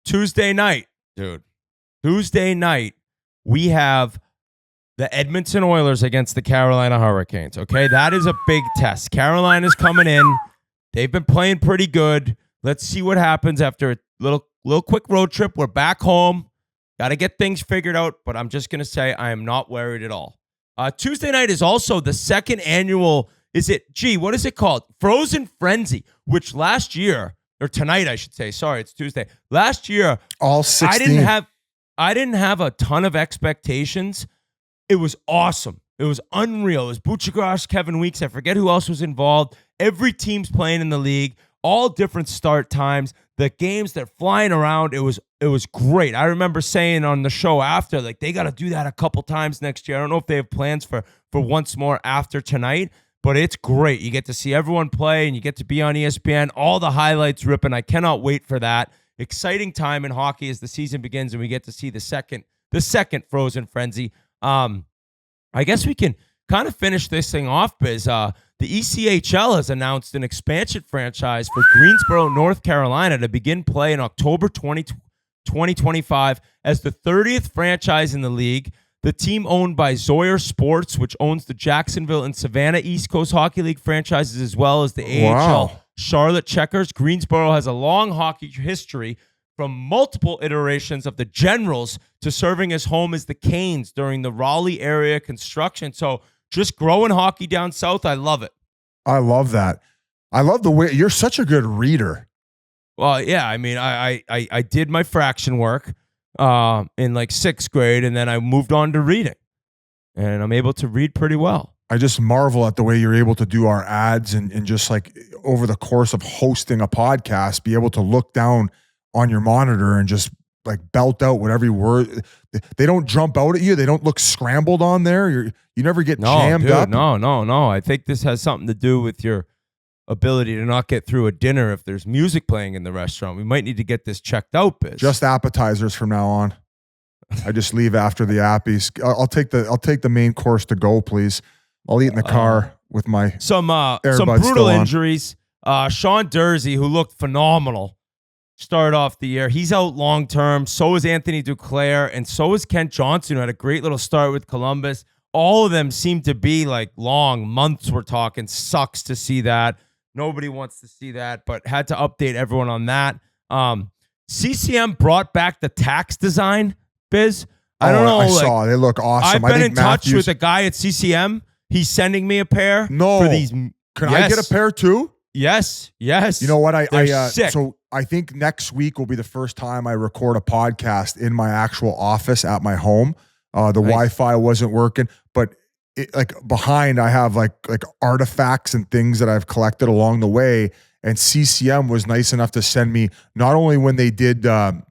Tuesday night, dude. Tuesday night, we have the Edmonton Oilers against the Carolina Hurricanes. Okay, that is a big test. Carolina's coming in. They've been playing pretty good. Let's see what happens after a little quick road trip. We're back home. Got to get things figured out, but I'm just going to say I am not worried at all. Tuesday night is also the second annual, what is it called? Frozen Frenzy, which last year, or tonight I should say, sorry, it's Tuesday. Last year, all 16. I didn't have a ton of expectations. It was awesome. It was unreal. It was Buccigross, Kevin Weeks. I forget who else was involved. Every team's playing in the league, all different start times. The games, they're flying around. It was great. I remember saying on the show after, like, they got to do that a couple times next year. I don't know if they have plans for once more after tonight, but it's great. You get to see everyone play, and you get to be on ESPN. All the highlights ripping. I cannot wait for that. Exciting time in hockey as the season begins, and we get to see the second Frozen Frenzy. I guess we can kind of finish this thing off, Biz. The ECHL has announced an expansion franchise for Greensboro, North Carolina to begin play in October 2025 as the 30th franchise in the league. The team owned by Zoyer Sports, which owns the Jacksonville and Savannah East Coast Hockey League franchises, as well as the AHL Charlotte Checkers. Greensboro has a long hockey history, from multiple iterations of the Generals to serving as home as the Canes during the Raleigh area construction. So just growing hockey down south, I love it. I love that. I love the way you're such a good reader. Well, yeah, I mean, I did my fraction work in like 6th grade, and then I moved on to reading, and I'm able to read pretty well. I just marvel at the way you're able to do our ads and just like over the course of hosting a podcast, be able to look down on your monitor and just like belt out whatever word. They don't jump out at you. They don't look scrambled on there. You never get jammed up. No. I think this has something to do with your ability to not get through a dinner if there's music playing in the restaurant. We might need to get this checked out, Biz. Just appetizers from now on. I just leave after the appies. I'll take the main course to go, please. I'll eat in the car with my some brutal injuries. Sean Dursey, who looked phenomenal, start off the year. He's out long term. So is Anthony Duclair, and so is Kent Johnson, who had a great little start with Columbus. All of them seem to be like long months. We're talking. Sucks to see that. Nobody wants to see that, but had to update everyone on that. CCM brought back the tax design, Biz. I don't know. I saw. They look awesome. I've been in touch with a guy at CCM. He's sending me a pair. No. For these. Can I get a pair too? Yes. You know what? They're sick. So I think next week will be the first time I record a podcast in my actual office at my home. The Wi-Fi wasn't working, but like behind I have like artifacts and things that I've collected along the way. And CCM was nice enough to send me, not only when they did the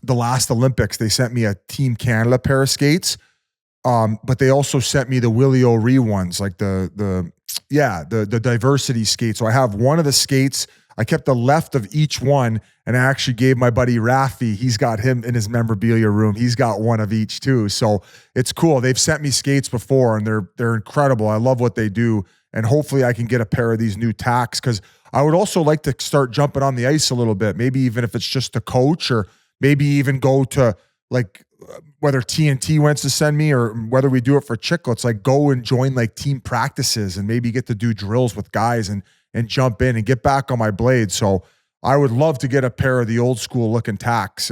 last Olympics, they sent me a Team Canada pair of skates, but they also sent me the Willie O'Ree ones, like the diversity skates. So I have one of the skates. I kept the left of each one, and I actually gave my buddy Rafi. He's got him in his memorabilia room. He's got one of each too. So it's cool. They've sent me skates before, and they're incredible. I love what they do, and hopefully I can get a pair of these new tacks, because I would also like to start jumping on the ice a little bit. Maybe even if it's just to coach, or maybe even go to like whether TNT wants to send me or whether we do it for Chiclets, like go and join like team practices and maybe get to do drills with guys and jump in and get back on my blade. So I would love to get a pair of the old school looking tacks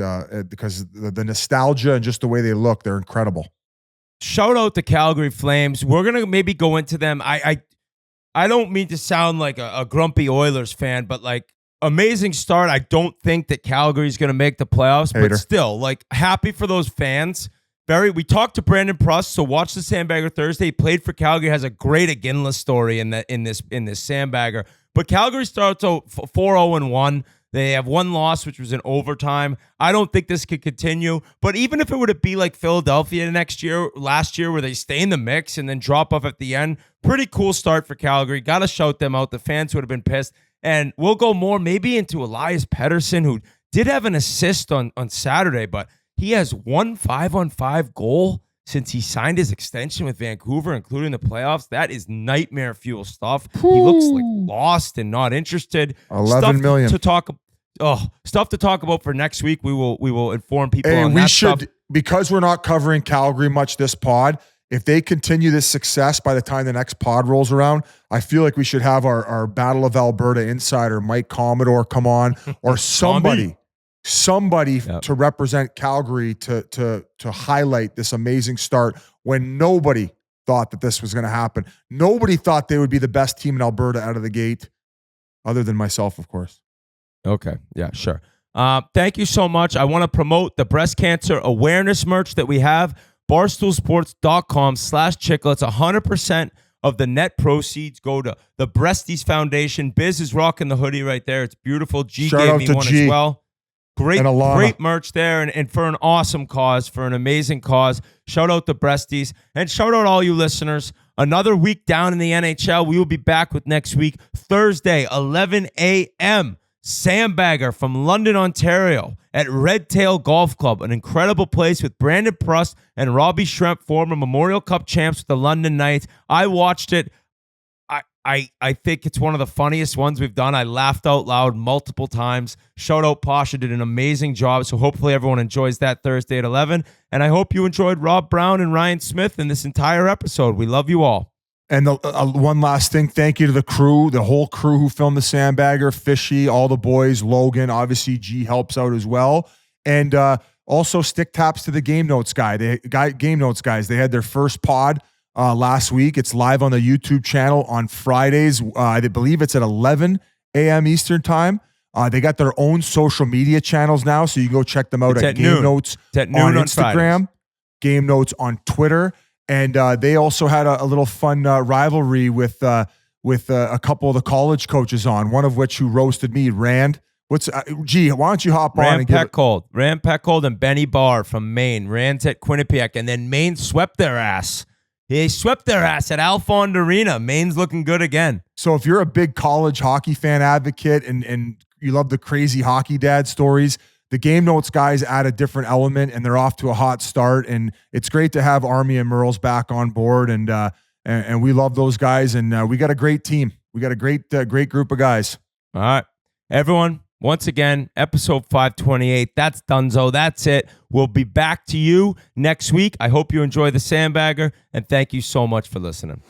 because the nostalgia and just the way they look, they're incredible. Shout out the Calgary Flames. We're going to maybe go into them. I don't mean to sound like a grumpy Oilers fan, but like amazing start. I don't think that Calgary's going to make the playoffs, but still like happy for those fans. We talked to Brandon Pruss, so watch the Sandbagger Thursday. He played for Calgary, has a great Iginla story in this Sandbagger. But Calgary starts out 4-0-1. They have one loss, which was in overtime. I don't think this could continue. But even if it were to be like Philadelphia last year, where they stay in the mix and then drop off at the end, pretty cool start for Calgary. Got to shout them out. The fans would have been pissed. And we'll go more maybe into Elias Pettersson, who did have an assist on Saturday, but he has one 5-on-5 goal since he signed his extension with Vancouver, including the playoffs. That is nightmare fuel stuff. Ooh. He looks like lost and not interested. 11 million. Stuff to talk about for next week. We will inform people on that stuff. Because we're not covering Calgary much this pod, if they continue this success by the time the next pod rolls around, I feel like we should have our Battle of Alberta insider, Mike Commodore, come on, or somebody to represent Calgary to highlight this amazing start when nobody thought that this was going to happen. Nobody thought they would be the best team in Alberta out of the gate, other than myself, of course. Okay. Yeah, sure. Thank you so much. I want to promote the breast cancer awareness merch that we have. barstoolsports.com/chiclets. 100% of the net proceeds go to the Breasties Foundation. Biz is rocking the hoodie right there. It's beautiful. G Shout gave out me to one G. as well. Great Alana. merch there, and for an awesome cause, for an amazing cause. Shout out to Breasties, and shout out all you listeners. Another week down in the NHL. We will be back with next week, Thursday, 11 a.m. Sandbagger from London, Ontario at Redtail Golf Club, an incredible place with Brandon Prust and Robbie Schremp, former Memorial Cup champs with the London Knights. I watched it. I think it's one of the funniest ones we've done. I laughed out loud multiple times. Shout out Pasha, did an amazing job. So hopefully everyone enjoys that Thursday at 11. And I hope you enjoyed Rob Brown and Ryan Smith in this entire episode. We love you all. And one last thing, thank you to the crew, the whole crew who filmed the Sandbagger, Fishy, all the boys, Logan, obviously G helps out as well. And also stick taps to the Game Notes Game Notes guys. They had their first pod last week. It's live on the YouTube channel on Fridays. I believe it's at 11 a.m. Eastern time. They got their own social media channels now, so you can go check them out at Game Notes on Instagram, Game Notes on Twitter. And they also had a little fun rivalry with a couple of the college coaches on, one of which who roasted me, Rand. Why don't you hop on and Rand Peckold and Benny Barr from Maine. Rand's at Quinnipiac, and then Maine swept their ass. They swept their ass at Alfond Arena. Maine's looking good again. So if you're a big college hockey fan advocate and you love the crazy hockey dad stories, the Game Notes guys add a different element, and they're off to a hot start. And it's great to have Army and Merles back on board, and we love those guys. And we got a great team. We got a great group of guys. All right, everyone. Once again, episode 528. That's donezo. That's it. We'll be back to you next week. I hope you enjoy the Sandbagger, and thank you so much for listening.